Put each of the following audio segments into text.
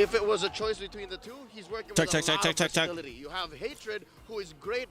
if it was a choice between the two, he's working with a lot of versatility. You have Hatred, who is great.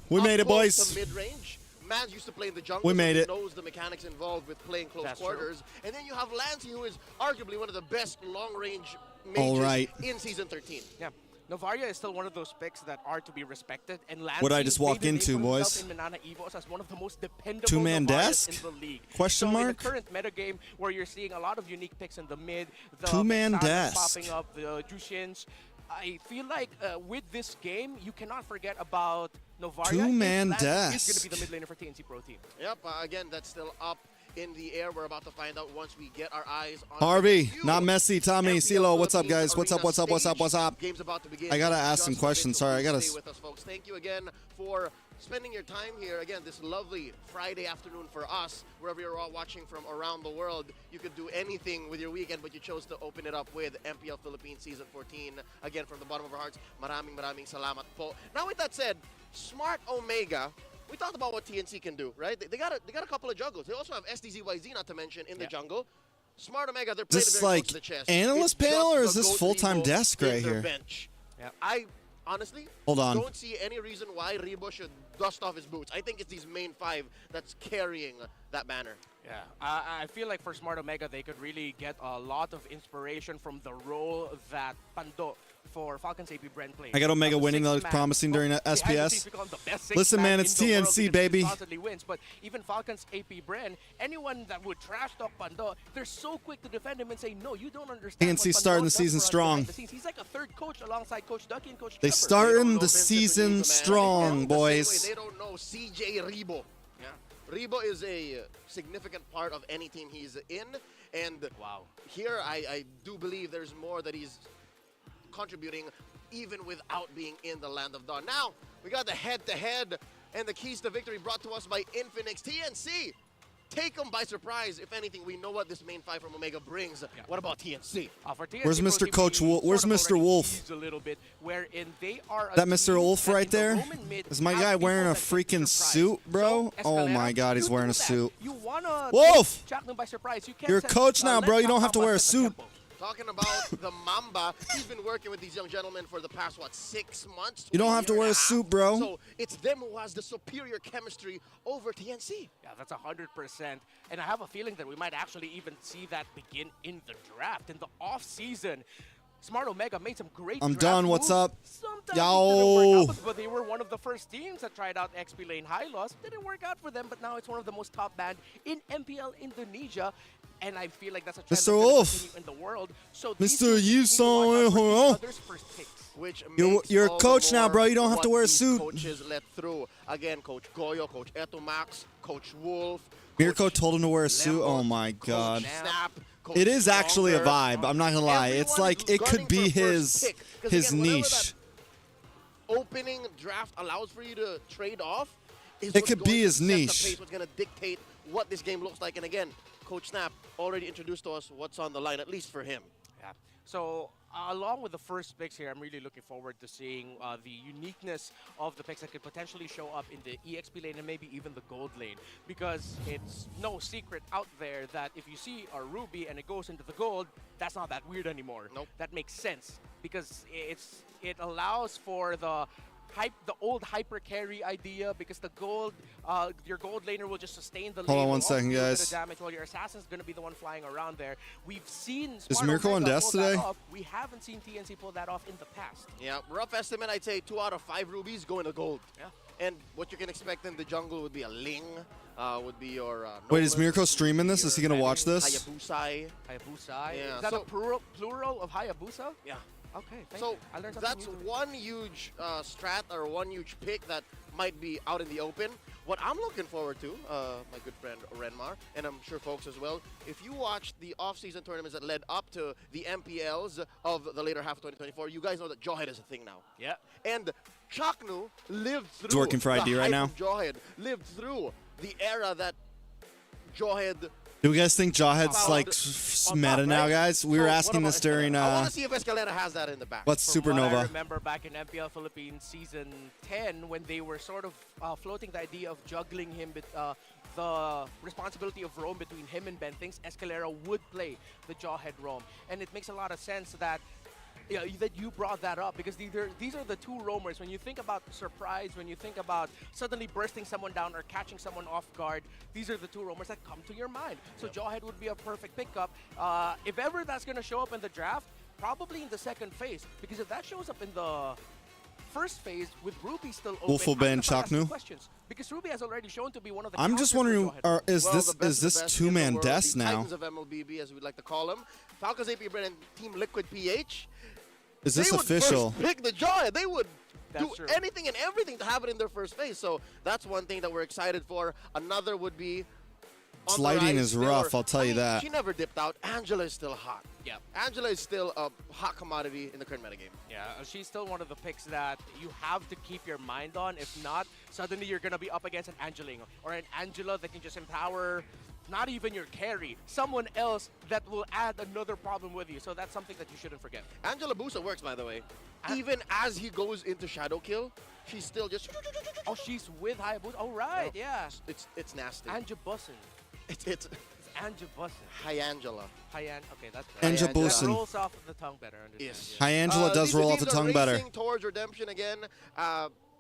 We made it, boys. To mid-range. Man's used to play in the jungle. We made it. Knows the mechanics involved with playing close quarters. And then you have Lancey, who is arguably one of the best long-range mages in Season 13. Yeah. Novaria is still one of those picks that are to be respected, and Lancey what I just walk into, boys? In Manana Evos as one of the most dependable Two-man desk in the league. Question mark. In the current metagame, where you're seeing a lot of unique picks in the mid, the two-man desk popping up, the Jushins, I feel like with this game, you cannot forget about Novaria. Two-man desk. He's going to be the mid laner for TNC Pro Team. Yep. Again, that's still up in the air. We're about to find out once we get our eyes on Harvey, not Messi, Tommy, CeeLo, what's up, guys? What's up, what's up, what's up, what's up? Game's about to begin. I gotta ask some questions. Sorry, I gotta. Stay with us, folks. Thank you again for spending your time here. Again, this lovely Friday afternoon for us, wherever you're all watching from around the world. You could do anything with your weekend, but you chose to open it up with MPL Philippines Season 14. Again, from the bottom of our hearts, maraming salamat po. Now, with that said, Smart Omega. We talked about what TNC can do, right? They got a couple of jungles. They also have SDZYZ, not to mention, in the jungle. Smart Omega, they're playing very close to the chest. Analyst panel, or is this full-time desk right here? Bench. Yeah. I honestly don't see any reason why Rebo should dust off his boots. I think it's these main five that's carrying that banner. Yeah, I feel like for Smart Omega, they could really get a lot of inspiration from the role that Pando for Falcon's AP Brent played. I got Omega winning, that was promising during SPS. Listen, man, it's TNC, baby. Constantly wins, but even Falcon's AP Brent, anyone that would trash talk Pando, they're so quick to defend him and say, no, you don't understand. TNC starting the season strong. He's like a third coach alongside Coach Ducky and Coach They starting the season strong, boys. They don't know CJ Rebo. Rebo is a significant part of any team he's in, and here I do believe there's more that he's contributing even without being in the Land of Dawn. Now, we got the head-to-head and the keys to victory brought to us by Infinix. TNC, take them by surprise. If anything, we know what this main five from Omega brings. What about TNC? For TNC where's Mr. Coach Wolf? Where's Mr. Wolf? A little bit, wherein they are that Mr. Wolf right there? Is my guy wearing a freaking suit, bro? Oh my God, he's wearing a suit. You wanna Wolf! Jack them by surprise. You're a coach now, bro. You don't have to wear a suit. Talking about the Mamba, he's been working with these young gentlemen for the past, what, 6 months? You don't have to wear a suit, bro. So it's them who has the superior chemistry over TNC. Yeah, that's 100%. And I have a feeling that we might actually even see that begin in the draft, in the off-season. Smart Omega made some great I'm draft done. moves. What's up? Sometimes Yo. but they were one of the first teams that tried out XP Lane High Loss. Didn't work out for them, but now it's one of the most top banned in MPL Indonesia. And I feel like that's a trend Mr. Wolf in the world. So Mr. You saw You're a coach now, bro. You don't have to wear a suit. Coaches let through. Again, Coach Goyo, Coach Eto Max, Coach Wolf. Mirko told him to wear a suit. Oh my God. Snap, it is actually a vibe. I'm not gonna lie. It's like it could be his niche. Opening draft allows for you to trade off. It could be his niche. What's going to dictate what this game looks like. And again, Coach Snap already introduced to us what's on the line, at least for him. Yeah. So along with the first picks here, I'm really looking forward to seeing the uniqueness of the picks that could potentially show up in the EXP lane and maybe even the gold lane. Because it's no secret out there that if you see a ruby and it goes into the gold, that's not that weird anymore. Nope. That makes sense because it allows for the old hyper carry idea, because the gold, your gold laner will just sustain the lane. Hold on 1 second, guys. Damage while your assassin's going to be the one flying around there. We've seen Is Mirko on desk today? We haven't seen TNC pull that off in the past. Yeah, rough estimate, I'd say 2 out of 5 rubies go into gold. Yeah. And what you can expect in the jungle would be a Ling, would be your... Wait, is Mirko streaming this? Is he going to watch this? Hayabusai. Hayabusai? Yeah, is that a plural of Hayabusa? Yeah. Okay, so that's one huge strat or one huge pick that might be out in the open. What I'm looking forward to, my good friend Renmar, and I'm sure folks as well, if you watch the off-season tournaments that led up to the MPLs of the later half of 2024, you guys know that Jawhead is a thing now. Yeah. And Chaknu lived through He's working for ID right now. Jawhead lived through the era that Jawhead... Do you guys think Jawhead's like meta now, guys? We were asking this during. I want to see if Escalera has that in the back. What's From Supernova? What I remember back in MPL Philippines Season 10 when they were sort of floating the idea of juggling him with the responsibility of roam between him and Ben. Thinks Escalera would play the Jawhead roam, and it makes a lot of sense that yeah, that you brought that up, because these are the two roamers. When you think about surprise, when you think about suddenly bursting someone down or catching someone off guard, these are the two roamers that come to your mind. So Jawhead would be a perfect pickup. If ever that's going to show up in the draft, probably in the second phase, because if that shows up in the first phase with Ruby still open, Wolfenben I'm gonna Chaknu. questions, because Ruby has already shown to be one of the I'm just counters for wondering, Jawhead. is Well, the best this of the best two-man in the world, death the now? Titans of MLBB, as we like to call them. Falcons, AP Brand, and Team Liquid PH. Is this they would official? first pick the Jawhead. They would That's do true. anything and everything to have it in their first phase. So that's one thing that we're excited for. Another would be This on the lighting rise is still, rough, I'll tell you that. She never dipped out. Angela is still hot. Yeah. Angela is still a hot commodity in the current metagame. Yeah, she's still one of the picks that you have to keep your mind on. If not, suddenly you're going to be up against an Angeling or an Angela that can just empower not even your carry, someone else that will add another problem with you. So that's something that you shouldn't forget. Angela Busa works, by the way. Even as he goes into Shadow Kill, she's still just... Oh, she's with Hayabusa. Oh, right, yeah. It's nasty. Anja Bussin. It's It's Anja Bussin. Hi, Angela. Hyan. Okay, that's Anja better. That Bussin. rolls off of the tongue better. Understand, Yes. yeah. Hi, Angela does These roll off the teams are tongue better. racing towards redemption again.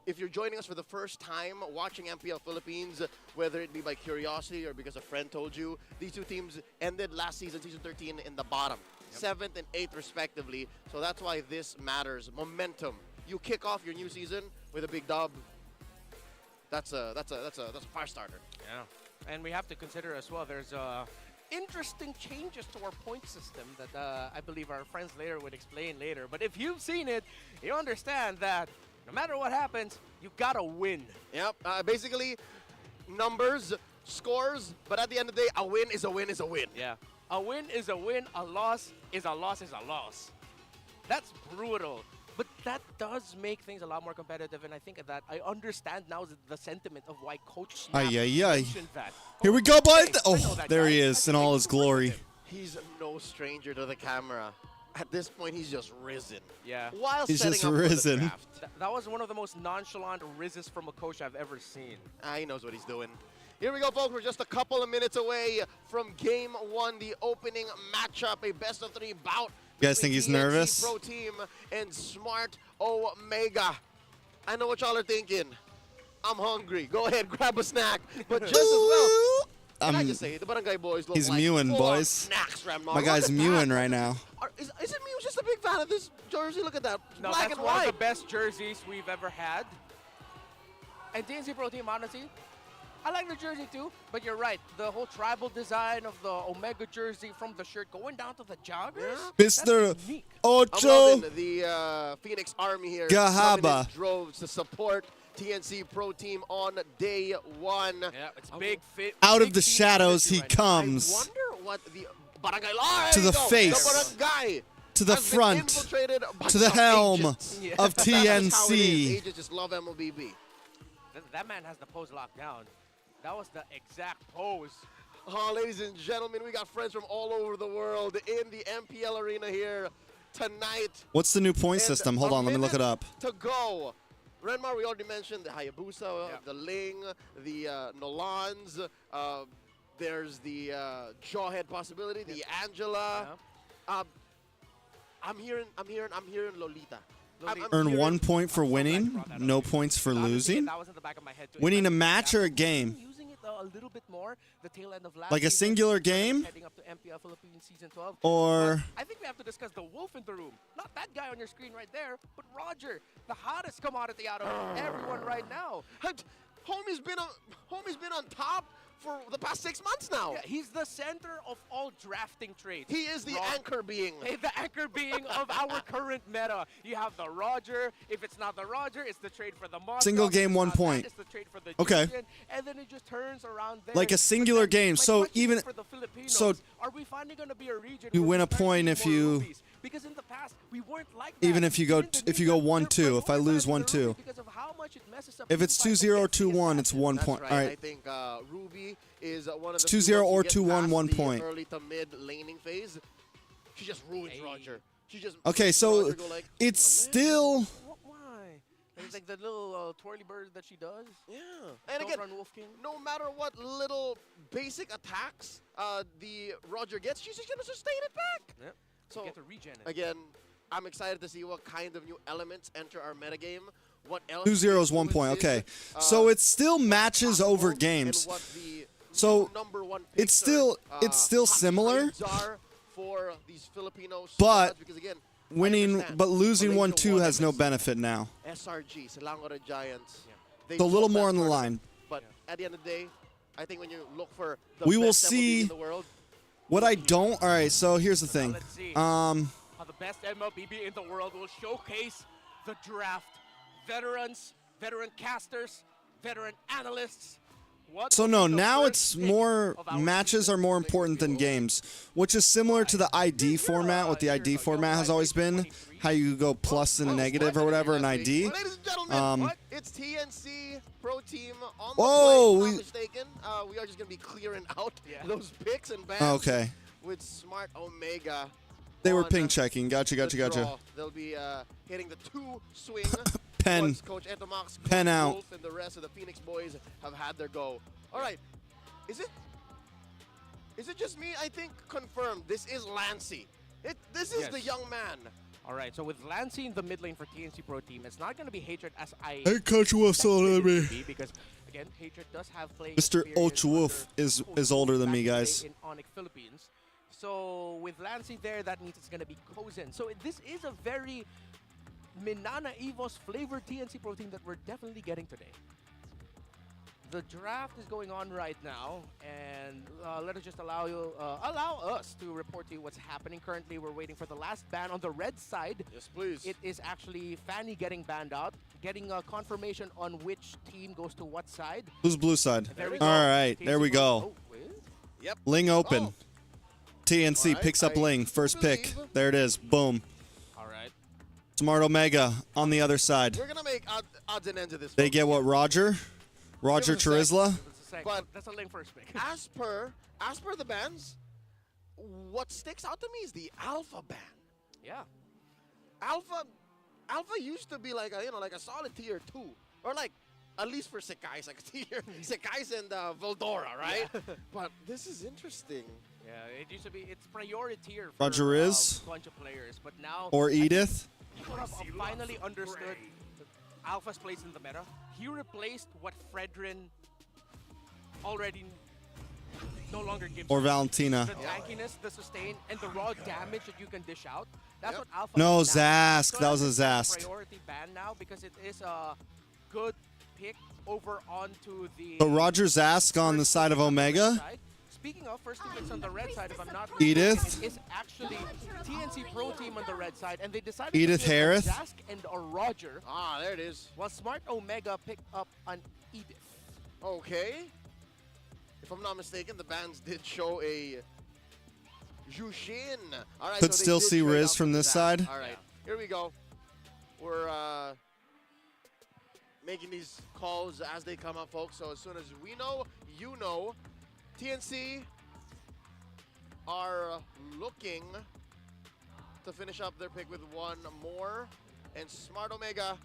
If you're joining us for the first time watching MPL Philippines, whether it be by curiosity or because a friend told you, these two teams ended last season, season 13, in the bottom, 7th and 8th respectively. So that's why this matters. Momentum. You kick off your new season with a big dub. That's a fire starter. Yeah. And we have to consider as well, there's interesting changes to our point system that I believe our friends later would explain later. But if you've seen it, you understand that no matter what happens, you gotta win. Yep. Basically, numbers, scores, but at the end of the day, a win is a win is a win. Yeah. A win is a win, a loss is a loss is a loss. That's brutal. But that does make things a lot more competitive, and I think that I understand now the sentiment of why Coach Snap Ay, ay, ay. mentioned that. Here we go, bud. Hey, I know Oh, that there guy. he is in all his glory. He's no stranger to the camera. At this point, he's just risen. Yeah. While He's setting just up for the risen. draft. That was one of the most nonchalant rizzes from a coach I've ever seen. He knows what he's doing. Here we go, folks. We're just a couple of minutes away from Game 1, the opening matchup, a best-of-3 bout. You guys think he's between TNC nervous? Pro Team and Smart Omega. I know what y'all are thinking. I'm hungry. Go ahead, grab a snack. But just as well, can I just say, the Barangay Boys look He's like mewing, full-on boys. snacks, Ramnar. My guy's Look at mewing that. right now. Isn't Mew just a big fan of this jersey? Look at that. No, Black that's and one white. of the best jerseys we've ever had. And DNC Pro Team, honestly, I like the jersey too, but you're right. The whole tribal design of the Omega jersey from the shirt going down to the joggers, Mr. that's unique. I'm Ocho. loving the Phoenix Army here. Gahaba. coming in droves to support TNC Pro Team on day 1. Yeah, it's big fit. Out of big the team shadows energy he right now. comes. I wonder what the Barangay There To you the go. face. The Barangay To the has been front. infiltrated by To the some helm agents. Yeah. of That's how it is. TNC. Agents just love MLBB. That man has the pose locked down. That was the exact pose. Oh, ladies and gentlemen, we got friends from all over the world in the MPL arena here tonight. What's the new point And system? Hold a on, let me look it minute up. To go. Renmar, we already mentioned the Hayabusa, Yeah. the Ling, the Nolans. There's the Jawhead possibility, the Angela. Yeah. I'm hearing Lolita. I'm Earn hearing- 1 point for I'm so glad you winning, brought that up. no points for Honestly, losing. That was in the back of my head too. Winning a Especially match or a after game? Using it a little bit more, the tail end of last Like a season, singular when I was game? Heading up to MPL Philippines Season 12. Or I think we have to discuss the wolf in the room. Not that guy on your screen right there, but Roger, the hottest commodity out of everyone right now. Homie's been on top for the past 6 months now. Yeah, he's the center of all drafting trades. He is the anchor being. Hey, the anchor being of our current meta. You have the Roger. If it's not the Roger, it's the trade for the Monster. Single game, 1 point. It's the trade for the Okay. Julian, and then it just turns around there. Like a But singular then game. my So question is even- for the Filipinos, so are we finally going to be a region you where win we a start point seeing if more you- rubies? Because in the past we weren't like that. even if you go In if you go Indonesia, 1-2, they're if I lose prioritizing the 1-2. ruby because of how much it messes up If it's team fights 2-0 or against the 2-1, it's assassin. 1 That's point. right. All I right. think Ruby is one of It's the 2-0 few or ones to get 2-1, past 1 the point. early to mid laning phase. She just ruins Hey. Roger. She just Okay, makes so Roger go like, it's "Oh, man." still Why? It's like the little twirly bird that she does. Yeah. And Don't again, run Wolf King. no matter what little basic attacks the Roger gets, she's just gonna sustain it back. Yep. So Get to regen it. again, I'm excited to see what kind of new elements enter our metagame. What else? 2-0 is 1 point. Okay. So it's still matches over games. So it's still similar. For these Filipino but because again, losing 1-2 has no benefit now. SRG, Selangor Giants. So a little more on the line. But at the end of the day, I think when you look for the we will best see in the world, what I don't. All right, so here's the thing. Let's see how the best MLBB in the world will showcase the draft. Veterans, veteran casters, veteran analysts. So no, now it's more matches are more important than games, which is similar to the ID format. What the ID format has always been, how you go plus and a negative or whatever in ID. Ladies and gentlemen, it's TNC Pro Team on the Whoa, play, if I'm not mistaken. We are just going to be clearing out those picks and bans okay. with Smart Omega. They were ping checking. Gotcha. They'll be hitting the 2 swing. Pen. Once Coach Etomax, Pen out. Wolf, and the rest of the Phoenix boys have had their go. All right. Is it just me? I think confirmed. This is Lancey. This is the young man. All right. So with Lancey in the mid lane for TNC Pro Team, it's not going to be Hatred as I. Hey, Coach Wolf, because again, Hatred does have playing. Mr. Oach Wolf is older than me, guys. In Onyx Philippines. So with Lancey there, that means it's going to be Kozen. So this is a very Minana Evos flavored TNC Pro Team that we're definitely getting today. The draft is going on right now, and let us just allow us to report to you what's happening currently. We're waiting for the last ban on the red side. Yes, please. It is actually Fanny getting banned out, getting a confirmation on which team goes to what side. Who's blue side? There we All go. right, there we go. Yep. Ling open. Oh. TNC Right, picks up Ling. First pick. There it is. Boom. All right. Smart Omega on the other side. We're gonna make odds and ends of this. They folks. get what, Roger? Roger Give us a Charizla? But that's a Ling first pick. as per the bans, what sticks out to me is the Alpha ban. Yeah. Alpha used to be like a solid tier 2, or like at least for Sekai's like tier Sekai's and Veldora, right? Yeah. But this is interesting. Yeah, it used to be, it's priority tier for Roger is? a bunch of players, but now Or Edith? people have finally understood Alpha's place in the meta. He replaced what Fredrin already no longer gives. Or us. Valentina? The tankiness, the sustain, and the raw damage that you can dish out. That's what Alpha No, is now. Zask. So That was a it's Zask. priority ban now because it is a good pick over onto the. But Roger Zask on the side of Omega? Side. Speaking of first two picks on the red side, if I'm not Edith? mistaken, it is actually TNC Pro Team on the red side, and they decided Edith to pick Harris? a Zask and a Roger, Ah, there it is. while Smart Omega picked up an Edith. Okay. If I'm not mistaken, the bans did show a Jushin. All right. Could so they still did see trade Riz up from with this Zask. side. All right. Here we go. We're making these calls as they come up, folks. So as soon as we know, you know, TNC are looking to finish up their pick with one more, and Smart Omega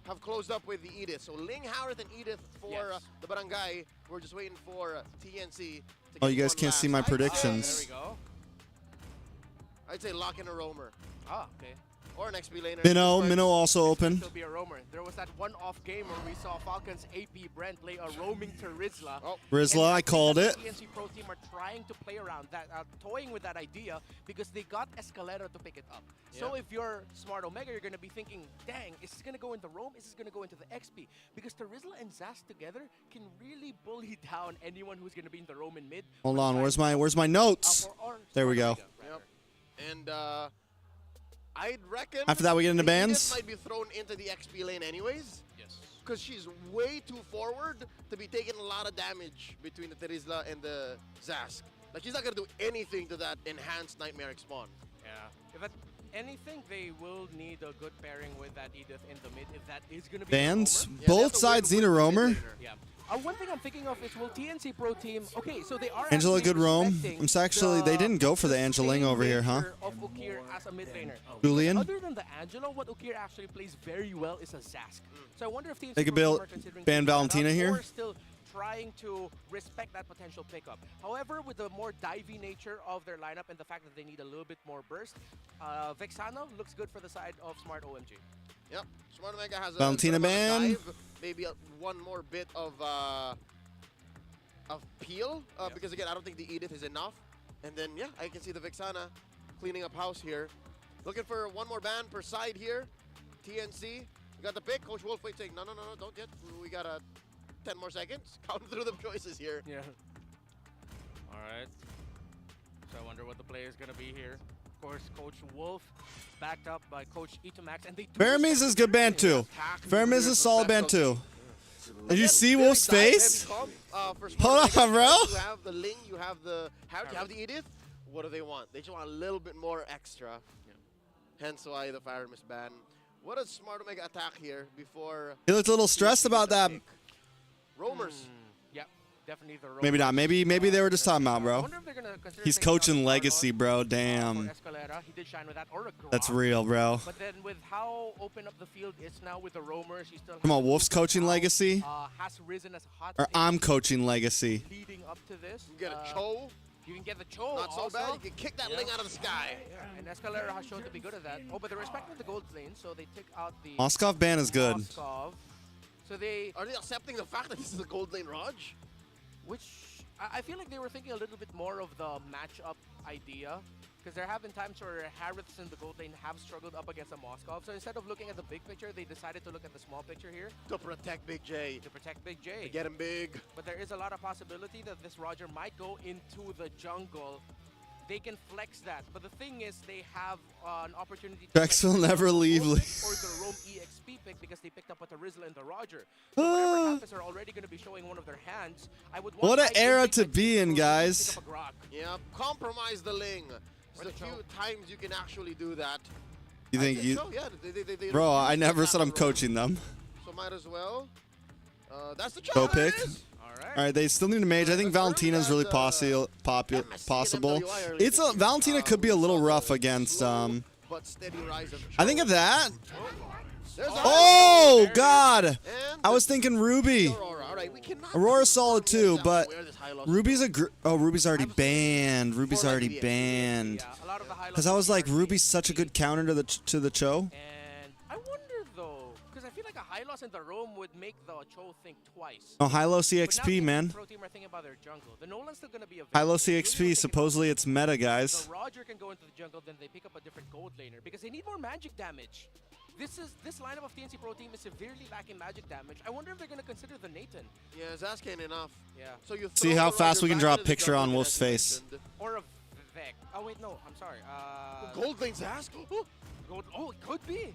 have closed up with the Edith. So Ling, Howarth, and Edith for the Barangay. We're just waiting for TNC to Oh, get you guys one can't see my last. predictions. There we go. I'd say lock in a roamer Ah, okay. or an XP laner. Minnow also open. Still be a roamer. There was that one-off game where we saw Falcons AP Brent play a roaming to Rizla. Oh. Rizla, I called it. The TNC Pro Team are trying to play around that, toying with that idea because they got Escalera to pick it up. So if you're Smart Omega, you're going to be thinking, dang, is this going to go into roam? Is this going to go into the XP? Because Rizla and Zaz together can really bully down anyone who's going to be in the roam in mid. Hold on, where's my notes? There we go. Yep. And I'd reckon After that, we get into the Edith bans? might be thrown into the XP lane anyways. Yes. Because she's way too forward to be taking a lot of damage between the Terizla and the Zask. Like, she's not going to do anything to that enhanced Nightmare Spawn. Yeah. If that anything, they will need a good pairing with that Edith in the mid if that is going to be Bans? the roamer. Yeah, Both that's a sides win-win need a for the roamer? mid laner. Yeah. One thing I'm thinking of is, will TNC Pro Team... Okay, so they are Angela actually good roam. respecting I'm actually, they didn't go for the Angeling over here, huh? of Ukir as a mid laner. Julian? Other than the Angelo, what Ukir actually plays very well is a Zask. So I wonder if TNC They could Pro Team build- are considering ban picking that up Valentina here? or still trying to respect that potential pickup. However, with the more divey nature of their lineup and the fact that they need a little bit more burst, Vexano looks good for the side of Smart OMG. Yep, Smart Omega has a Valentina ban. Maybe one more bit of peel, because again, I don't think the Edith is enough. And then, yeah, I can see the Vexana cleaning up house here. Looking for one more ban per side here. TNC, we got the pick. Coach Wolf saying, no, don't yet. We got 10 more seconds. Count through the choices here. Yeah. All right. So I wonder what the play is going to be here. Of course, Coach Wolf backed up by Coach Itomax. And they Fermis is good ban too. Fermis is solid ban too. Did you see Wolf's face? Hold on, bro. You have the Ling, you have the Harry, you have the Edith. What do they want? They just want a little bit more extra. Hence why the Fermis ban. What a Smart Omega attack here before. He looked a little stressed about that. Roamers. Yeah, definitely the roamers. Maybe not. Maybe they were just talking about, I bro. wonder if they're gonna consider He's taking coaching out Legacy, bro. Damn. for Escalera. He did shine with that, or a Grok. That's real, bro. But then with how open up the field is now with the roamers, he still Come on, has Wolf's coaching now, Legacy. has risen as a hot Or take I'm coaching Legacy. leading up to this. You get a Cho. You can get the Cho. Not so also. bad. You can kick that Ling out of the sky. Yeah, and Escalera has shown to be good at that. Oh, but they're respecting the gold lane, so they took out the Moskov ban is good. Moskov. So they, Are they accepting the fact that this is a gold lane Raj? which I feel like they were thinking a little bit more of the matchup idea, because there have been times where Hariths in the gold lane have struggled up against a Moskov. So instead of looking at the big picture, they decided to look at the small picture here To protect Big J. to protect Big J. To get him big. But there is a lot of possibility that this Roger might go into the jungle. They can flex that, but the thing is, they have an opportunity to TREX flex will the never Roam leave. Gold pick or the Roam EXP pick, because they picked up with the Rizla and the Roger. So whatever happens, are already going to be showing one of their hands. I would want What an I era think to like be in, pick guys. up a Grok. Yep. Compromise the Ling. Or There's a the few Cho. times you can actually do that. You think I you? so, yeah, they Bro, I refuse never to said I'm tap the roam. coaching them. So might as well. That's the Go Cho. There it pick. is. All right, they still need a mage. I think Valentina's really possible. It's a Valentina could be a little rough against. But steady rise of I think of that. There's Oh God! And I was thinking Ruby. Aurora. All right, we cannot Aurora's solid too, but where this high loss Ruby's a Ruby's already banned. Ruby's already banned. Yeah, a lot of the highlights. Because I was like, Ruby's such a good counter to the Cho. And I wonder though, because I feel like a high loss in the Roam would make the Cho think twice. Oh, Hilo But now CXP, the man. Pro team are thinking about their jungle. The Nolan's still gonna be available. Hilo Really CXP. thinking Supposedly it's meta, guys. the Roger can go into the jungle, then they pick up a different gold laner because they need more magic damage. This lineup of TNC Pro team is severely lacking magic damage. I wonder if they're gonna consider the Nathan. Yeah, Zask ain't enough. Yeah. So you See throw how the fast Roger we can back draw a into the picture jungle, on as Wolf's you face. mentioned. Or a Vec. Oh wait, no, I'm sorry. Gold lane Zask? Gold. Oh, it could be.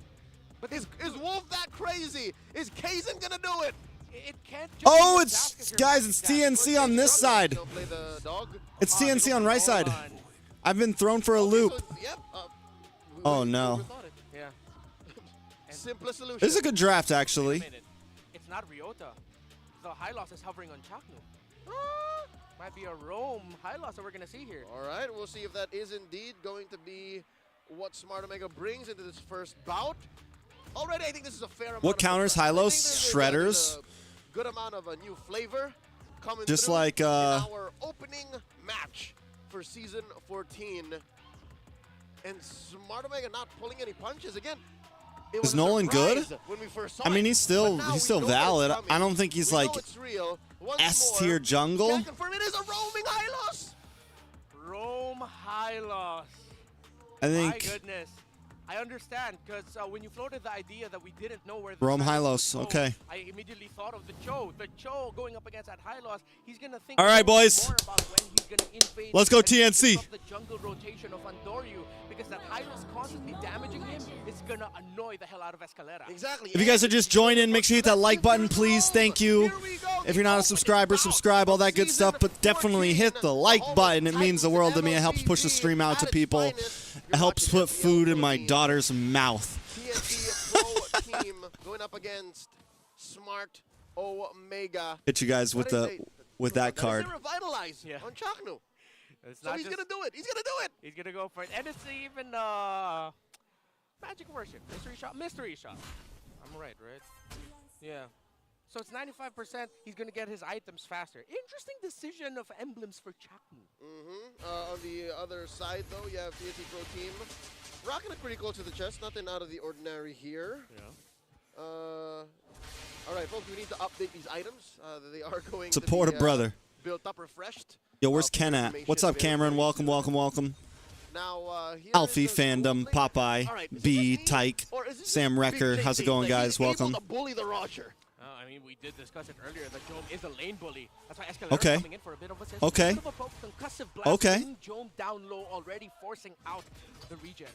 But Is Wolf that crazy? Is Kazan gonna do it? it can't. Just Oh, be it's Zask if you're guys, magic it's damage. TNC on this side. They'll play the dog. It's They TNC go on for right side. Nolan. I've been thrown for a Okay, loop. so, yep. Oh, no. overthought it. Yeah. Simplest solution. This is a good draft, Wait a actually. minute. It's not Ryota. The high loss is hovering on Chaknu. Might be a Roam high loss that we're gonna see here. All right, we'll see if that is indeed going to be what Smart Omega brings into this first bout. Already, I think this is a fair amount. What of counters progress. I Hylos? think there's Shredders? a good amount of a new flavor coming Just through like, in our opening match for season 14. And Smart Omega not pulling any punches again. It was Is a Nolan good? surprise when we first saw I mean, it, he's still but now we know that it's valid. coming. I don't think he's We know like it's real. Once S more, tier jungle. can't confirm it is a roaming Hylos. Roam high loss. I My think goodness. I understand, because when you floated the idea that we didn't know where the Roam Hylos Hylos, would go, okay. I immediately thought of the Cho. The Cho going up against that high loss, he's going to think All right, more boys. about when he's going to invade. Let's go and TNC. disrupt the jungle rotation of Andoryu, because that high loss constantly damaging him is going to annoy the hell out of Escalera. Exactly. if you guys are just joining, make sure you hit that like button, please. Thank you. Here we go. If you're not a subscriber, subscribe, all that good stuff. But definitely hit the like button. It means the world to me. It helps push the stream out to people. It helps put food in my daughter's mouth. TNT Pro team going up against Smart Omega. Hit you guys with that card. Revitalize Yeah. on Chaknu. It's So not he's just- gonna do it. He's gonna do it. He's going to go for it. And it's even Magic Worship. Mystery Shot. I'm right? Yeah. So it's 95%. He's going to get his items faster. Interesting decision of emblems for Chaknu. On the other side, though, you have TNC Pro Team rocking it pretty close to the chest. Nothing out of the ordinary here. Yeah. All right, folks, we need to update these items. They are going Support to be, a brother. Built up, refreshed. Yo, where's Ken at? What's up, Cameron? Welcome, welcome, welcome. Now, here Alfie is the Fandom, gold lane. Popeye, All right, is it B, just me, Tyke, or is this Sam just Wrecker. Big How's it JC? going, Like, guys? he's Welcome. able to bully the Roger. I mean, we did discuss it earlier. The Jome is a lane bully. That's why Escalera Okay. coming in for a bit of assist. Okay. Bit of a poke, concussive blast. Okay. Jome down low already, forcing out the regen.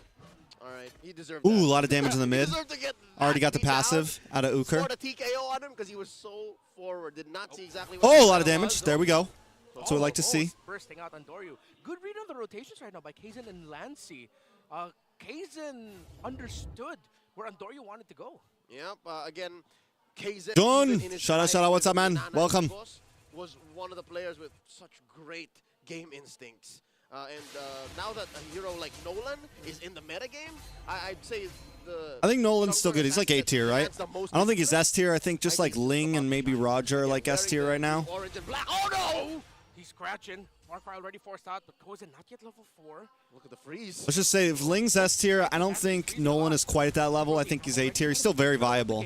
All right, he deserved Ooh, that. a lot of damage in the He mid. deserved to get Already that got the beat down. passive out of Uker. Scored a TKO on him because he was so forward. Did not see exactly what Oh, a the lot of setup damage. was. There we go. That's what we like to see. Bursting out on Doryu. Good read on the rotations right now by Kaizen and Lancy. Kaizen understood where Andoryu wanted to go. Yep. Again, KZ. Done. even in his Shout out, prime shout out. What's with up, man? Banana Welcome. Boss, was one of the players with such great game instincts. Now that a hero like Nolan is in the metagame, I'd say the... I think Nolan's still good. He's like A tier, right? That's the most I don't think he's improved. S tier. I think just like Ling and maybe Roger are like S tier right now. Orange and black. Oh no! He's scratching. Warcry already forced out, but Kozen not yet level 4. Look at the freeze. Let's just say if Ling's S tier, I don't think Nolan is quite at that level. I think he's A tier. He's still very viable.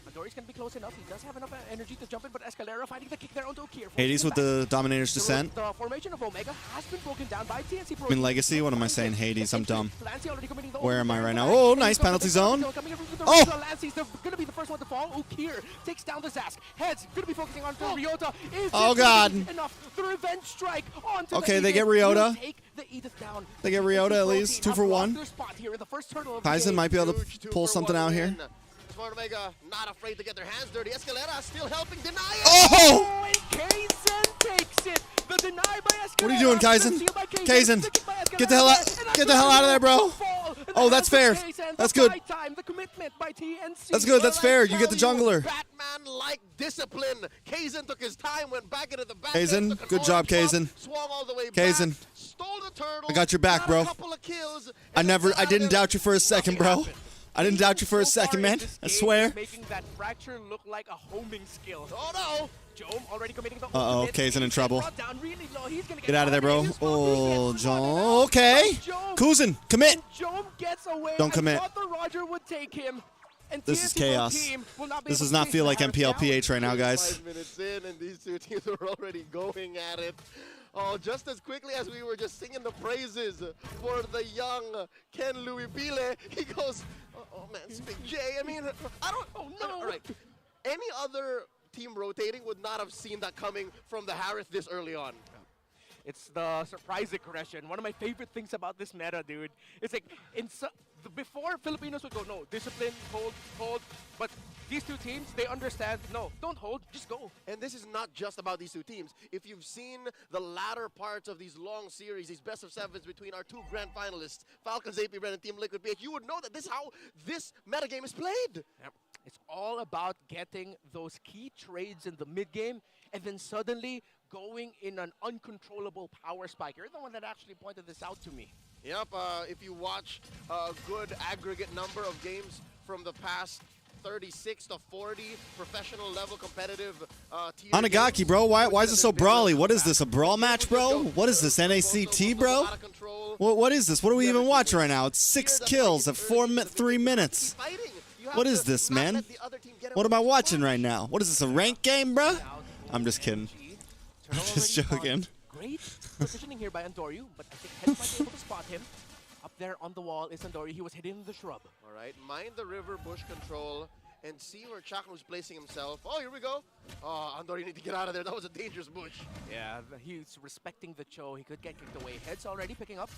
Andorju's going to be close enough. He does have enough energy to jump in, but Escalera finding the kick there onto Okir. Hades with the Dominator's Descent. The formation of Omega has been broken down by TNC Pro. I mean Legacy? What am I saying? Hades, I'm dumb. Lancy already committing the Where am I right now? overfire. Oh, And nice he's got penalty the zone. coming in from the Oh! Lancy's going to be the first one to fall. Okir takes down the Zask. Heads going to be focusing on for Ryota. Is Oh, it God. enough? The revenge strike onto Okay, the they get Edith. Ryota. Will take the Edith down. They get Ryota at least. 2 for 1. Kaizen might be able to Huge pull 2-for-1 something out here. win. Smart Omega not afraid to get their hands dirty. Escalera still helping deny it. Oh! And Kaizen takes it. The deny by Escalera. What are you doing, Kaizen? Kaizen, get the hell out of there, bro. Oh, that's fair. That's good. That's good. That's fair. You get the jungler. Batman-like discipline. Kaizen took his time, went back into the back. Kaizen, took an good job, orange Kaizen. buff, swung all the way Kaizen, back, stole the turtle, I got your back, got bro. a couple of kills, I and then got out didn't there. doubt you for a second, Nothing bro. happened. I didn't doubt you for a second, man. I swear. Making that fracture look like a homing skill. Oh no! Jome already committing the Uh-oh, ultimate. Kaizen in He's trouble. brought down really low. He's gonna Get out of there, bro. His Oh, Jome. John. Okay. Kuzen, commit. Jome gets away. Don't commit. I thought the Roger would take him. And This is TNC Pro chaos. team will not be This able does to not chase feel the like Harris MPL down. PH right now, guys. 5 minutes in, and these two teams are already going at it. Oh, just as quickly as we were just singing the praises for the young Ken Louis Pile, he goes, oh man, Big J. I mean, I don't. Oh no! All right. Any other team rotating would not have seen that coming from the Harith this early on. It's the surprise aggression. One of my favorite things about this meta, dude. It's like before Filipinos would go, no, discipline, hold. But these two teams, they understand, no, don't hold, just go. And this is not just about these two teams. If you've seen the latter parts of these long series, these best of sevens between our two grand finalists, Falcons, AP Red, and Team Liquid PH, you would know that this is how this metagame is played. Yep. It's all about getting those key trades in the mid game and then suddenly going in an uncontrollable power spike. You're the one that actually pointed this out to me. Yep, if you watch a good aggregate number of games from the past 36 to 40 professional level competitive tier Hanagaki, games, bro. Why is it there's so been brawly? a What is back. this, a brawl match, bro? What is this, NACT, bro? Out of control. What is this? What are we even watching right now? It's 6 kills at 3 minutes. Keep fighting. You have What is to this, not man? let the other team get What away am I with watching much. right now? What is this, a rank game, bro? I'm just kidding. Turtle Just already joking. gone. Great positioning here by Andoryu, but I think Heads might be able to spot him. Up there on the wall is Andoryu. He was hidden in the shrub. All right, mind the river bush control and see where Chaknu's placing himself. Oh, here we go. Oh, Andor, you need to get out of there. That was a dangerous bush. Yeah, he's respecting the Cho. He could get kicked away. Heads already picking up,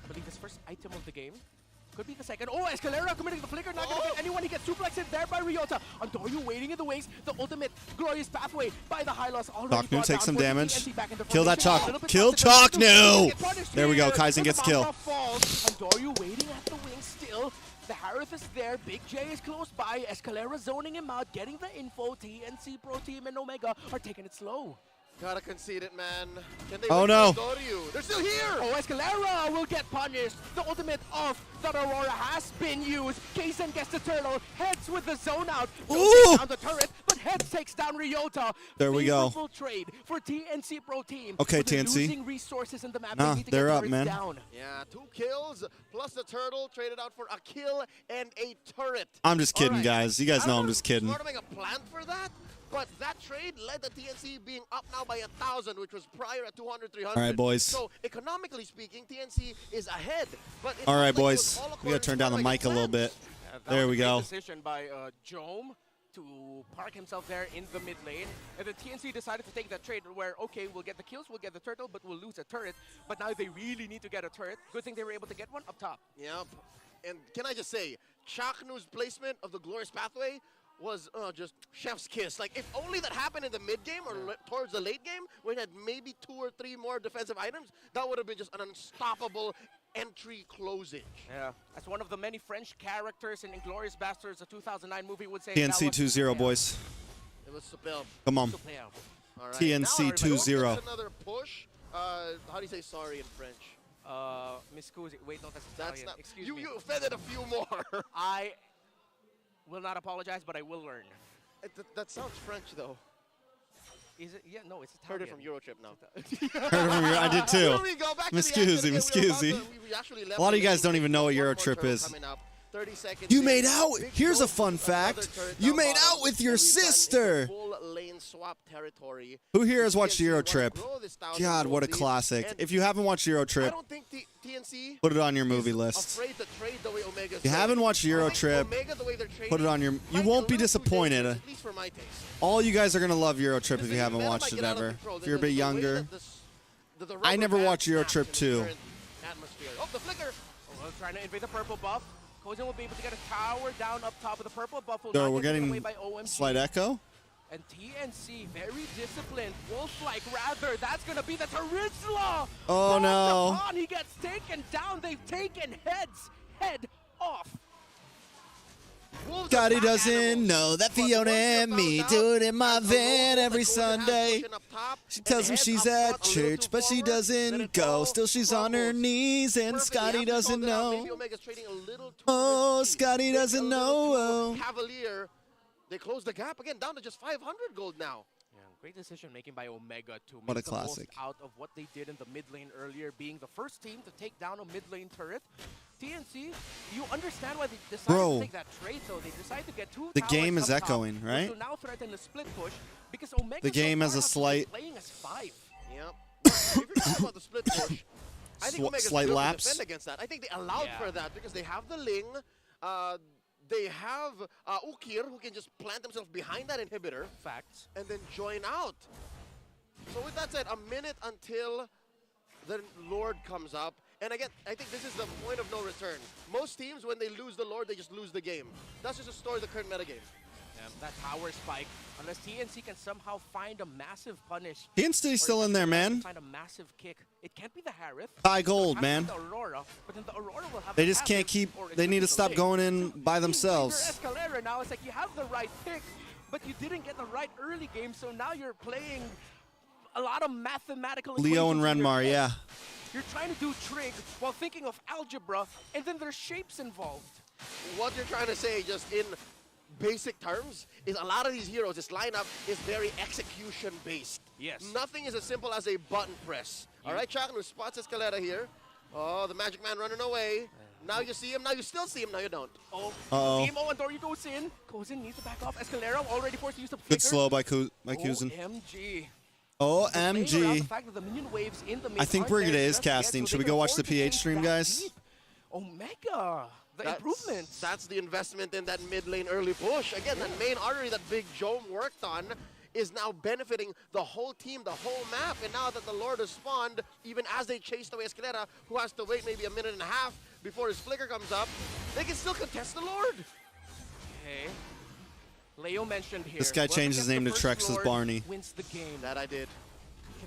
I believe, his first item of the game. Could be the second. Oh, Escalera committing the flicker. Not going to get anyone. He gets suplexed in there by Ryota. Andoryu waiting in the wings. The ultimate glorious pathway by the high loss already Chalk Nu brought takes down some for the damage. TNC back into Kill that formation. Chalk. A little bit Kill faster, Chalk but Nu. get punished There we go. here. Kaizen gets kill. Andoryu waiting at the wing still. The Harith is there. Big J is close by. Escalera zoning him out, getting the info. TNC Pro Team and Omega are taking it slow. Gotta concede it, man. Can they Oh no. go to you? They're still here! Oh, Escalera will get punished. The ultimate of the Aurora has been used. Kaysen gets the turtle, heads with the zone out. Takes down the turret, but heads takes down Ryota. There we go. Favorable trade for TNC Pro Team. Okay, But they're TNC. losing resources in the map. Nah, They need to they're get up, turrets man. down. Yeah, 2 kills plus the turtle traded out for a kill and a turret. I'm just kidding, All right. guys. You guys I know don't I'm just kidding. Sort of make a plan for that, but that trade led the TNC being up now by 1,000, which was prior at 200, 300. All right, boys. So economically speaking, TNC is ahead. But it's All not right, like it was boys. all We according gotta turn to down the what mic a little bit. That There was we a great go. decision by Jome to park himself there in the mid lane. And the TNC decided to take that trade where, okay, we'll get the kills, we'll get the turtle, but we'll lose a turret. But now they really need to get a turret. Good thing they were able to get one up top. Yep. And can I just say, Chaknu's placement of the Glorious Pathway was just chef's kiss. Like, if only that happened in the mid game or towards the late game, where it had maybe 2 or 3 more defensive items, that would have been just an unstoppable entry closage. Yeah, as one of the many French characters in Inglourious Basterds, a 2009 movie, would say. that TNC was 2-0, boys. It was superb. Come on. superb. All right. TNC now, if I don't 2-0. get another push. How do you say sorry in French? Miss Kuzi, wait, no, that's That's Italian. not. Excuse You me. you offended a few more. I will not apologize, but I will learn. That sounds French though. Is it? Yeah, no, it's Heard Italian. it from Eurotrip now. I did too. Here we go, back to the Excuse action me, again. We were about excuse to- we actually left A lot of the you guys lane don't even know what with one more Eurotrip turtle is. coming up. 30 seconds You in. made out. Big Here's a goal fun from another fact. turret You down made bottom, out with and your we've gotten into sister. full lane swap territory. Who here has watched TNC wanna Eurotrip? grow this 1,000 God, what a gold lead, classic. and If you haven't watched I Eurotrip, don't think TNC put it on your movie is list. afraid to trade the way Omega's If you doing. haven't watched I think Eurotrip, Omega, the way they're trading, put it on your... You might won't be a little too disappointed. dangerous, at least for my taste. All you guys are going to love Eurotrip if The you haven't meta watched might it get out of ever. control. If you're a bit The way younger. that the I rubber never band watched snaps Eurotrip in the 2. current atmosphere. Oh, the flicker! Well, trying to invade the purple buff. Kozen will be able to get a tower down up top of the purple buff. Will So not we're get taken getting away by OMG. slight echo. And TNC, very disciplined, wolf-like rather. That's going to be the Tarizla! Oh, no. He gets taken down. They've taken head off. Wolves are Scotty pack doesn't animals. know that But Fiona once you're and me found do out, it in my as a van local every that Kozen has Sunday. pushing up top, She and tells him heads she's up at front a little church, too but she forward, then doesn't it go. all Still, she's on her crumbles. knees, and Perfect. Scotty You have to doesn't call it out. know. Maybe Omega's trading a little too Oh, risky. Scotty Maybe a doesn't little know. too Cavalier. They close the gap again, down to just 500 gold now. Yeah, great decision making by Omega to What make a the most classic. out of what they did in the mid lane earlier, being the first team to take down a mid lane turret. TNC, you understand why they decided Bro. to take that trade, though. They decided to get 2 The towers game is up top, echoing, which right? will now threaten the split push because Omega The game has a slight- playing as 5. Yep. If you're talking about the split push, I think Omega's Slight built to lapse. defend against that. I think they allowed Yeah. for that because they have the Ling. They have Ukir, who can just plant themselves behind that inhibitor Facts. and then join out. So with that said, a minute until the Lord comes up. And again, I think this is the point of no return. Most teams, when they lose the Lord, they just lose the game. That's just a story of the current metagame. That tower spike, unless TNC can somehow find a massive punish. TNC's still in there, man. Find a massive kick. It can't be the Harith. High gold, It has to man. be the Aurora, but then the Aurora will have They the just can't passive, keep... or it They could need be to the stop Link. going in by Your themselves. Escalera now, it's like you have the right pick, but you didn't get the right early game, so now you're playing a lot of mathematical Leo and equations in your Renmar, head. yeah. You're trying to do trig while thinking of algebra, and then there's shapes involved. What you're trying to say, just in basic terms, is a lot of these heroes, this lineup is very execution-based. Yes. Nothing is as simple as a button press. All right, Chaknu spots Escalera here. Oh, the Magic Man running away. Now you see him, now you still see him, now you don't. Oh, Uh-oh. Team Oandori goes in. Kozen needs to back off. Escalera already forced to use the Good flicker. slow by Kuzen. OMG. OMG. I think Brigade is casting. Should we go watch the PH stream, guys? Omega, the improvements. That's the investment in that mid lane early push. Again, that main artery that Big Jome worked on is now benefiting the whole team, the whole map. And now that the Lord has spawned, even as they chased away Escalera, who has to wait maybe a minute and a half before his flicker comes up, they can still contest the Lord. Okay. Leo mentioned here. This guy changed his name to TREX as Lord Barney. Wins the game. That I did.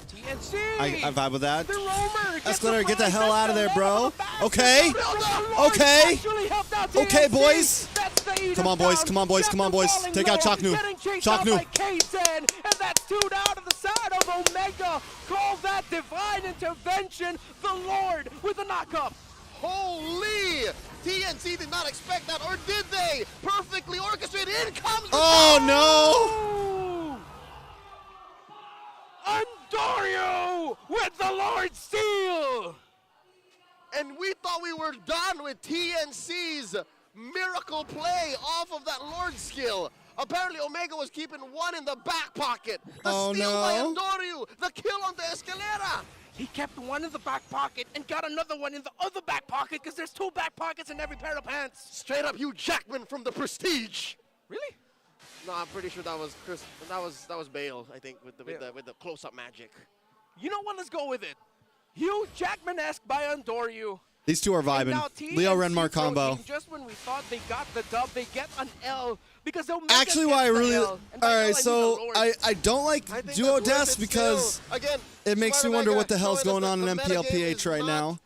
TNC. I vibe with that. The roamer gets Escalera, get the surprised. hell out of there, bro. Escalera Okay. back. The Lord Okay. actually helped out Okay, TNC. boys. That's the Eden Come on, boys. down. Come on, boys. Come on, boys. Falling Take out low, Chaknu. getting chased out Chaknu. by Kaysen, and that's 2 down to the side of Omega. Call that divine intervention. The Lord with the knockup. Holy! TNC did not expect that, or did they? Perfectly orchestrated. In comes the Oh, no! Andorio with the Lord Seal! And we thought we were done with TNC's miracle play off of that Lord skill. Apparently Omega was keeping one in the back pocket. The steal by Andorio, the kill on the Escalera. He kept one in the back pocket and got another one in the other back pocket because there's 2 back pockets in every pair of pants. Straight up Hugh Jackman from the Prestige. Really? No, I'm pretty sure that was Chris. That was Bale, I think, with the close-up magic. You know what? Let's go with it. Hugh Jackman-esque by Andorio. These two are vibing. Leo Renmar combo. Just when we thought they got the dub, they get an L because they'll make Actually, why I really... All Alright, so I don't like Duo Deaths because again, it makes me wonder what the hell's going on in Mpl Ph right now.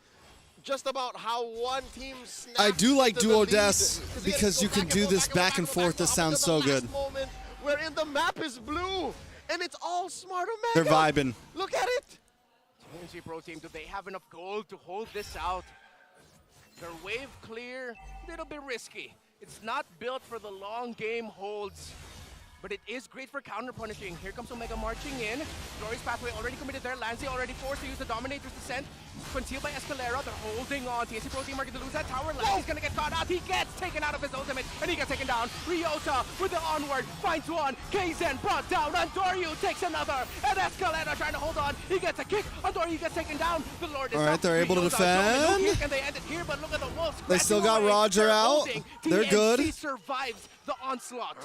Just about how one team snaps I do like to the Duo lead, Deaths because you can do this back and forth. This sounds so good. Wherein the map is blue and it's all Smart Omega. They're vibing. Look at it. TNC Pro Team, do they have enough gold to hold this out? Their wave clear, little bit risky. It's not built for the long game holds, but it is great for counter punishing. Here comes Omega marching in. Glory's pathway already committed there. Lancy already forced to use the Dominator's descent. Concealed by Escalera, they're holding on. TNC Pro Team are going to lose that tower. Lancy's going to get caught out. He gets taken out of his ultimate, and he gets taken down. Ryota with the onward, finds one. Kaizen brought down. Andorio takes another, and Escalera trying to hold on. He gets a kick. Andorio gets taken down. The Lord is Alright, they're able to defend. And they end it here, but look at the wolves. They still got Roger out. They're good. TNC survives the onslaught.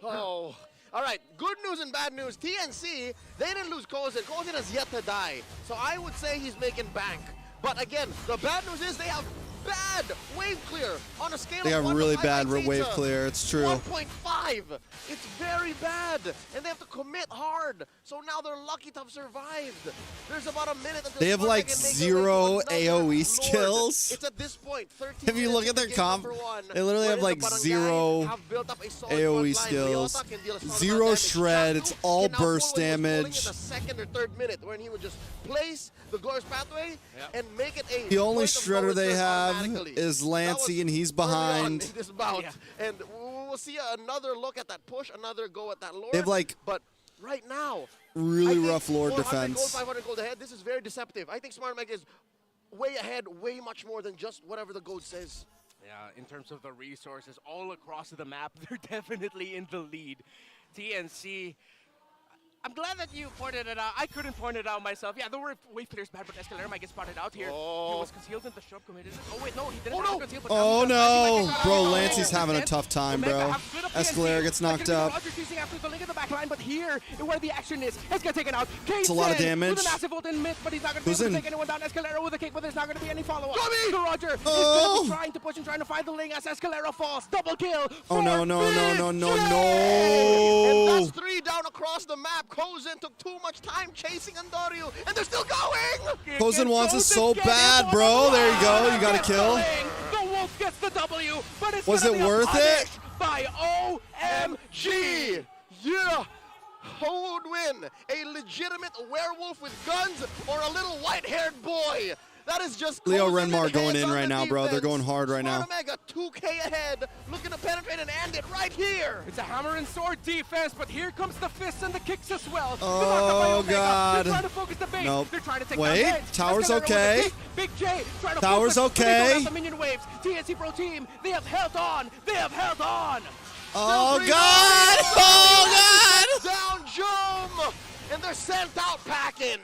Oh. All right, good news and bad news. TNC, they didn't lose Kozin. Kozin has yet to die. So I would say he's making bank. But again, the bad news is they have bad wave clear on a scale They of 1 have to really 5, bad I'd say wave it's a clear. It's true. 1.5. It's very bad. And they have to commit hard. So now they're lucky to have survived. There's about a minute until They have Sparta like can make 0 their way to another AoE Lord. skills. It's at this point 13 If you look at their minutes comp, into game number 1, they literally have wherein like the Barangay 0 have built up a solid AoE front line. skills, Ryota can deal a solid 0 amount of shred, damage. it's all Can now pull burst what he was pulling damage. in the second or third minute when he would just place the Glorious Pathway and make it a The only point of shredder no they return have automatically. is Lancy, and he's Early on behind. in this bout. And we'll see another look at that push, another go at that Lord. They have like but right now, really I think rough Lord 400 defense. Gold, 500 gold ahead. This is very deceptive. I think Smart Omega is way ahead, way much more than just whatever the gold says. Yeah, in terms of the resources all across the map, they're definitely in the lead. TNC, I'm glad that you pointed it out. I couldn't point it out myself. Yeah, the wave clear's bad, but Escalera might get spotted out here. Oh. He was concealed in the shop committed. Oh wait, no, he didn't Oh, have no. concealed. But Oh no, bro, Omega Lancy's having a tough time, bro. Escalera gets knocked up. Roger's using after the link in the back line, but here, where the action is, it's gonna taken out. It's a lot of damage. With a massive ult and miss, but he's not gonna be able to take anyone down. Escalera with a kick, but there's not gonna be any follow-up. So Roger is gonna be trying to push and trying to find the link as Escalera falls. Double kill. Oh no, no, no, no, no, And no. that's 3 down across the map. Kozin took too much time chasing Andorio, and they're still going. Kozin wants it so bad, bro. There you go. You got a kill. The Wolf gets the W, but it's Was gonna it be a worth it? punish by OMG. Yeah. Who would win? A legitimate werewolf with guns or a little white-haired boy? That is just Leo Kozin Renmar and going heads in on right the now, bro. They're defense. going hard right now. Smart Omega 2K ahead, looking to penetrate and end it right here. It's a hammer and sword defense, but here comes the fists and the kicks as well. Oh, God. They're trying to focus the base. Nope. They're trying to take Wait, down heads. tower's Escalera with the okay. kick. Big J trying to Tower's focus, but they don't okay. have the minion waves. TNC Pro Team, they have held on. They have held on. Oh god! Oh god! Down Jom, and they're sent out packing.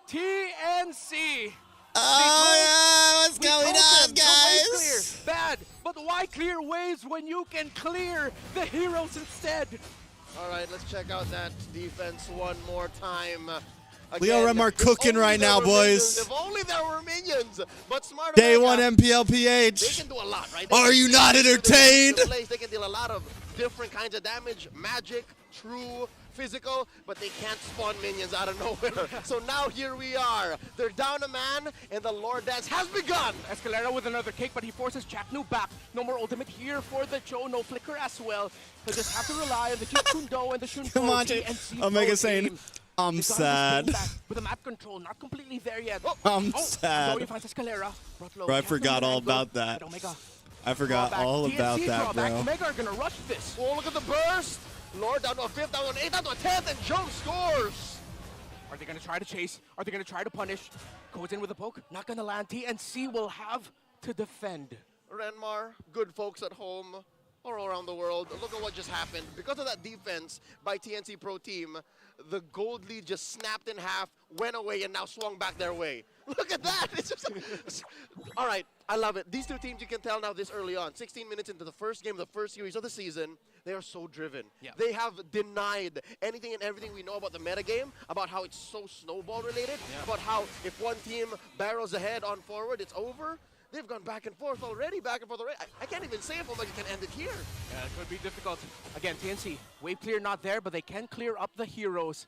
TNC. What's going on, Clear. guys? Bad, but why clear waves when you can clear the heroes instead? All right, let's check out that defense one more time. Leo Renmar cooking right now, boys. If only there were minions. But Smart Day Omega, 1 MPL they PH. can do a lot, right? Are you not entertained? They can deal a lot of different kinds of damage, magic, true, physical, but they can't spawn minions out of nowhere. So now here we are. They're down a man, and the Lord Dance has begun. Escalera with another kick, but he forces Chaknu back. No more ultimate here for the Joe. No flicker as well. He'll just have to rely on the Shundo and the Shundo. Come on, Jay. Omega saying, I'm sad. With the map control, not completely there yet. I'm sad. He finds Escalera. Bro, I forgot all about that. I forgot all about that, bro. Omega are gonna rush this. Oh, look at the burst. Lord down to a 5th, down to an 8th, down to a 10th, and Joe scores. Are they gonna try to chase? Are they gonna try to punish? Goes in with a poke. Not gonna land. TNC will have to defend. Renmar, good folks at home or around the world, look at what just happened. Because of that defense by TNC Pro Team, the gold lead just snapped in half, went away, and now swung back their way. Look at that! It's just all right, I love it. These two teams, you can tell now this early on, 16 minutes into the first game of the first series of the season, they are so driven. Yeah. They have denied anything and everything we know about the metagame, about how it's so snowball related, about how if one team barrels ahead on forward, it's over. They've gone back and forth already, back and forth already. I can't even say if Omega can end it here. Yeah, it could be difficult. Again, TNC, wave clear not there, but they can clear up the heroes.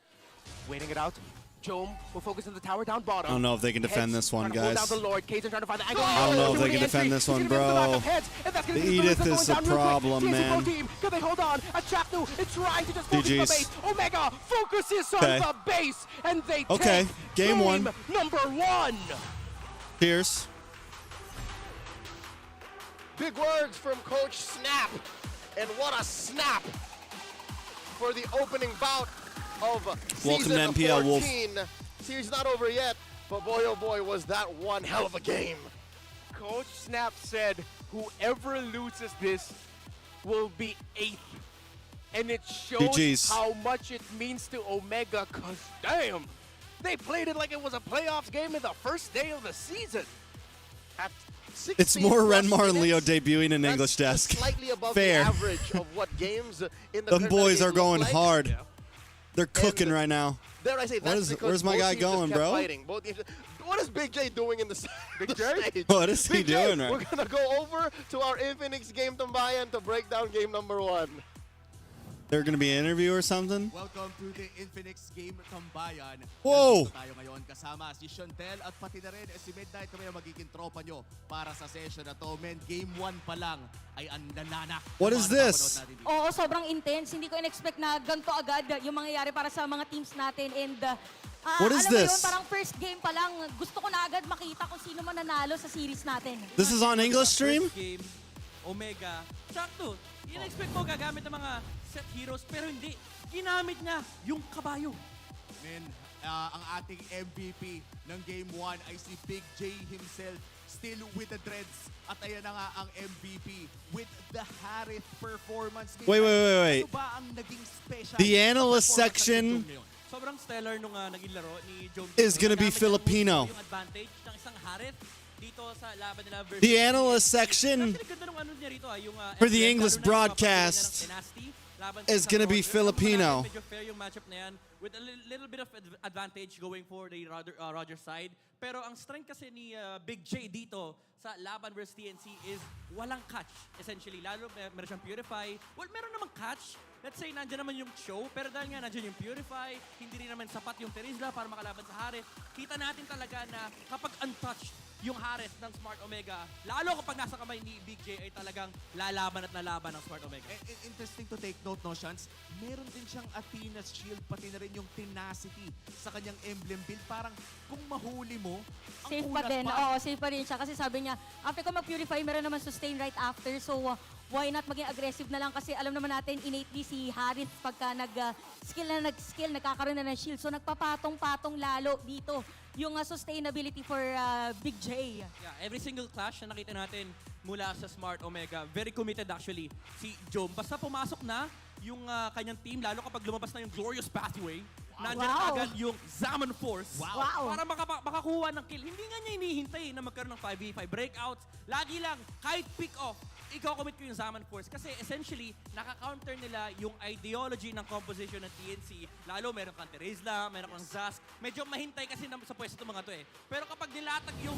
Waiting it out. Jome will focus on the tower down bottom. I don't know if they can defend this one, guys. Down the Lord. Kaizen trying to find the angle. I don't know if they can defend this one, bro. The Edith is the problem, man. Can they hold on? A Chaknu is trying to just focus on the base. Omega focuses on the base, and they take game one. Number 1. Cheers. Big words from Coach Snap, and what a snap for the opening bout of season 14. Wolf. Series not over yet, but boy oh boy was that one hell of a game. Coach Snap said whoever loses this will be 8th. And it shows how much it means to Omega, cause damn, they played it like it was a playoffs game in the first day of the season. It's more Renmar and Leo debuting in English Desk. Slightly above Fair. the average of what games in the Them boys are going like. hard. Yeah. They're cooking right now. There I say that's Where's my guy going, bro? What is Big J doing in the stage? What is he doing right? We're gonna go over to our Infinix game Tambayan to break down game number 1. They're gonna be an interview or something? Welcome to the Infinix Game Tambayan. Whoa! Nandito tayo ngayon kasama si Chantel at pati na rin si Midnight, kami ang magiging tropa nyo para sa session na to. Men, game 1 pa lang ay andalana. What is this? Oo, sobrang intense. Hindi ko in-expect na ganito agad yung mangyayari para sa mga teams natin. And what is alam mo this? yun, parang first game pa lang, gusto ko na agad makita kung sino man nanalo sa series natin. This is on English stream? First game, Omega, Chaknu, in-expect mo gagamit ng mga set heroes, pero hindi. Ginamit niya yung kabayo. Men, ang ating MVP ng game 1 ay si Big J himself, still with the dreads. At ayan na nga ang MVP with the Harith performance. Wait. Ano ba ang naging special? The analyst section Sobrang stellar nung naging laro ni Joe. is gonna be Filipino. Yung advantage ng isang Harith dito sa laban nila versus The analyst section actually, ganda nung ano niya rito, yung, for the FBL, English lalo na yung broadcast papakita niya ng Dynasty, laban is sa gonna be Roger. Filipino. Medyo fair yung matchup na yan with a little bit of advantage going for the Roger side. Pero ang strength kasi ni Big J dito sa laban versus TNC is walang catch, essentially. Lalo meron siyang Purify. Well, meron namang catch. Let's say, nandiyan naman yung show, pero dahil nga nandiyan yung Purify, hindi rin naman sapat yung Terizla para makalaban sa Harith. Kita natin talaga na kapag untouched yung Harith ng Smart Omega, lalo kapag nasa kamay ni Big J ay talagang lalaban at lalaban ng Smart Omega. Interesting to take note, no, Shans? Meron din siyang Athena's Shield, pati na rin yung Tenacity sa kanyang emblem build. Parang kung mahuli mo, ang Safe pa kunat din. Oo, safe pa rin siya. Kasi sabi niya, after ko mag-purify, meron naman sustain right after. So, why not maging aggressive na lang? Kasi alam naman natin, innately si Harith, pagka nag-skill, nagkakaroon na ng shield. So, nagpapatong-patong lalo dito yung sustainability for Big J. Yeah, every single clash na nakita natin mula sa Smart Omega, very committed actually si Jome. Basta pumasok na yung kanyang team, lalo kapag lumabas na yung Glorious Pathway, nandiyan na agad yung Zaman Force para makakuha ng kill. Hindi nga niya hinihintay na magkaroon ng 5v5 breakouts. Lagi lang, kahit pick-off, ikaw-commit ko yung Zaman Force. Kasi essentially, naka-counter nila yung ideology ng composition ng TNC. Lalo, meron kang Terizla, meron kang Zask. Medyo mahintay kasi sa pwesto itong mga to eh. Pero kapag nilatag yung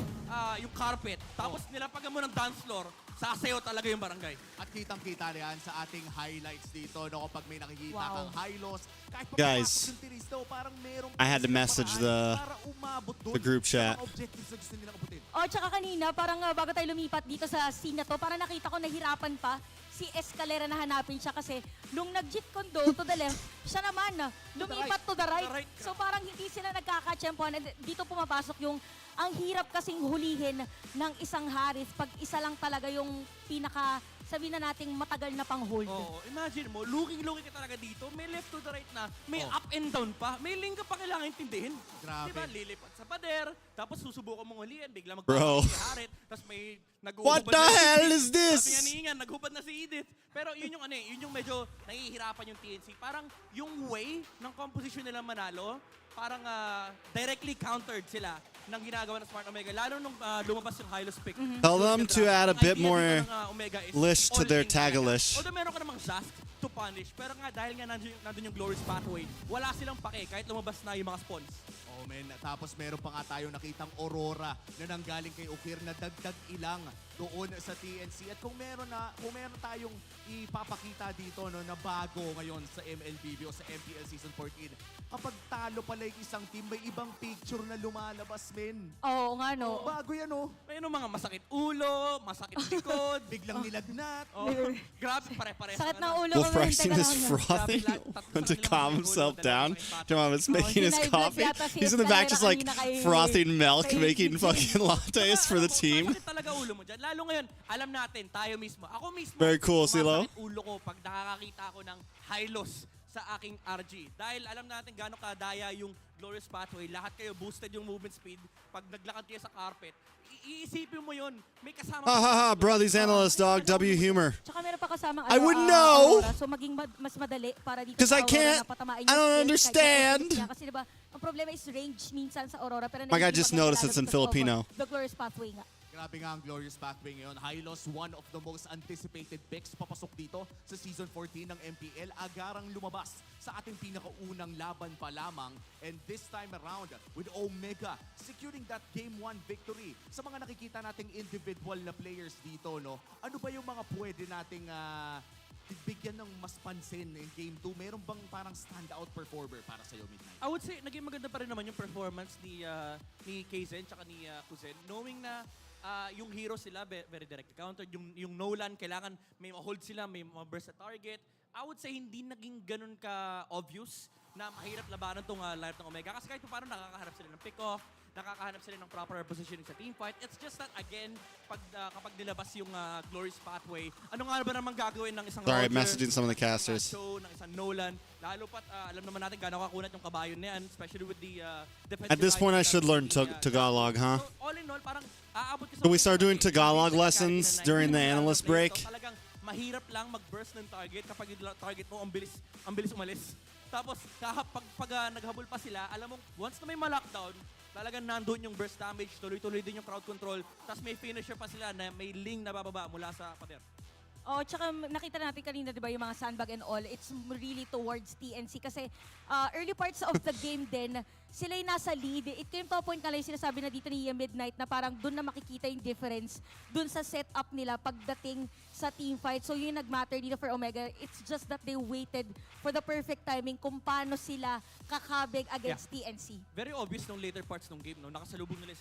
carpet, tapos nilapagan mo ng dance floor, sasayaw talaga yung barangay. At kitang-kita yan sa ating highlights dito, no? Kapag may nakikita Wow. kang high-loss, kahit pa Guys, papasok yung tiris daw, parang merong I had to silang message paraan para umabot dun the group sa chat. mga objectives na gusto nilang abutin. Oh, tsaka kanina, parang bago tayo lumipat dito sa scene na to, parang nakita ko nahirapan pa si Escalera na hanapin siya kasi nung nag-jeet condo to the left, siya naman lumipat to the right. So parang hindi sila nagkakatsyempohan. And dito pumapasok yung ang hirap kasing hulihin ng isang Harris pag isa lang talaga yung pinaka, sabihin na nating matagal na pang hold. Oo, imagine mo, looking ka talaga dito, may left to the right na, may Oh. up and down pa, may link ka pa kailangan intindihin. Grabe. Diba, lilipat sa pader, tapos susubukan mong hulihan, bigla Bro. magpapalito si Harit, tapos may What nag-uubad the na si hell Edith. is this? Sabi nga ni Ingan, naghubad na si Edith. Pero yun yung ano yun yung medyo nahihirapan yung TNC. Parang yung way ng composition nila manalo, parang directly countered sila ng ginagawa ng Smart Omega. Lalo nung lumabas yung Hylos pick. Tell them to add a bit Ang idea more dito ng, Omega is lish to all their in talaga. Tagalish. Although meron ka namang Zast to punish, pero nga dahil nga nandun yung Glorious Pathway, wala silang pake kahit lumabas na yung mga spawns. Oh man, tapos meron pa nga tayo nakitang Aurora na nanggaling kay Ukir na dagdag ilang doon sa TNC. At kung meron tayong ipapakita dito no, na bago ngayon sa MLBB o sa MPL Season 14, kapag talo pala yung isang team, may ibang picture na lumalabas, men. Oo nga no. Bago yan, oh. May mga masakit ulo, masakit likod, Biglang nilagnat. oh, grabe pare-pares. Sakit ng ulo Wolf ko ngayon, Pricing teka is lang. frothing Grabe, to calm himself down. Jamal is making his hinay-blood coffee. yata si He's in the back Escalera just like kanina kay- frothing milk, kay making DJ. fucking lattes for the team. Masakit talaga ulo mo dyan. Lalo ngayon, alam natin, tayo mismo. Ako mismo, Very cool, Silo. sumasakit ulo ko pag nakakakita ako ng high loss sa aking RG. Dahil alam natin gano'ng kadaya yung Glorious Pathway. Lahat kayo boosted yung movement speed. Pag naglakad kayo sa carpet, iisipin mo yun. May kasama. Ha ha ha, bro, these analysts, dog. W humor. Tsaka meron pa kasamang I wouldn't know. Aurora, so maging mas madali para dito 'Cause sa I Aurora can't- na patamain I don't yung skill understand. kahit na kasi diba, ang problema is range minsan sa Aurora. Pero My guy hindi just maganda noticed lalo it's in because of Filipino. The Glorious Pathway nga. Grabe nga ang Glorious Pathway ngayon. Hylos, one of the most anticipated picks papasok dito sa Season 14 ng MPL. Agarang lumabas sa ating pinakaunang laban pa lamang. And this time around, with Omega securing that Game 1 victory. Sa mga nakikita nating individual na players dito, no, ano ba yung mga pwede nating bigyan ng mas pansin in Game 2? Meron bang parang standout performer para sa'yo, Midnight? I would say, naging maganda pa rin naman yung performance ni Kaizen tsaka ni Kuzen. Knowing na yung hero sila, very direct counter. Yung Nolan, kailangan may ma-hold sila, may ma-burst sa target. I would say, hindi naging ganun ka-obvious na mahirap labanan tong lineup ng Omega. Kasi kahit pa paano nakakaharap sila ng pick-off, nakakahanap sila ng proper positioning sa teamfight. It's just that, again, kapag nilabas yung Glorious Pathway, ano nga ba naman gagawin ng isang Sorry, Roger, messaging some of the ng casters. Show, ng isang Nolan. Lalo pat, alam naman natin gano'ng kakunat yung kabayo na yan, especially with the defensive At this point, I items should learn ng Tagalog, huh? So, all in all, parang aabot ka sa Can we start doing point na Tagalog kahit lessons na during the 90 analyst players, break? so talagang mahirap lang mag-burst ng target kapag yung target mo ang bilis umalis. Tapos pag naghabol pa sila, alam mo, once na may ma-lockdown, talagang nandun yung burst damage, tuloy-tuloy din yung crowd control, tapos may finisher pa sila na may ling na bababa mula sa pader. Oh, tsaka nakita natin kanina, di ba, yung mga sandbag and all, it's really towards TNC kasi early parts of the game din, sila yung nasa lead. It came to a point na lang yung sinasabi na dito ni Midnight na parang doon na makikita yung difference doon sa setup nila pagdating sa team fight. So yun yung nag-matter dito for Omega. It's just that they waited for the perfect timing kung paano sila kakabig against TNC. Very obvious nung later parts ng game, no? Nakasalubong nila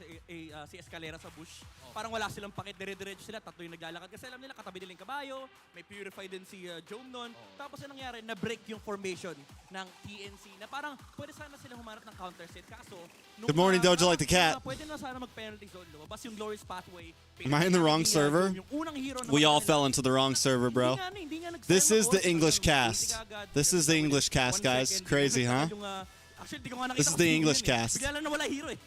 si Escalera sa bush. Parang wala silang pakit, dire-diretso sila, tatlo yung naglalakad. Kasi alam nila, katabi nila yung kabayo, may purify din si Jome nun. Tapos yung nangyari, na-break yung formation ng TNC na parang pwede sana sila humanap ng counter set. Kaso, Good morning, Dojo like the cat. Pwede na sana mag-penalty zone. Lumabas yung Glorious Pathway. Am I in the wrong server? Yung unang hero na We all nila. fell into the wrong server, bro. Hindi nga nag-sign This ng is the boss. English Hindi cast. agad. This is the English cast, 1 guys. second, Crazy, bigla huh? yung, actually, di ko nga nakita This is kung the sino English yun eh. cast. Bigla lang nawala hero eh.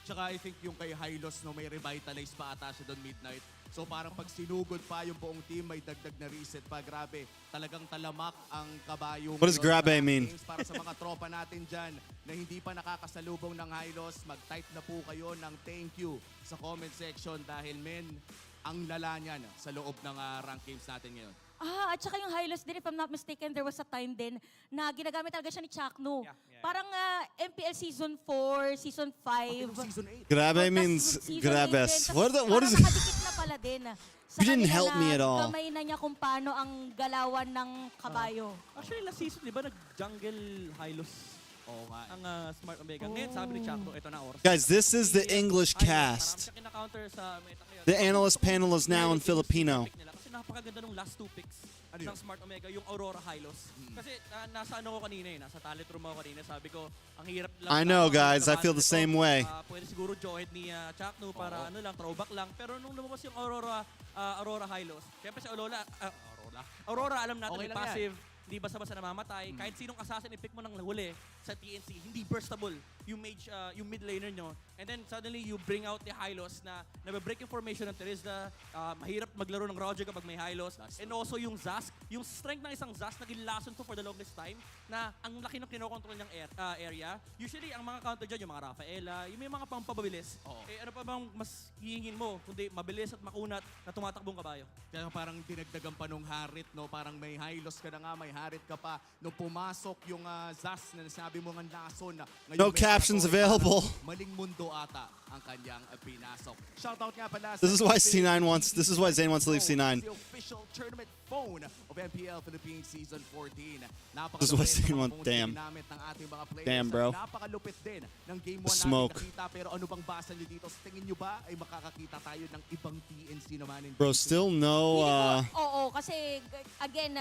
Tsaka I think yung kay Hylos, no, may revitalize pa ata siya doon, Midnight. So parang pag sinugod pa yung buong team, may dagdag na reset pa. Grabe, talagang talamak ang kabayo. What does ngayon grabe sa mean? games. Para sa mga tropa natin dyan na hindi pa nakakasalubong ng Hylos, mag-type na po kayo ng thank you sa comment section dahil men, ang lala niyan sa loob ng rank games natin ngayon. At saka yung Hylos din, if I'm not mistaken, there was a time din na ginagamit talaga siya ni Chakno. Yeah. Parang MPL Season 4, Season 5. Season 8. Grabe Tapos means season 8 grabes. din, What tapos is parang nakadikit na pala din. Sa You didn't kanila help me na at all. Gamay na niya kung paano ang galawan ng kabayo. Actually, last season, di ba, nag-jungle Hylos Oo nga. ang Smart Omega. Ngayon, sabi ni Chakno, ito na oras. Guys, this is the English Hylos, cast. marami siya kina-counter sa meta ngayon. The analyst panel is now in Filipino. Kasi napakaganda ng last 2 picks Ano yun? ng Smart Omega, yung Aurora Hylos. Kasi nasa ano ko kanina nasa talent room ako kanina, sabi ko, ang hirap lang. I know, guys. I feel the same way. Pwede siguro join ni Chakno para ano lang, throwback lang. Pero nung lumabas yung Aurora Hylos, syempre si Aurora, alam natin, Okay may lang yan. passive, hindi basta-basta namamatay. Kahit sinong assassin i-pick mo ng huli sa TNC, hindi burstable yung mage, yung mid laner nyo. And then suddenly you bring out the Hylos na nabe-break yung formation ng Terizla. Mahirap maglaro ng Roger kapag may Hylos. And also yung Zask, yung strength ng isang Zask naging lason to for the longest time na ang laki ng kinokontrol niyang area. Usually ang mga counter dyan, yung mga Rafaela, yung may mga pampabilis. Eh ano pa bang mas hihingin mo kundi mabilis at makunat na tumatakbong kabayo? Kaya parang dinagdagan pa nung Harit, no? Parang may Hylos ka na nga, may Harit ka pa. Nung pumasok yung Zas na nasabi mo nga nason. No captions available. Maling mundo ata ang kanyang pinasok. Shoutout nga pala. This is why Zane wants to leave C9. The official tournament phone of Mpl Philippines Season 14. This is why Zane wants, damn. Damn, bro. Napakalupit din ng Game 1 The smoke. natin nakita. Pero ano bang basa nyo dito? Sa tingin nyo ba ay makakakita tayo ng ibang TNC naman? Bro, still no, Oo, kasi again,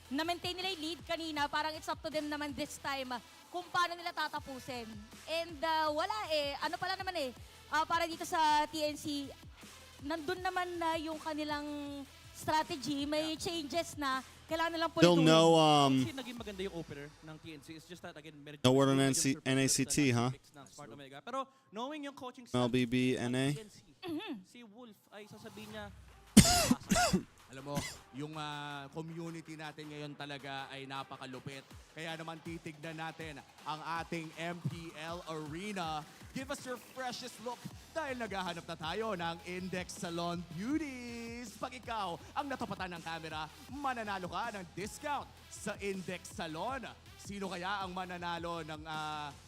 na-maintain nila yung lead kanina. Parang it's up to them naman this time kung paano nila tatapusin. And wala eh. Ano pala naman eh. Para dito sa TNC, nandun naman na yung kanilang strategy. May changes na. Kailangan nilang still pulituin. no, Kasi naging maganda yung opener ng TNC. It's just that again, no word on NACT, huh? ng Smart Omega. Pero knowing yung coaching LBB, NA. TNC, si Wolf ay sasabihin niya, Alam mo, yung community natin ngayon talaga ay napakalupit. Kaya naman titignan natin ang ating MPL Arena. Give us your freshest look dahil naghahanap na tayo ng Index Salon Beauties. Pag ikaw ang natapatan ng camera, mananalo ka ng discount sa Index Salon. Sino kaya ang mananalo ng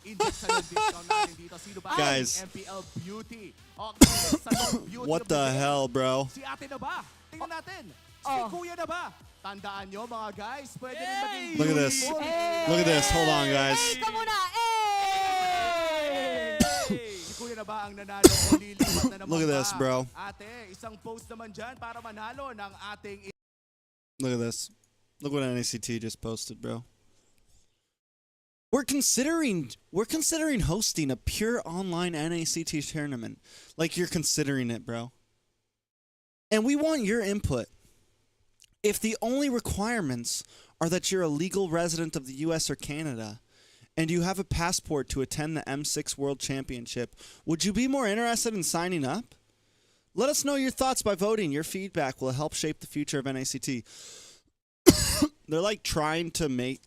Index Salon discount natin dito? Sino ba Guys. ang MPL Beauty? O, Index Salon Beauty What of the day. hell, bro? Si ate na ba? Tingnan natin. Si kuya na ba? Tandaan nyo mga guys, pwede rin maging Look at this. Look at this. Hold on, guys. Hey, ka muna! Hey! Si kuya na ba ang nanalo o lilipat na naman Look at this, ba? bro. Ate, isang post naman dyan para manalo ng ating Look at this. Look what NACT just posted, bro. We're considering hosting a pure online NACT tournament. Like you're considering it, bro. And we want your input. If the only requirements are that you're a legal resident of the US or Canada and you have a passport to attend the M6 World Championship, would you be more interested in signing up? Let us know your thoughts by voting. Your feedback will help shape the future of NACT. They're like trying to make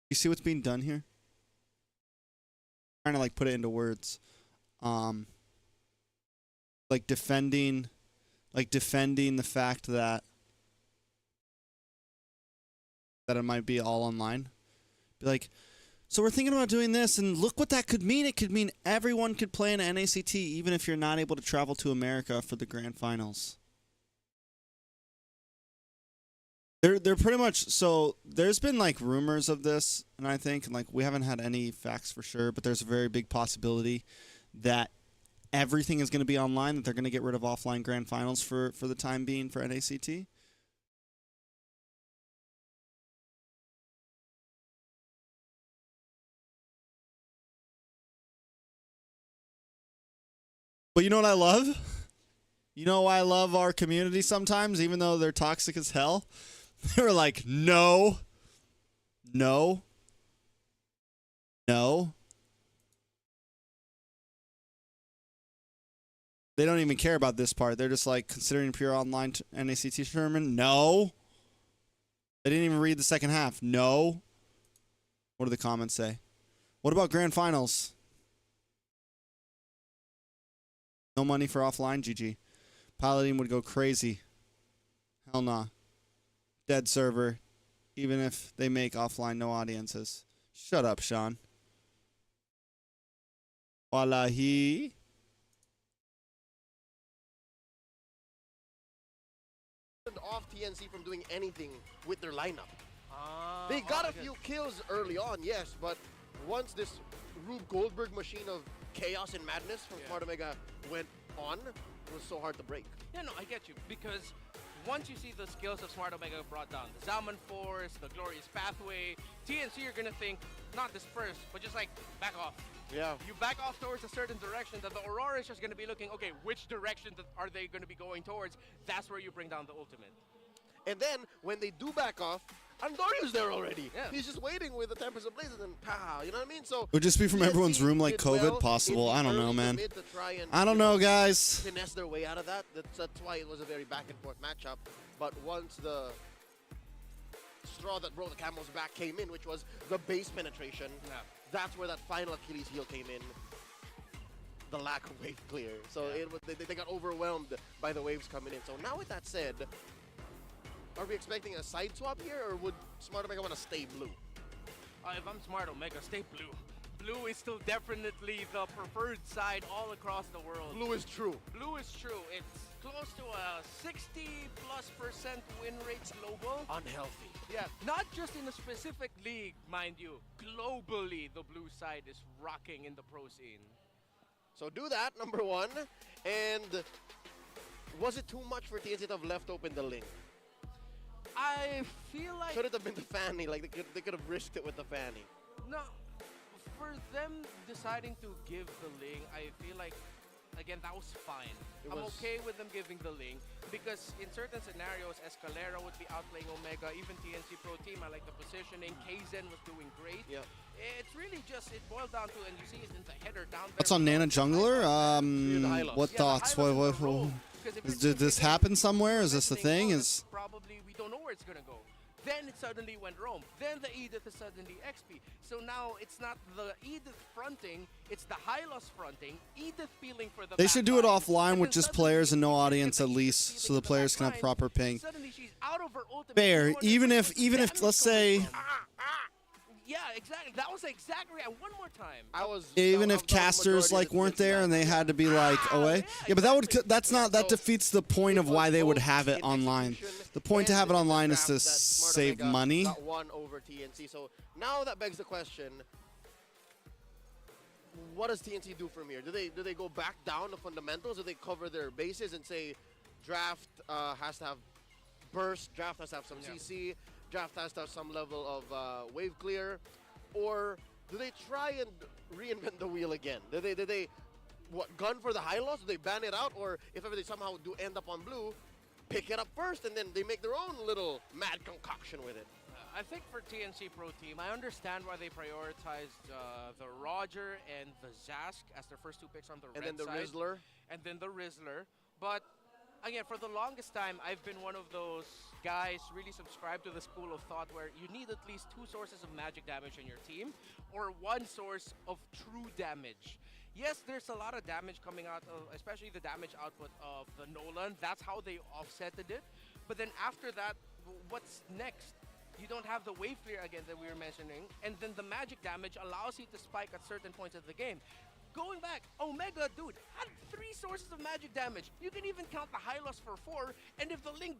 you see what's being done here? Trying to like put it into words. Like defending the fact that it might be all online. Be like, so we're thinking about doing this, and look what that could mean. It could mean everyone could play in NACT, even if you're not able to travel to America for the grand finals. They're pretty much, so there's been like rumors of this, and I think like we haven't had any facts for sure, but there's a very big possibility that everything is going to be online, that they're going to get rid of offline grand finals for the time being for NACT. But you know what I love? You know why I love our community sometimes, even though they're toxic as hell? They were like, no, no, no. They don't even care about this part. They're just like, considering pure online NACT tournament? No. They didn't even read the second half. No. What do the comments say? What about grand finals? No money for offline, GG. Paladin would go crazy. Hell nah. Dead server. Even if they make offline no audiences. Shut up, Sean. Wallahi. Off TNC from doing anything with their lineup. Ah, They got oh, a few kills early on, yes, but once this Rube Goldberg machine of chaos and madness from Smart Omega went on, it was so hard to break. Yeah, no, I get you. Because once you see the skills of Smart Omega brought down, the Zaman Force, the Glorious Pathway, TNC, you're going to think, not disperse, but just like, back off. Yeah. You back off towards a certain direction, that the Aurora is just going to be looking, okay, which direction are they going to be going towards? That's where you bring down the ultimate. And then, when they do back off, Andorio's there already. Yeah. He's just waiting with the Tempest of Blaze and then pow, you know what I mean? So It would just be from TNC everyone's room like did COVID well possible. in the I don't know, early to man. mid to try and, I don't know, guys. finesse their way out of that. That's why it was a very back and forth matchup. But once the straw that broke the camel's back came in, which was the base penetration, that's where that final Achilles heel came in. The lack of wave clear. So they got overwhelmed by the waves coming in. So now with that said, are we expecting a side swap here, or would Smart Omega want to stay blue? If I'm Smart Omega, stay blue. Blue is still definitely the preferred side all across the world. Blue is true. Blue is true. It's close to a 60+% win rate global. Unhealthy. Yeah, not just in a specific league, mind you. Globally, the blue side is rocking in the pro scene. So do that, number one. And was it too much for TNC to have left open the link? I feel like... Should it have been the Fanny? Like they could have risked it with the Fanny. No, for them deciding to give the link, I feel like, again, that was fine. I'm okay with them giving the link because in certain scenarios, Escalera would be outplaying Omega, even TNC Pro Team. I like the positioning. Kzen was doing great. Yeah. It's really just, it boiled down to, and you see it in the header down there. What's on Nana Jungler? What thoughts? Did this happen somewhere? Is this a thing? Probably, we don't know where it's going to go. Then it suddenly went Rome. Then the Edith is suddenly XP. So now it's not the Edith fronting, it's the Hylos fronting. Edith feeling for the They should do it backline, offline and with then just suddenly players and no Edith audience at is least, feeling so the for players can have backline. proper ping. Suddenly she's out of her ultimate. Fair. You know, Even there's if so much let's damage say coming from. Yeah, exactly. That was exactly. And one more time. even if casters like weren't there and they had to be like away. Yeah, but that defeats the point of why they would have it online. The point to have it online is to save money. Got one over TNC. So now that begs the question: what does TNC do from here? Do they go back down to fundamentals? Do they cover their bases and say draft has to have burst, draft has to have some CC, draft has to have some level of wave clear, or do they try and reinvent the wheel again? Do they gun for the high loss? Do they ban it out, or if ever they somehow do end up on blue, pick it up first and then they make their own little mad concoction with it? I think for TNC Pro Team, I understand why they prioritized the Roger and the Zask as their first two picks on the red side. And then the Rizzler. And then the Rizzler. But again, for the longest time, I've been one of those guys really subscribed to the school of thought where you need at least two sources of magic damage in your team or one source of true damage. Yes, there's a lot of damage coming out of, especially the damage output of the Nolan. That's how they offsetted it. But then after that, what's next? You don't have the wave clear again that we were mentioning, and then the magic damage allows you to spike at certain points of the game. Going back, Omega, dude, had 3 sources of magic damage. You can even count the Hylos for 4, and if the Link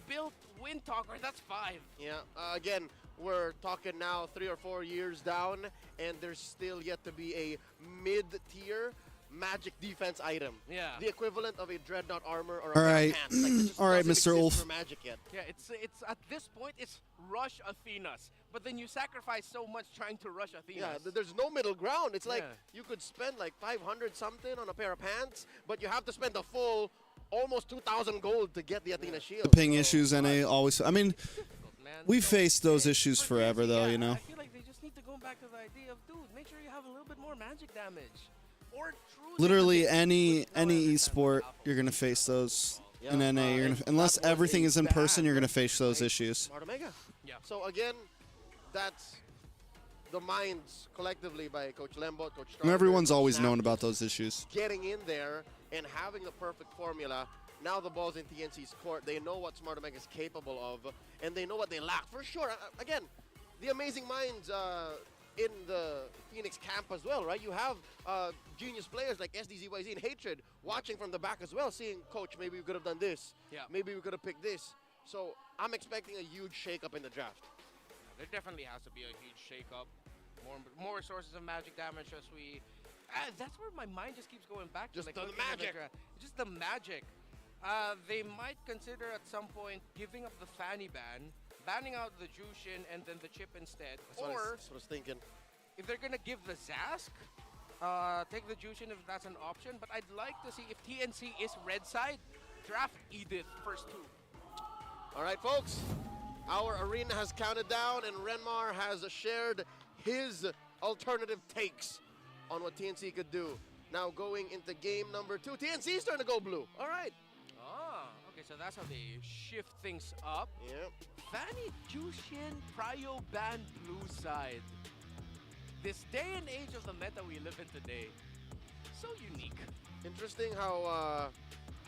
built Wind Talker, that's 5. Yeah, again, we're talking now 3 or 4 years down, and there's still yet to be a mid-tier magic defense item. Yeah. The equivalent of a Dreadnought armor or a All pair of right. pants. Like, it just All right, doesn't Mr. exist Ulf. for magic yet. Yeah, it's at this point, it's rush Athenas. But then you sacrifice so much trying to rush Athenas. Yeah, there's no middle ground. It's like Yeah. you could spend like 500 something on a pair of pants, but you have to spend a full almost 2,000 gold to get the Athena shield. The ping So, issues, NA always. I mean, Man. we So- faced those issues but forever, though. yeah, You know. I feel like they just need to go back to the idea of, dude, make sure you have a little bit more magic damage. Or true Literally damage. any Now I understand esport, the you're gonna face those Yeah, in NA. You're and gonna, unless that was everything a is in person, bad you're gonna face those right? issues. Smart Omega. Yeah. So again, that's the minds collectively by Coach Lembot, Coach And Starker, everyone's Coach always Snap, known about those issues. getting in there and having the perfect formula. Now the ball's in TNC's court. They know what Smart Omega is capable of, and they know what they lack. For sure, again, the amazing minds in the Phoenix camp as well, right? You have genius players like SDZYZ and Hatred watching from the back as well, seeing, Coach, maybe we could have done this. Yeah. Maybe we could have picked this. So I'm expecting a huge shakeup in the draft. There definitely has to be a huge shakeup. More sources of magic damage as we... that's where my mind just keeps going back to. Just like, the looking at magic. Just the magic. They might consider at some point giving up the Fanny ban, banning out the Jushin and then the chip instead. That's what I was thinking. If they're going to give the Zask, take the Jushin if that's an option. But I'd like to see if TNC is red side, draft Edith first 2. All right, folks. Our arena has counted down, and Renmar has shared his alternative takes on what TNC could do. Now going into game number 2. TNC is starting to go blue. All right. Okay, so that's how they shift things up. Yep. Fanny, Jushin, Prio ban blue side. This day and age of the meta we live in today, so unique. Interesting how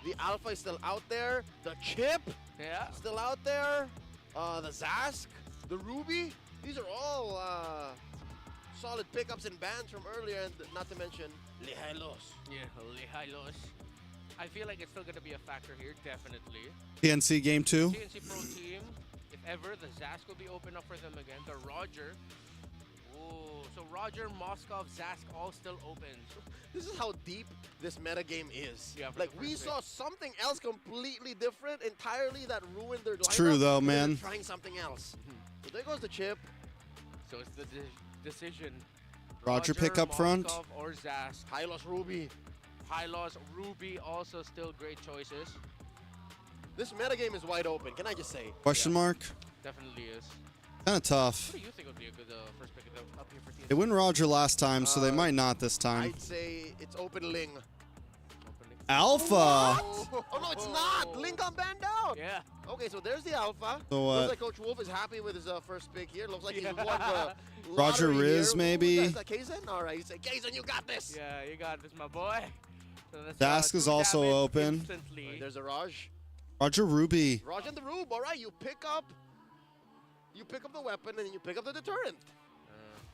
the Alpha is still out there. The Chip Yeah. still out there. The Zask, the Ruby. These are all solid pickups and bans from earlier, and not to mention Lihalos. Yeah, Lihailos. I feel like it's still going to be a factor here, definitely. TNC game 2. TNC Pro Team, if ever, the Zask will be open up for them again. The Roger. Oh, so Roger, Moskov, Zask all still open. This is how deep this meta game is. Yeah, for like the we first saw something else completely different entirely that ruined their lineup. It's true though, and they're man. trying something else. So there goes the Chip. So it's the decision. Roger pick up front. Moskov or Zask. Hylos Ruby. Hylos, Ruby also still great choices. This meta game is wide open. Can I just say? Question mark. Definitely is. Kind of tough. What do you think would be a good first pick up here for TNC? They went Roger last time, so they might not this time. I'd say it's open Ling. Alpha. Oh no, it's not. Ling got banned out. Yeah. Okay, so there's the Alpha. So Looks like Coach Wolf is happy with his first pick here. Looks like he's won the Roger lottery Riz, here. maybe? Is that Kaizen? All right, he said, Kaizen, you got this. Yeah, you got this, my boy. So that's, Dask is 2 also damage open. instantly. Right, there's a Raj. Roger Ruby. Raj and the Rube. All right, you pick up the weapon and then you pick up the deterrent.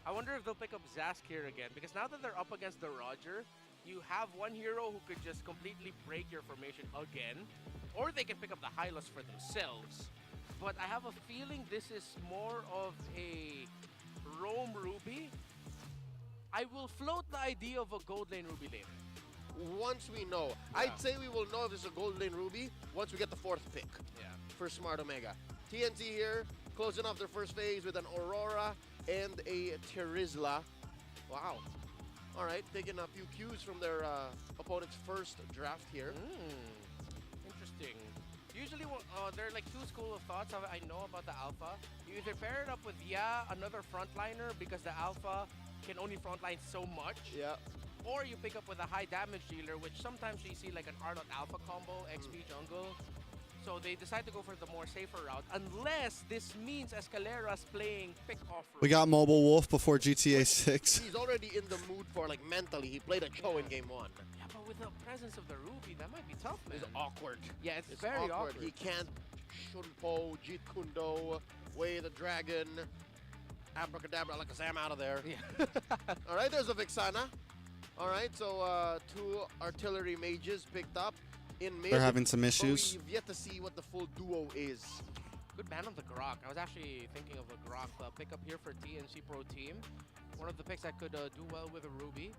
I wonder if they'll pick up Zask here again, because now that they're up against the Roger, you have one hero who could just completely break your formation again, or they can pick up the Hylos for themselves. But I have a feeling this is more of a roam Ruby. I will float the idea of a gold lane Ruby later. Once we know. Yeah. I'd say we will know if it's a gold lane Ruby once we get the 4th pick Yeah. for Smart Omega. TNC here, closing off their first phase with an Aurora and a Terizla. Wow. All right, taking a few cues from their opponent's first draft here. Interesting. Usually, there are like 2 school of thoughts I know about the Alpha. You either pair it up with, another frontliner because the Alpha can only frontline so much. Yeah. Or you pick up with a high damage dealer, which sometimes you see like an Arnold Alpha combo, XP jungle. So they decide to go for the more safer route, unless this means Escalera's playing pick-off route. We got Mobile Wolf before GTA 6. He's already in the mood for, like, mentally. He played a Cho in game 1. Yeah, but with the presence of the Ruby, that might be tough, man. It's awkward. Yeah, it's very awkward. He can't Shunpo, Jeet Kundo, Way the Dragon, Abracadabra, like a Sam out of there. Yeah. All right, there's a Vixana. All right, so 2 artillery mages picked up in mid. They're having some but issues. we've yet to see what the full duo is. Good ban on the Grok. I was actually thinking of a Grok pickup here for TNC Pro Team. One of the picks that could do well with a Ruby.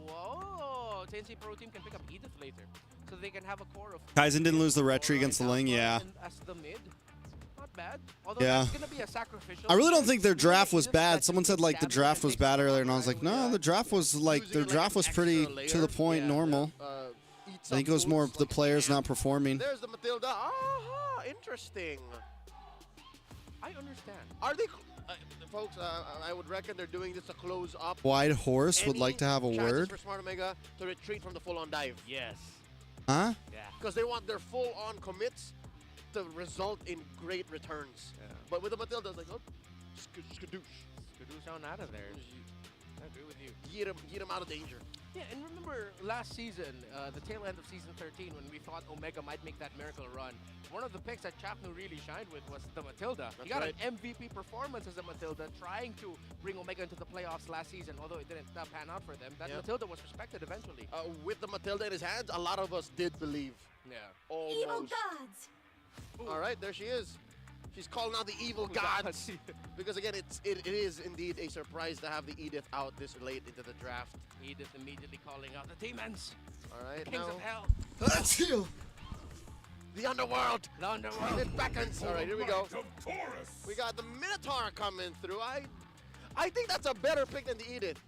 Whoa! TNC Pro Team can pick up Edith later. So they can have a core of... Kaizen didn't lose the retry against the Ling, yeah. As the mid. Not bad. Although Yeah. that's going to be a sacrificial... I really don't think their draft was Just bad. that Someone said like the damage draft that was makes bad it earlier, and I was like, no, the draft was like Using their it like draft an was pretty extra to the layer. point, Yeah, normal. Eat I think it some was more boots, of the like players Sam. not performing. There's the Matilda. Aha, interesting. I understand. Are they, folks? I would reckon they're doing this to close up. Wide Horse would any like to have a chances word. for Smart Omega to retreat from the full-on dive, Yes. Huh? Yeah. because they want their full-on commits to result in great returns. Yeah. But with the Matilda, it's like, oh, skadoosh. Skadoosh on out of there. I agree with you. Get him out of danger. Yeah, and remember last season, the tail end of season 13, when we thought Omega might make that miracle run, one of the picks that Chapnu really shined with was the Matilda. He got an MVP performance as a Matilda, trying to bring Omega into the playoffs last season, although it didn't pan out for them. That Matilda was respected eventually. With the Matilda in his hands, a lot of us did believe. Yeah. Almost. Evil gods! All right, there she is. She's calling out the evil gods. Because again, it is indeed a surprise to have the Edith out this late into the draft. Edith immediately calling out the demons. All right, Kings of Hell. Let's heal. The underworld. The underworld. It beckons. All right, here we go. We got the Minotaur coming through. I think that's a better pick than the Edith.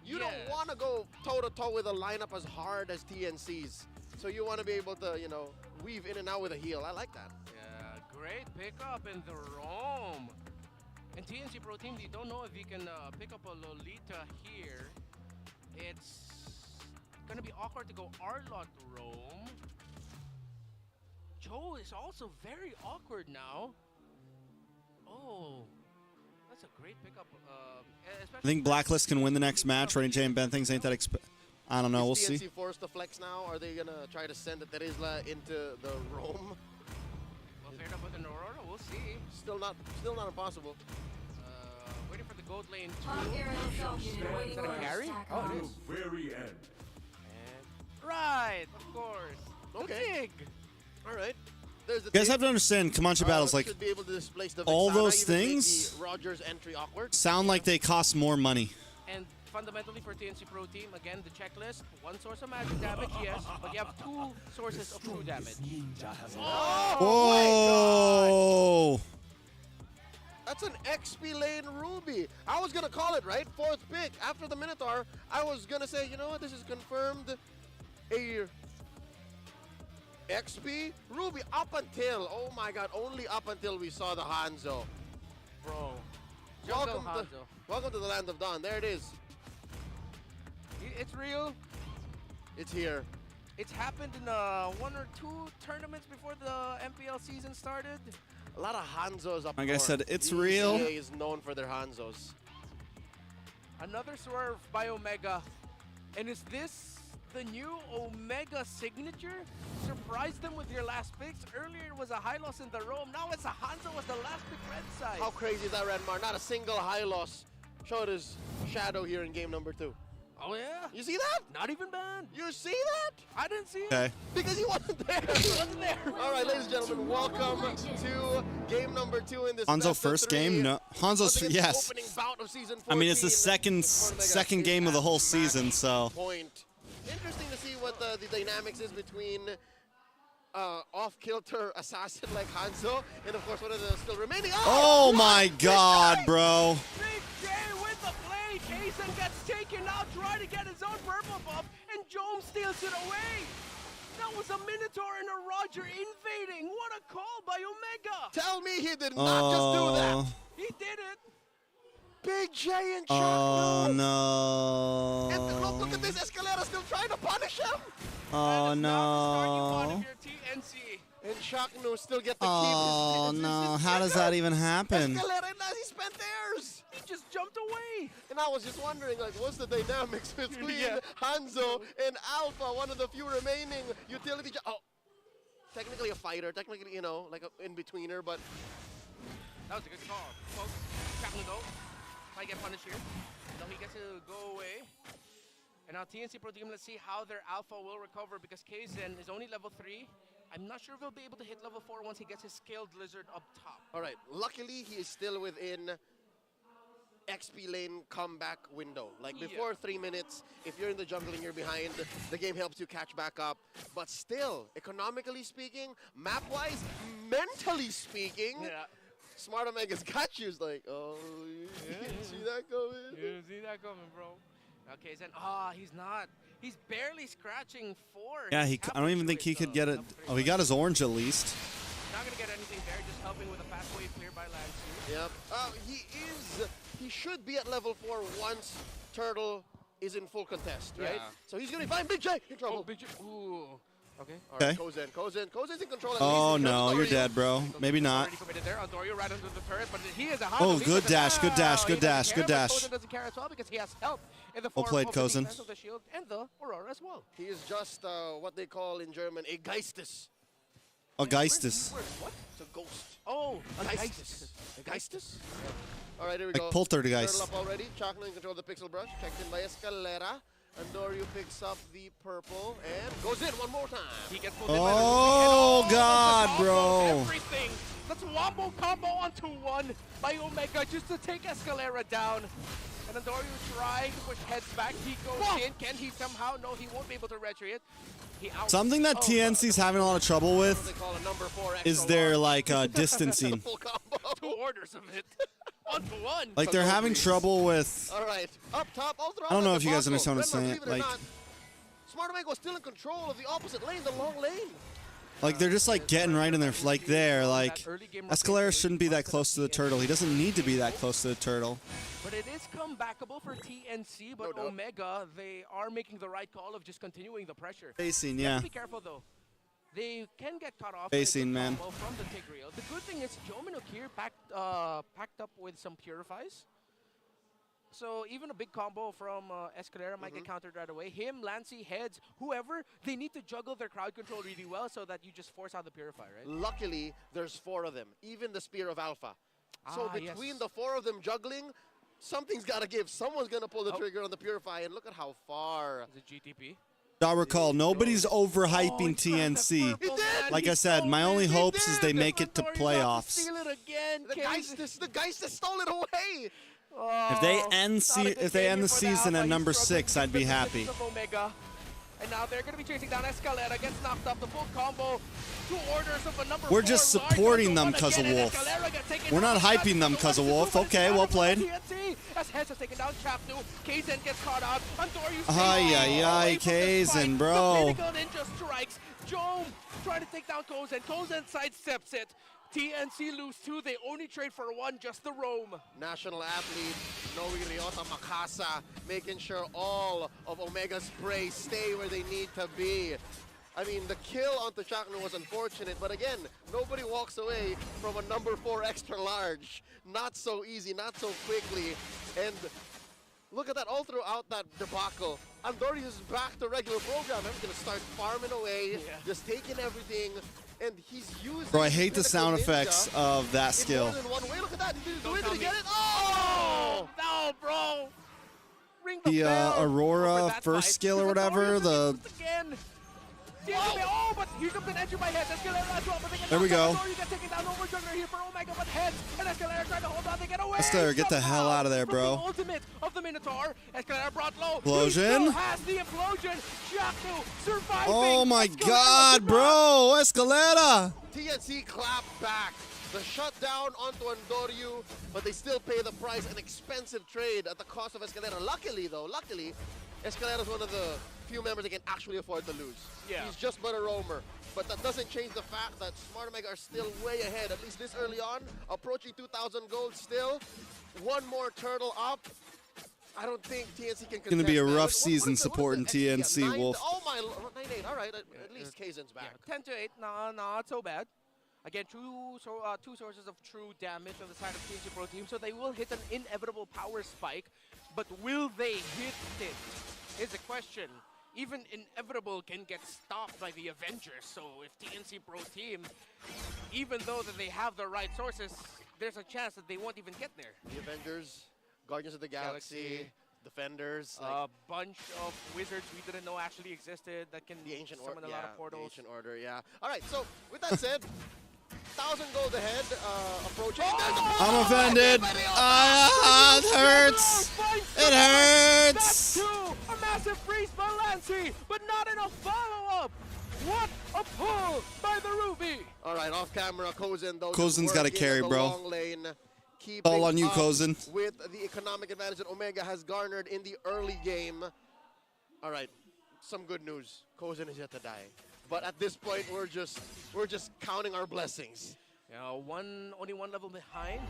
You don't want to go toe-to-toe with a lineup as hard as TNC's. So you want to be able to, you know, weave in and out with a heal. I like that. Yeah, great pickup in the roam. And TNC Pro Team, they don't know if you can pick up a Lolita here. It's gonna be awkward to go Arlott roam. Joe is also very awkward now. Oh, that's a great pickup. I think Blacklist can win the next match. Rain J and Ben things ain't that I don't know. We'll Is TNC see. forced to flex now? Are they gonna try to send the Terizla into the roam? Well, paired up with an Aurora, we'll see. Still not impossible. Waiting for the gold lane Is that a carry? Oh, it is. Very end. And right, of course. Okay. The dig. All right. There's the You guys have to understand, Comanche battles like should be able to displace the all Vexana, those even make things the Rogers entry awkward. sound like they cost more money. And fundamentally for TNC Pro Team, again, the checklist, one source of magic damage, yes, but you have two sources of true damage. Whoa! That's an XP lane Ruby. I was gonna call it, right? Fourth pick after the Minotaur. I was gonna say, you know what? This is confirmed a XP Ruby up until, oh my God, only up until we saw the Hanzo. Bro. Welcome to the land of Dawn. There it is. It's real. It's here. It's happened in one or two tournaments before the MPL season started. A lot of Hanzos up Like I north. said, it's The real. ECA is known for their Hanzos. Another swerve by Omega. And is this the new Omega signature? Surprised them with your last picks. Earlier it was a high loss in the roam. Now it's a Hanzo was the last pick red side. How crazy is that, Renmar? Not a single high loss showed his shadow here in game number 2. Oh yeah? You see that? Not even bad. You see that? I didn't see it. Okay. Because he wasn't there. He wasn't there. All right, ladies and gentlemen, welcome to game number 2 in this Hanzo best of first 3. game? No. Hanzo's, Once again, yes. Opening bout of season 14. I mean, it's the for Omega second is game of the at whole match season, so. Point. Interesting to see what the dynamics is between off-kilter assassin like Hanzo and, of course, one of the still remaining. Oh my God, bro. Big J with the play. Kaysen gets taken out, trying to get his own purple buff, and Jome steals it away. That was a Minotaur and a Roger invading. What a call by Omega. Tell me he did not just do that. He did it. Big J and Oh Chuck. no. And look at this Escalera still trying to punish him. Oh That is not the start you want no. of your TNC. And Shockno still get the Oh keep. no. How does that even happen? Escalera, and as he spent theirs. He just jumped away. And I was just wondering, like, what's the dynamics between Hanzo and Alpha, one of the few remaining utility. Oh, technically a fighter, technically, you know, like an in-betweener, but That was a good call. Folks, Captain Go. Might get punished here. No, he gets to go away. And now TNC Pro Team, let's see how their Alpha will recover because Kaysen is only level 3. I'm not sure if he'll be able to hit level 4 once he gets his Scaled Lizard up top. all right. Luckily, he is still within XP lane comeback window. Like before 3 minutes, if you're in the jungle and you're behind, the game helps you catch back up. But still, economically speaking, map-wise, mentally speaking, Smart Omega's got you. It's like, oh, you didn't see that coming? You didn't see that coming, bro. Okay, then, he's not. He's barely scratching 4. Yeah, I don't even think he could get it. Oh, he got his orange at least. Not gonna get anything there, just helping with a fast wave clear by Lansu. Yep. He should be at level 4 once Turtle is in full contest, right? Yeah. So he's gonna find Big J in trouble. Oh, Big J. Ooh. Okay. Okay. Kozen's in control. At Oh least. no, you're Andorio. dead, bro. Maybe not. Already committed there. Andorio right under the turret, but he is a high. Oh, good dash, good dash, good dash, good dash. Kozen doesn't care as well because he has help in the Well form played, of the Kozen. defense of the shield and the Aurora as well. He is just what they call in German a Geistes. Oh, Geistes. What? It's a ghost. Oh, a Geistes. Geistes. A Geistes? All right, here we Like go. Poltergeist. Turtle up already. Chakno in control of the Pixel Brush. Checked in by Escalera. Andorio picks up the purple and goes in one more time. He gets pulled in by the Oh, Ruby, and God, that's a combo, bro. Everything. That's a wombo combo onto one by Omega just to take Escalera down. And Andorio trying to push heads back. He goes in. Can he somehow? No, he won't be able to retry it. He out. Something that TNC's having a lot of trouble What with they call a number 4 extra is their large. like distancing. Full combo. 2 orders of it. 1-to-1. Like they're having trouble with. All right, up top, all throughout. I don't know that if you guys debacle. understand what I'm Renmark, saying, believe it or like- not, Smart Omega was still in control of the opposite lane, the long lane. Like they're just like getting right in there, like there, like Escalera shouldn't be that close to the turtle. He doesn't need to be that close to the turtle. But it is comebackable for TNC, but No doubt. Omega, they are making the right call of just continuing the pressure. Facing, You have yeah. to be careful though. They can get cut off Facing, by a man. good combo from the Tigreal. The good thing is Joe Minokir packed up with some Purifies. So even a big combo from Escalera might get countered right away. Him, Lancy, Heads, whoever, they need to juggle their crowd control really well so that you just force out the Purify, right? Luckily, there's 4 of them, even the Spear of Alpha. So Ah, between yes. the 4 of them juggling, something's got to give. Someone's going to pull the trigger on the Purify, and look at how far. The GTP. I recall, nobody's overhyping TNC. Like I said, my only hopes is they make it to playoffs. Steal it again. The Geist stole it away. If they Oh, end not a good if they game end the here for season Alpha. at He's number struggling 6, I'd be with the happy. positions of Omega. And now they're going to be chasing down Escalera. Gets knocked up. The full combo. 2 orders of a number We're 4 just large supporting into them one 'cause of again, and Wolf. Escalera gets taken We're not down. hyping them 'cause of So Wolf. what's Okay, the well plan played. for TNC? As Heads has taken down Chapnu. Kaizen gets caught out. Andoriu's Ay, Kaizen, bro. The Pinnacle Ninja strikes. Jome trying to take down Kozen. Kozen sidesteps it. TNC lose 2. They only trade for 1, just the roam. National athlete, Noe Ryota Makasa, making sure all of Omega's prey stay where they need to be. I mean, the kill onto Chakno was unfortunate, but again, nobody walks away from a number 4 extra large. Not so easy, not so quickly. And look at that, all throughout that debacle. Andorius is back to regular program. I'm going to start farming away, just taking everything. And he's using. Bro, I hate the Pinnacle sound Ninja effects of that in skill. more than one way. Look at that. Did he do Don't it? tell Did he me. get it? Oh! No, bro. Ring the The bell Aurora for that first fight. skill or Because whatever, Andorius the against again. Oh, but here comes an entry by Heads. Escalera as well, but they get There we knocked go. out. Andorius gets taken down over Juggler here for Omega, but Heads and Escalera trying to hold on. They get away. Escalera, get the hell somehow out of there, from bro. The ultimate of the Minotaur. Escalera brought low. Explosion. He still has the implosion. Jakku surviving. Oh my Escalera god, to bro! Escalera! TNC clapped back. The shutdown onto Andoriu, but they still pay the price. An expensive trade at the cost of Escalera. Luckily, Escalera is one of the few members that can actually afford to lose. Yeah. He's just but a roamer. But that doesn't change the fact that Smart Omega are still way ahead, at least this early on, approaching 2,000 gold still. One more turtle up. I don't think TNC can contest Gonna be a that. rough What is season the supporting XP at? TNC, 9 Wolf. Oh my, 9-8, all right, at least Kaizen's back. 10 to 8, not so bad. Again, two sources of true damage on the side of TNC Pro Team, so they will hit an inevitable power spike, but will they hit it? Is the question. Even inevitable can get stopped by the Avengers, so if TNC Pro Team, even though that they have the right sources, there's a chance that they won't even get there. The Avengers, Guardians of the Galaxy, Defenders, A bunch of wizards we didn't know actually existed that can the Ancient summon Order. a lot Yeah, of portals. the Ancient Order, yeah. All right, so with that said, 1,000 gold ahead, approaching. I'm offended. Ah, it hurts. It That's hurts. 2! A massive freeze by Lancy, but not enough follow-up! What a pull by the Ruby! All right, off camera, Kozen though. Kozen's gotta carry, the bro. Long lane, All on you, up Kozen. With the economic advantage that Omega has garnered in the early game. All right, some good news. Kozen is yet to die. But at this point, we're just counting our blessings. Only one level behind,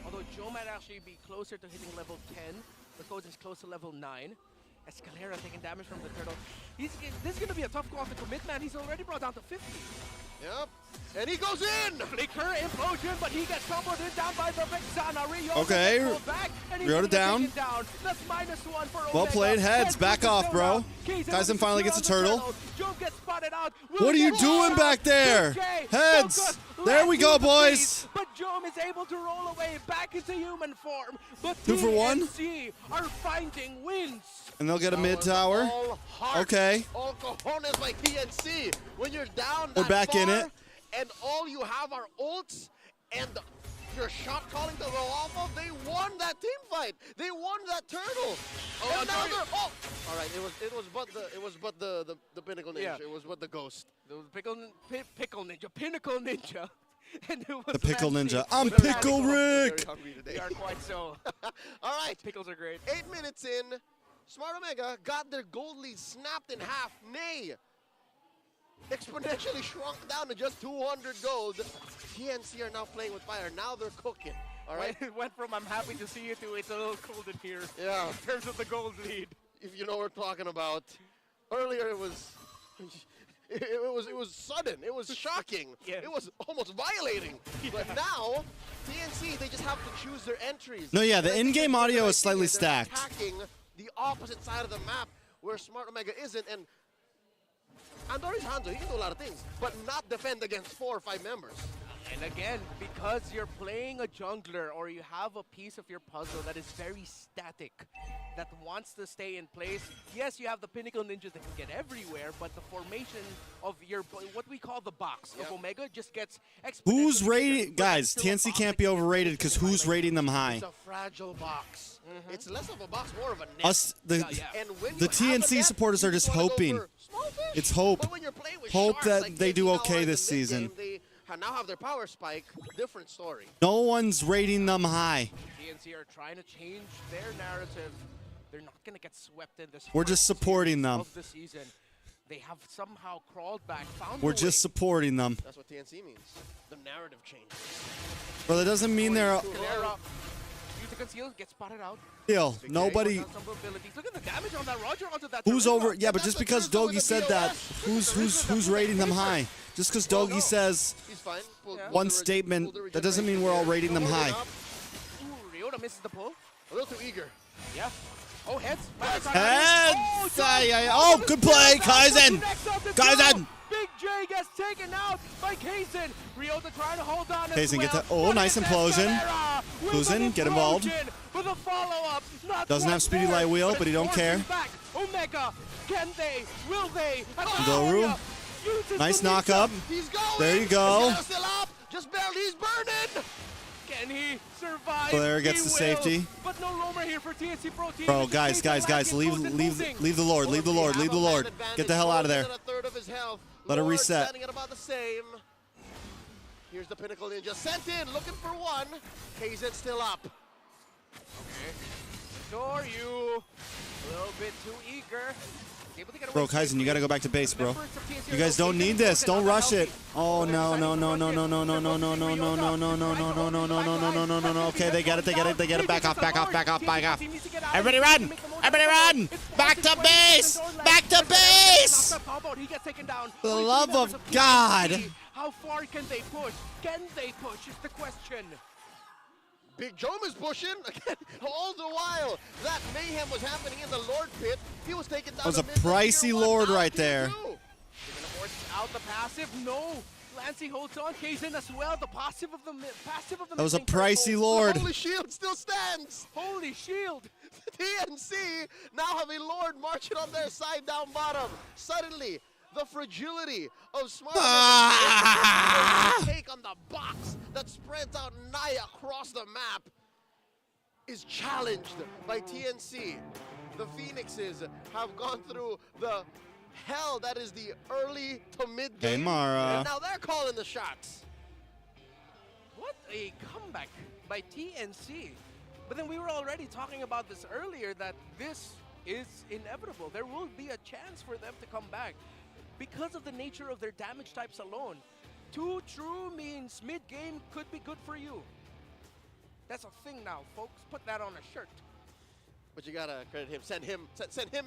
although Joe might actually be closer to hitting level 10, but Kozen's close to level 9. Escalera taking damage from the turtle. This is going to be a tough call to commit, man. He's already brought down to 50. Yep. And he goes in! Flicker implosion, but he gets stumbled in down by the Vexana. Ryota Okay. gets pulled back, and he's Ryota gonna down. take it down. That's -1 for Well Omega. played, heads. Heads Back with off, the bro. showdown. Kaizen Kaizen with the finally kill gets a on the turtle. Joe gets spotted out. What are you doing back there? Heads. There we go, boys. But Jom is able to roll away back into human form. But 2 for 1. TNC are finding wins. And they'll get a That mid was tower. all heart, Okay. All cojones by TNC. When you're down We're that back in far, it. and all you have are ults and your shot calling to go off of, they won that team fight. They won that turtle. And now they're all right. It was but the Pinnacle Ninja. Yeah. It was but the Ghost. The Pickle Ninja, Pinnacle Ninja. And it was The Pickle Nancy. Ninja. I'm With a Pickle radical. Rick. Very hungry today. They are quite so. All right. Pickles are great. 8 minutes in, Smart Omega got their gold lead snapped in half. Nay, exponentially shrunk down to just 200 gold. TNC are now playing with fire. Now they're cooking. All right. It went from I'm happy to see you to it's a little cold in here. Yeah. In terms of the gold lead. If you know what we're talking about. Earlier it was. It was sudden. It was shocking. Yeah. It was almost violating. But now, TNC, they just have to choose their entries. No, yeah, the And I think in-game they're audio doing is the right slightly thing. They're stacked. attacking the opposite side of the map where Smart Omega isn't. And Andori's Hanzo, he can do a lot of things, but not defend against 4 or 5 members. And again, because you're playing a jungler or you have a piece of your puzzle that is very static, that wants to stay in place, yes, you have the Pinnacle Ninjas that can get everywhere, but the formation of your, what we call the box Yep. of Omega just gets exponentially Who's bigger, rating? but Guys, it's still a TNC box can't that be can get overrated affected because by who's lightning. rating them high? It's a fragile box. It's less of a box, more of a net. Us, the And when the you have a TNC net, supporters you are just wanna go hoping. for small fish. It's hope. But when you're playing with Hope sharks that like they do TNC now okay are this in mid-game, season. They now have their power spike. Different story. No one's rating them high. TNC are trying to change their narrative. They're not going to get swept in this. We're just first supporting series them. Of the season. They have somehow crawled back, found We're a just way. supporting them. That's what TNC means. The narrative changes. Bro, that doesn't mean they're Calera, use the conceal, get spotted out. still. Nobody. Some abilities. Look at the damage on that Roger onto that. Who's Charisma. over? Yeah, but that's just the because charisma with Dogi the said that, BOS. who's rating them high? Just because Well, Dogi no. says He's fine. Pulled one the statement, pulled the that doesn't mean we're all rating them Moving high. up, Ooh, Ryota misses the pull. A little too eager. Yeah. Oh, heads. Heads! John. Ay, ay, oh, good play, Kaizen! Kaizen! Big J gets taken out by Kaizen. Ryota trying to hold on as Kaizen, get well. that- oh, But nice it's implosion. Escalera with Kuzin, an get involved. implosion With a follow-up. Not Doesn't have quite speedy there, light wheel, but he it's don't care. forcing Back. Omega, can they? Will they? And Doru. Arya uses Nice the knock ninja. up. He's going. There you go. Escalera's still up. Just barely. He's burning. Can he survive? Blair gets He the will. safety. But no roamer here for TNC Pro Team. Bro, It's guys, just guys, guys, Kaizen leave moving. the Lord, leave the Lord, leave the Lord. Get the hell out of there. A third of his health. Let her Lord reset. Standing at about the same. Here's the Pinnacle Ninja sent in, looking for one. Kaizen still up. Sure, you a little bit too eager. Able to get Bro, away Kaizen, you gotta go back to base, bro. Members of TNC You are guys okay. don't need Kaizen this. broken, Don't not rush it. healthy. Oh They're no, deciding no, to no, rush no, it. no, no, no, no, no, no, no, no, no, no, no, no, no, no, no, no, no, no, no, no. Okay, they get it, they get it, they get it. Back off, back off, back off, back off. Everybody run! Everybody run! Back to base! Back to base! For the love of God. How far can they push? Can they push is the question. Big Jom is pushing again. All the while that mayhem was happening in the Lord pit, he was taken down. That was to a mid tier pricey one. Lord Now right tier there. 2. They're gonna force out the passive. No. Lancey holds on. Kaizen as well. The passive of the That was a missing pricey purple. Lord. Holy Shield still stands. Holy shield. TNC now have a Lord marching on their side down bottom. Suddenly, the fragility of Smart take on the box that spreads out nigh across the map is challenged by TNC. The Phoenixes have gone through the hell that is the early to mid game. Hey, Mara. And now they're calling the shots. What a comeback by TNC. But then we were already talking about this earlier, that this is inevitable. There will be a chance for them to come back because of the nature of their damage types alone. 2 true means mid-game could be good for you. That's a thing now, folks. Put that on a shirt. But you gotta credit him. Send him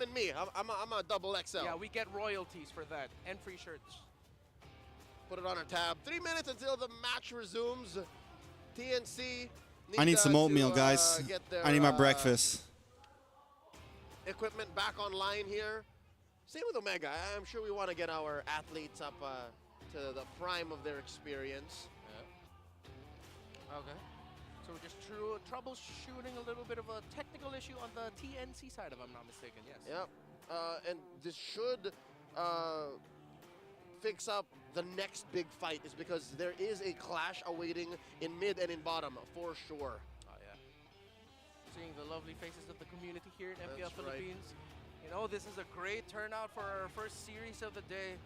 and me. I'm a double XL. Yeah, we get royalties for that and free shirts. Put it on our tab. 3 minutes until the match resumes. TNC. I need some oatmeal, guys. Get their, I need my breakfast. Equipment back online here. Same with Omega. I'm sure we want to get our athletes up to the prime of their experience. Yeah. Okay. So we're just troubleshooting a little bit of a technical issue on the TNC side, if I'm not mistaken. Yes. Yep. And this should fix up the next big fight, is because there is a clash awaiting in mid and in bottom for sure. Oh yeah. Seeing the lovely faces of the community here in MPL That's right. Philippines. You know, this is a great turnout for our first series of the day.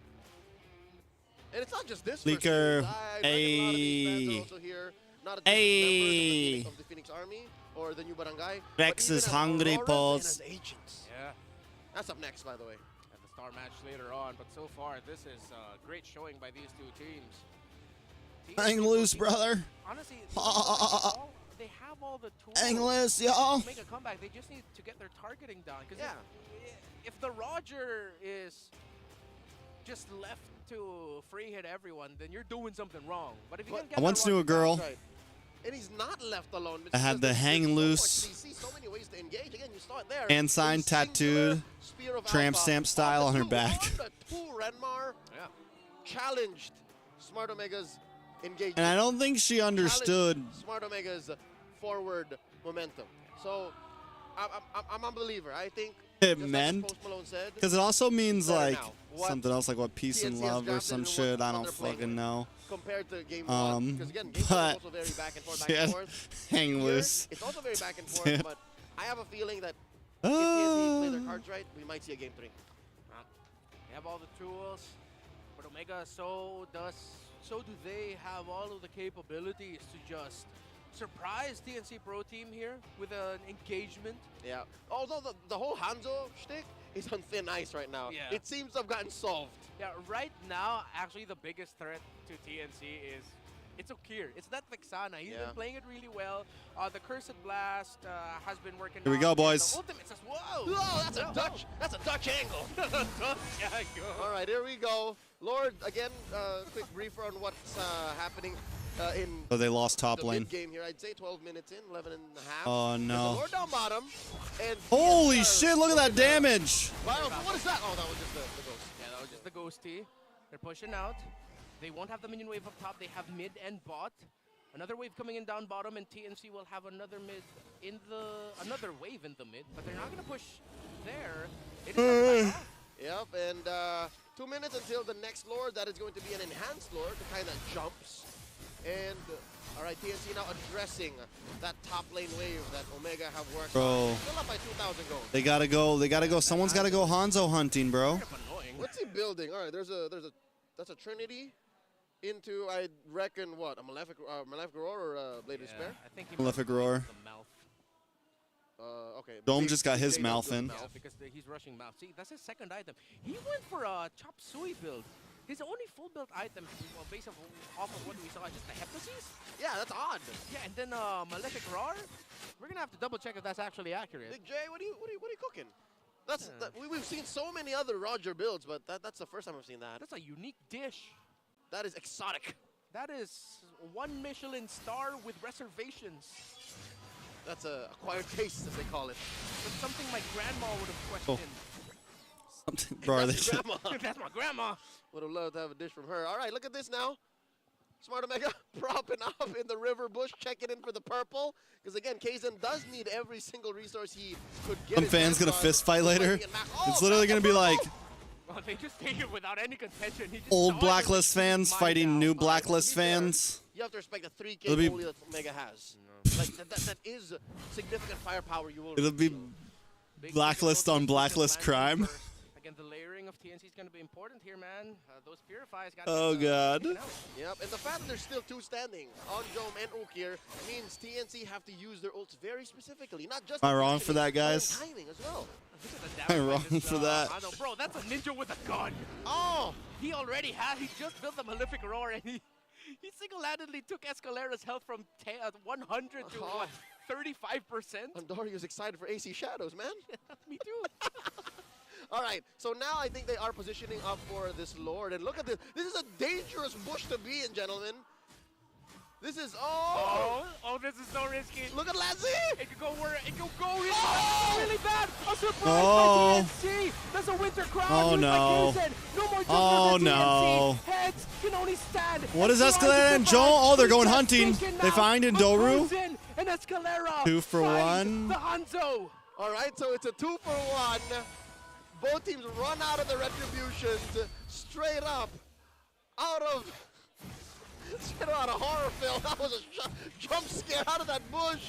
And it's not just this Leaker. first series. I reckon a lot of these fans are also here. Not just members of the Phoenix Army or the new barangay. Rex but even is as hungry, Auroras Pauls. and as agents. Yeah. That's up next, by the way. At the star match later on, but so far this is a great showing by these two teams. Hang loose, brother. Honestly, they have all the tools Hang loose, y'all. to make a comeback. They just need to get their targeting down. Because Yeah. if the Roger is just left to free hit everyone, then you're doing something wrong. But if you can get I once that knew a Roger girl. Right. And he's not left alone. I had the hang loose. So many ways to engage. Again, you saw it there. Hand sign A singular tattooed, spear of tramp alpha stamp style on her the back. On the two, Renmar Yeah. challenged Smart Omega's engagement. And I don't think she understood. Challenged Smart Omega's forward momentum. So I'm a believer. I think It just meant, like Post Malone said, because it also means better like now. What something else, like what peace and TNC has love or drafted some and shit. what I don't they're playing fucking with. know. compared to game one. Because again, game one but is also very back and forth, back yeah, and forth. hang Here, loose. It's also very back and forth, Yeah. but I have a feeling that if TNC play their cards right, we might see a game 3. They have all the tools, but Omega so do they have all of the capabilities to just surprise TNC Pro Team here with an engagement. Yeah. Although the whole Hanzo shtick is on thin ice right now. Yeah. It seems to have gotten solved. Yeah, right now, actually the biggest threat to TNC is it's Okir. It's not Vexana. He's Yeah. been playing it really well. The Cursed Blast has been working. Here we out, go, and boys. The ultimate says, whoa! Oh, that's a Dutch. That's a Dutch angle. All right, here we go. Lord, again, quick briefer on what's happening in Oh, they lost top the lane. mid game here. I'd say 12 minutes in, 11 and a half. Oh, There's a no. Lord down bottom. And Holy TNC shit, look at that damage. Wow, what is that? Oh, that was just the ghost. Yeah, that was just the ghosty. They're pushing out. They won't have the minion wave up top. They have mid and bot. Another wave coming in down bottom, and TNC will have another wave in the mid, but they're not gonna push there. It is a Yep, and 2 minutes until the next Lord. That is going to be an enhanced Lord that kind of jumps. And, all right, TNC now addressing that top lane wave that Omega have worked Bro. on. Still up by 2,000 gold. They gotta go. Someone's gotta go Hanzo hunting, bro. kind of annoying. What's he building? All right, that's a Trinity into, I reckon, what? A Malefic Roar or a Blade of Despair? I think he Malefic might Roar. use the mouth. Okay. Dome Big- just got his Big mouth Dome in. goes Yeah, because he's rushing mouth. See, that's his second item. He went for a Chop Suey build. His only full build item, based off of what we saw, is just the Heptasis. Yeah, that's odd. Yeah, and then Malefic Roar. We're gonna have to double check if that's actually accurate. Big J, what are you cooking? We've seen so many other Roger builds, but that's the first time I've seen that. That's a unique dish. That is exotic. That is 1 Michelin star with reservations. That's a acquired taste, as they call it. That's something my grandma would have questioned. Something, bro. That's They your grandma. That's my grandma. Would have loved to have a dish from her. All right, look at this now. Smart Omega propping up in the river bush, checking in for the purple. Because again, Kaizen does need every single resource he could get. Some his fans hands gonna on. fist fight later. Oh, It's literally got gonna the be like purple! Well, they just take it without any contention. He just old saw it Blacklist and fans mind fighting out. new to Blacklist be fair, fans. You have to respect the 3K It'll be- goalie that Omega has. Like that is significant firepower. You will. It'll be Big Blacklist difficulty on with Blacklist the crime. landing first. Again, the layering of TNC is going to be important here, man. Those purifies got Oh, God. Yep, and the fact that there's still 2 standing on Jome and Ukir means TNC have to use their ults very specifically, not just. Am I wrong for that, positioning, guys? but in timing as well. Am I wrong for that? I know, bro, that's a ninja with a gun. Oh, He already had. He just built the Malefic Roar, and he single-handedly took Escalera's health from 100 to Oh. what, 35%? Andorio's excited for AC Shadows, man. Me too. All right, so now I think they are positioning up for this Lord. And look at this. This is a dangerous bush to be in, gentlemen. This is, Oh, this is so risky. look at Lansy. It could go where it could go really bad. A surprise Oh. by TNC. There's a winter crown. Oh, used by no. Kaysen. No more Oh, jumper for no. TNC. Heads can only stand. What is Escalera Escalera and to Joel? survive. Oh, they're going He's hunting. taken They now, find but Indoru. Frozen and Escalera 2 for find 1. The Hanzo. All right, so it's a 2 for 1. Both teams run out of the retributions straight up out of a horror film. That was a jump scare out of that bush.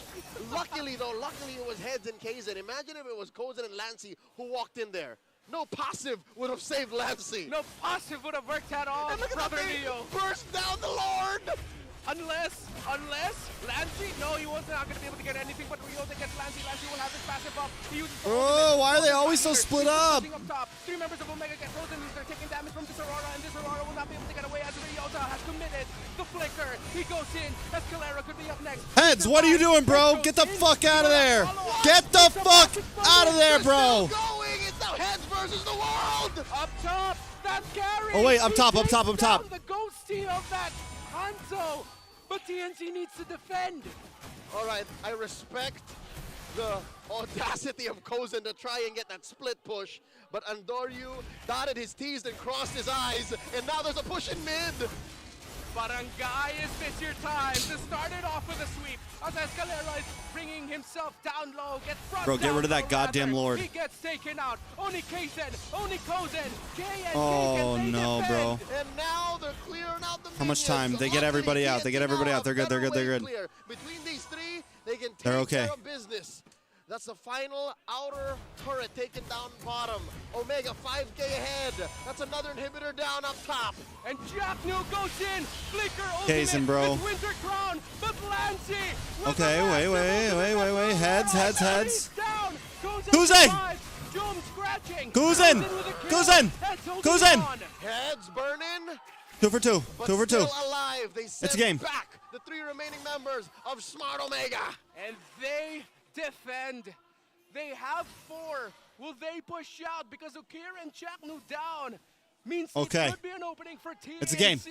Luckily, though, it was Heads and Kaysen. Imagine if it was Kozen and Lancey who walked in there. No passive would have saved Lancey. No passive would have worked at all. And look at that Brother thing Leo. burst down the Lord. Unless Lancey, no, he was not going to be able to get anything, but Rio gets Lancey. Lancey will have his passive up. He uses the Oh, ultimate. why are they Ultimate always so here. split He's up? pushing up top. 3 members of Omega get frozen. They're taking damage from this Aurora, and this Aurora will not be able to get away as Ryota has committed the flicker. He goes in. Escalera could be up next. Heads, what are you doing, bro? Get the fuck out of there. Get the fuck out of there, bro. Still going. It's now Heads versus the world. Up top, that carry. Oh, wait, up He top, up takes top, up top. down the ghost team of that Hanzo. But TNC needs to defend. All right, I respect the audacity of Kozen to try and get that split push, but Andoryu dotted his T's and crossed his I's, and now there's a push in mid. Barangay, is this your time to start it off with a sweep? As Escalera is bringing himself down low, gets brought Bro, get down rid of that low goddamn rather. Lord. He gets taken out. Only Kaysen, only Kozen. Oh, no, bro. And now they're clearing out the How much minions. time? They get everybody out. They get everybody out. They're good, they're good, they're good. Clear. Between these three, they can take They're okay. care of business. That's the final outer turret taken down bottom. Omega 5K ahead. That's another inhibitor down up top. And Jack New goes in. Flicker Kaysen, ultimate bro. with Winter Crown, but Lancey. with Okay, the wait, massive wait. ultimate. Heads. He's down. Kuzen! Doom scratching. Kuzen! with a kill. Kuzen! Heads holding Kuzen! on. Heads burning, 2 for 2. but 2 for 2. still alive. They send It's a game. back the 3 remaining members of Smart Omega. And they defend. They have 4. Will they push out? Because Ukir and Chaknu down means Okay. it could be an opening for TNC. It's a game.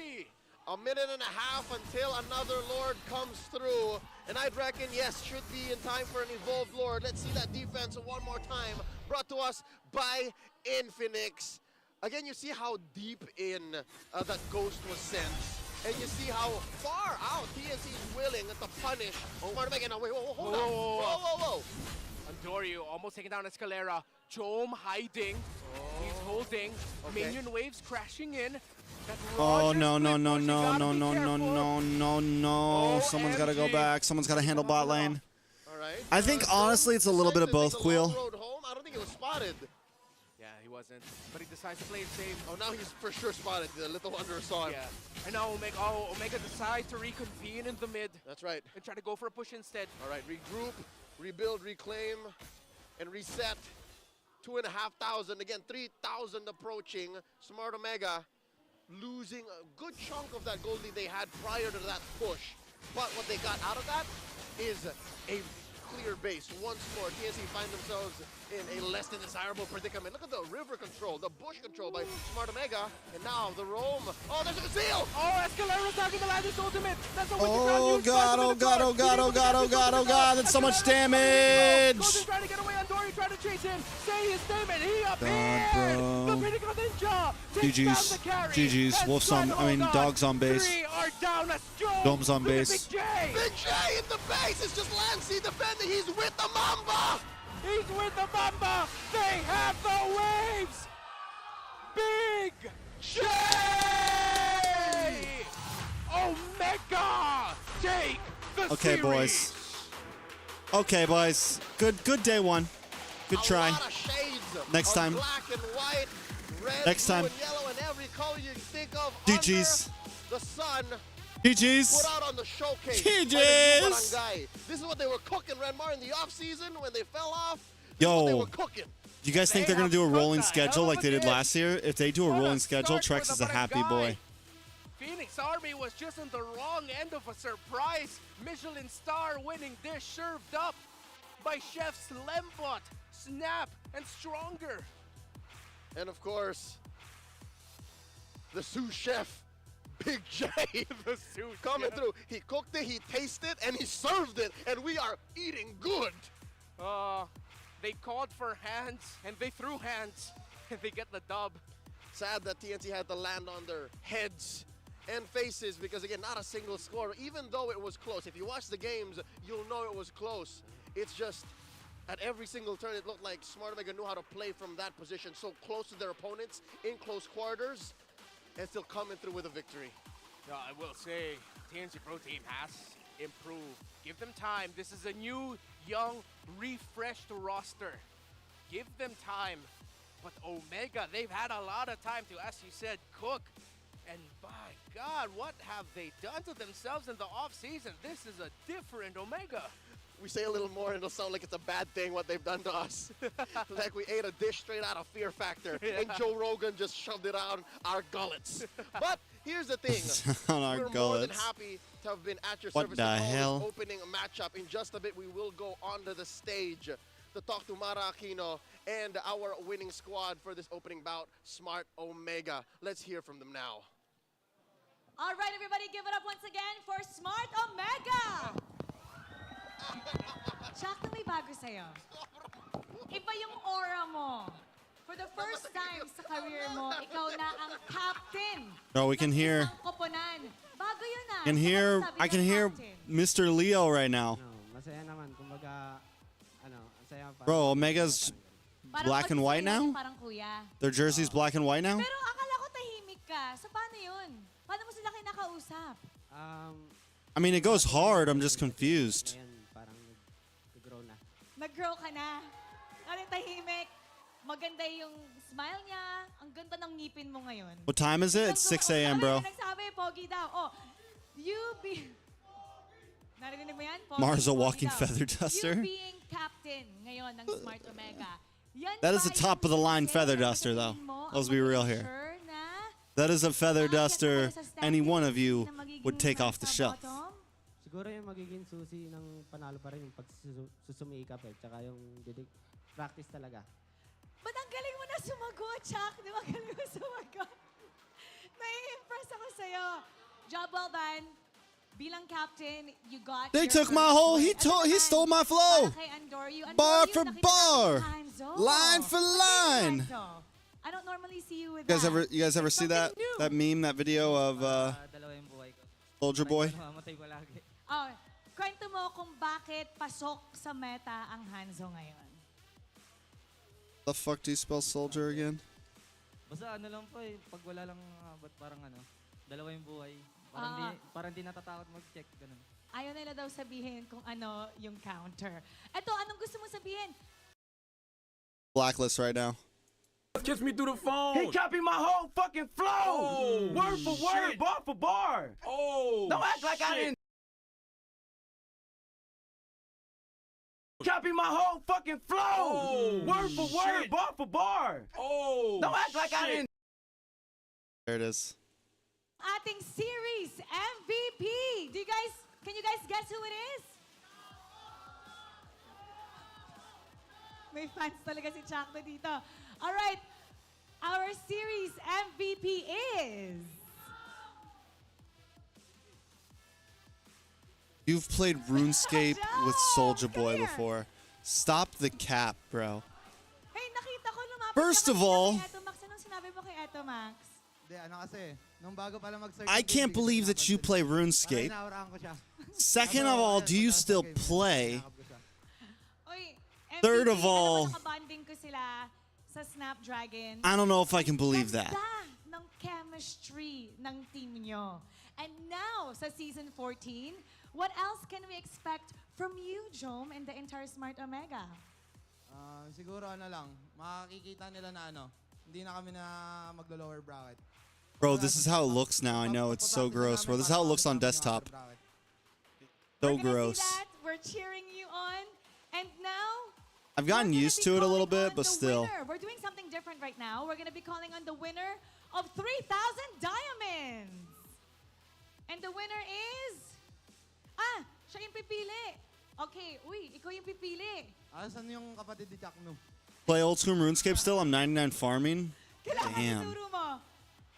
A minute and a half until another Lord comes through. And I'd reckon, yes, should be in time for an evolved Lord. Let's see that defense one more time. Brought to us by Infinix. Again, you see how deep in that Ghost was sent. And you see how far out TNC is willing to punish. Oh, wait, hold on. Whoa. Andoryu almost taking down Escalera. Jome hiding. He's holding. Okay. Minion waves crashing in. That Oh, Roger no. split push, you gotta be careful. No. Someone's got to go OMG. back. Someone's got to handle bot lane. All right. I think, honestly, it's a little bit of both, Make the Queel. long road home. I don't think it was spotted. Yeah, he wasn't. But he decides to play it safe. Oh, now he's for sure spotted. The little Wanderer saw him. Yeah. And now Omega decides to reconvene in the mid That's right. and try to go for a push instead. All right, regroup, rebuild, reclaim, and reset. 2,500. Again, 3,000 approaching. Smart Omega losing a good chunk of that gold lead they had prior to that push. But what they got out of that is a clear base. Once more, TNC find themselves in a less than desirable predicament. Look at the river control, the bush control by Smart Omega. And now the roam. Oh, there's a conceal! Oh, Escalera's talking the Landis ultimate. That's a Oh, God. That's so much damage. Kozen trying to get away. Andoryu trying to chase him. Say his name and he God, appeared. bro. The Pinnacle Ninja takes down GG's. the carry. GG's. And Wolf's on, Swan, Dogs on base. 3 are down. That's Joe. Dome's on with the base. Big J. Big J in the base! It's just Lancey defending. He's with the Mamba! He's with the Mamba. They have the waves. Big J. Omega take the Okay, series. boys. Okay, boys. Good day one. Good A try. lot of shades Next of time. black and white, red, Next blue time. and yellow, and every color you can think of GG's. under the sun GG's. put out on the showcase. GG's. by the New Barangay. This is what they were cooking, Renmar, in the off-season when they fell off. This is what they Yo. were cooking. Do you guys think They they're going to do a have rolling put the schedule hell like of they a did game. last year? If they do a What a rolling schedule, start TREX for is the a happy Barangay. boy. Phoenix Army was just on the wrong end of a surprise Michelin star winning dish served up by chefs Lembot, Snap, and Stronger. And of course, the sous chef, Big J, The sous coming chef. through. He cooked it, he tasted, and he served it, and we are eating good. They called for hands, and they threw hands, and they get the dub. Sad that TNT had to land on their heads and faces because, again, not a single score, even though it was close. If you watch the games, you'll know it was close. It's just at every single turn, it looked like Smart Omega knew how to play from that position, so close to their opponents in close quarters, and still coming through with a victory. I will say, TNT Pro Team has improved. Give them time. This is a new, young, refreshed roster. Give them time. But Omega, they've had a lot of time to, as you said, cook. And by God, what have they done to themselves in the offseason? This is a different Omega. We say a little more and it'll sound like it's a bad thing what they've done to us. Like we ate a dish straight out of Fear Factor and Joe Rogan just shoved it out our gullets. But here's the thing. On our We're more than gullets. happy to have been at your What service the to call this hell? opening matchup. In just a bit, we will go onto the stage to talk to Mara Aquino and our winning squad for this opening bout, Smart Omega. Let's hear from them now. All right, everybody, give it up once again for Smart Omega! Chuck, na may bago sa'yo. Iba yung aura mo. For the first time sa career mo, ikaw na ang captain. Bro, we can ng hear, isang koponan. Bago yun ah. I can hear Mr. Leo right now. Masaya naman, kumbaga, ano, masaya pa. Bro, Omega's black and white now? Parang kuya. Their jersey's black and white now? Pero akala ko tahimik ka. So paano yun? Paano mo sila kinakausap? I mean, it goes hard. I'm just confused. Ngayon, parang nag-grow na. Nag-grow ka na. Ano tahimik? Maganda yung smile niya. Ang ganda ng ngipin mo ngayon. What time is it? It's 6 a.m., bro. Nagsabi, pogi daw. Oh, you be... Narinig mo yan? Pogi, Mars a pogi walking daw. feather duster. You being captain ngayon ng Smart Omega. Yan That is ba the top of the line yung feather sure duster, though. mo Let's ang be real magiging here. sure na That is a feather aakyat na duster kayo sa any standings one of you na magiging would take off the nasa shelf. bottom? Siguro yung magiging susi ng panalo pa rin yung pagsusumikap tsaka yung practice talaga. Ba't ang galing mo na sumagot, Chuck? Di ba galing mo sumagot? Nai-impress ako sa'yo. Job well done. Bilang captain, you got They your took my first whole. win. He stole my flow. Para kay Andoryu. Bar Andoryu, for nakita bar. natin Hanzo. Line for line. Hanzo. I don't normally see you with You guys that. ever see that Something new. that meme, that video of Dalawa yung buhay ko. Soldier Boy? Mamatay ko lagi. Oh, kwento mo kung bakit pasok sa meta ang Hanzo ngayon. The fuck do you spell soldier again? Basta ano lang po pag wala lang, ba't parang ano, dalawa yung buhay. Parang di natatakot mag-check, ganun. Ayaw nila daw sabihin kung ano yung counter. Eto, anong gusto mo sabihin? Blacklist right now. Kiss me through the phone. He copied my whole fucking flow. Word for word, bar for bar. Oh, don't act like I didn't. Copy my whole fucking flow. Word for word, bar for bar. Oh, don't act like I didn't. There it is. Ating series MVP. Can you guys guess who it is? May fans talaga si Chuck na dito. All right, our series MVP is... You've played RuneScape with Soldier Boy Come here. before. Stop the cap, bro. Hey, nakita ko lumapit First ka of kanina all- kay Eto Max. Anong sinabi mo kay Eto Max? Hindi, ano kasi, nung bago pa lang mag-start. I can't believe that you play RuneScape. Parang ko siya. Second of all, do you still play? Oy, MVP, Third of alam mo, all- nakabanding ko sila sa Snapdragon. I don't know if I can believe that. Ganda ng chemistry ng team nyo. And now, sa Season 14, what else can we expect from you, Jom, and the entire Smart Omega? Siguro ano lang, makikita nila na ano, hindi na kami na maglo-lower bracket. Bro, this is how it looks now. I know it's so gross, bro. This is how it looks on desktop. So We're gonna gross. see that. We're cheering you on. And now, I've gotten we're gonna used be to it a little calling bit, on but the still. winner. We're doing something different right now. We're going to be calling on the winner of 3,000 diamonds. the winner is... siya yung pipili. Okay, ikaw yung pipili. Asan yung kapatid ni Chakno? Play old school RuneScape still? I'm 99 farming. Kailangan Damn. ituro mo.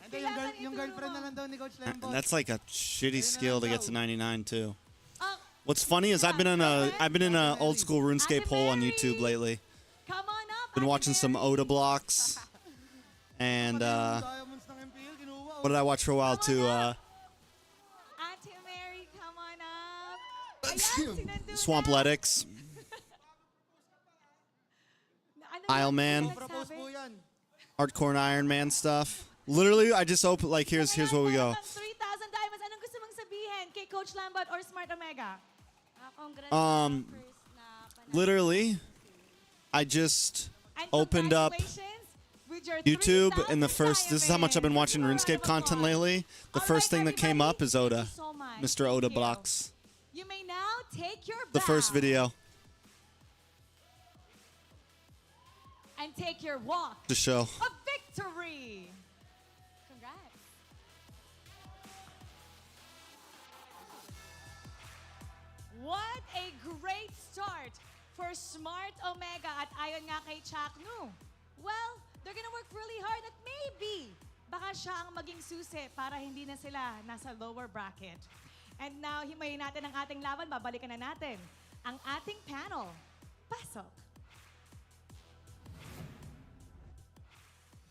Hindi, yung girlfriend na lang daw ni Coach Lembot. That's like a shitty skill to get to 99 too. Ah, What's funny is I've been in a old school RuneScape hole on YouTube lately. come on up, Been Ate watching some Mary. Oda blocks, and Diamonds ng MPL, kinuha. what did I watch for a while too? Ate Mary, come on up. Ayan, sinandun na. Swampletics, Ano Isle ba Man. ang Propose nagsabi? po yan. Hardcore Iron Man stuff. Literally, I just open like here's what we go. 3,000 diamonds. Anong gusto mong sabihin kay Coach Lambot or Smart Omega? Congrats Um, first na panalo. Literally, I just And opened up congratulations with your YouTube, 3,000 and the first, this is how much I've been watching diamonds. RuneScape content lately. The All first right, thing that came up everybody, is Oda, thank you so much. Mr. Oda Thank you. blocks. You may now take your The first bow video and take your walk to show. of victory. Congrats. What a great start for Smart Omega at ayon nga kay Chaknu. Well, they're gonna work really hard at maybe baka siya ang maging susi para hindi na sila nasa lower bracket. And now, himayin natin ang ating laban. Babalikan na natin ang ating panel. Pasok!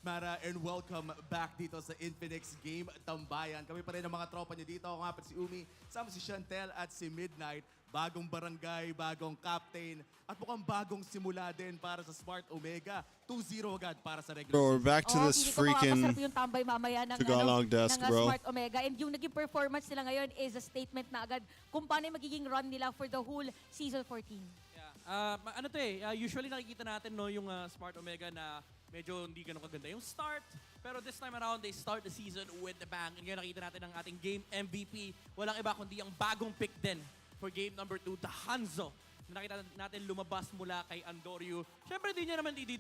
Mara, and welcome back dito sa Infinix Game Tambayan. Kami pa rin ang mga tropa niyo dito. Ako nga pa si Umi, sama si Chantel at si Midnight. Bagong barangay, bagong captain, at mukhang bagong simula din para sa Smart Omega. 2-0 agad para sa regular Bro, we're season. back to this Hindi ko freaking makakasarap yung tambay mamaya ng, Tagalog desk, ng bro. Smart Omega. And yung naging performance nila ngayon is a statement na agad kung paano yung magiging run nila for the whole Season 14. Ano to usually nakikita natin no yung Smart Omega na medyo hindi ganun kaganda yung start. Pero this time around, they start the season with the bang. And ngayon nakita natin ang ating game MVP. Walang iba kundi ang bagong pick din for game number 2, the Hanzo. Nakita natin lumabas mula kay Andoryu. Siyempre, hindi niya naman hindi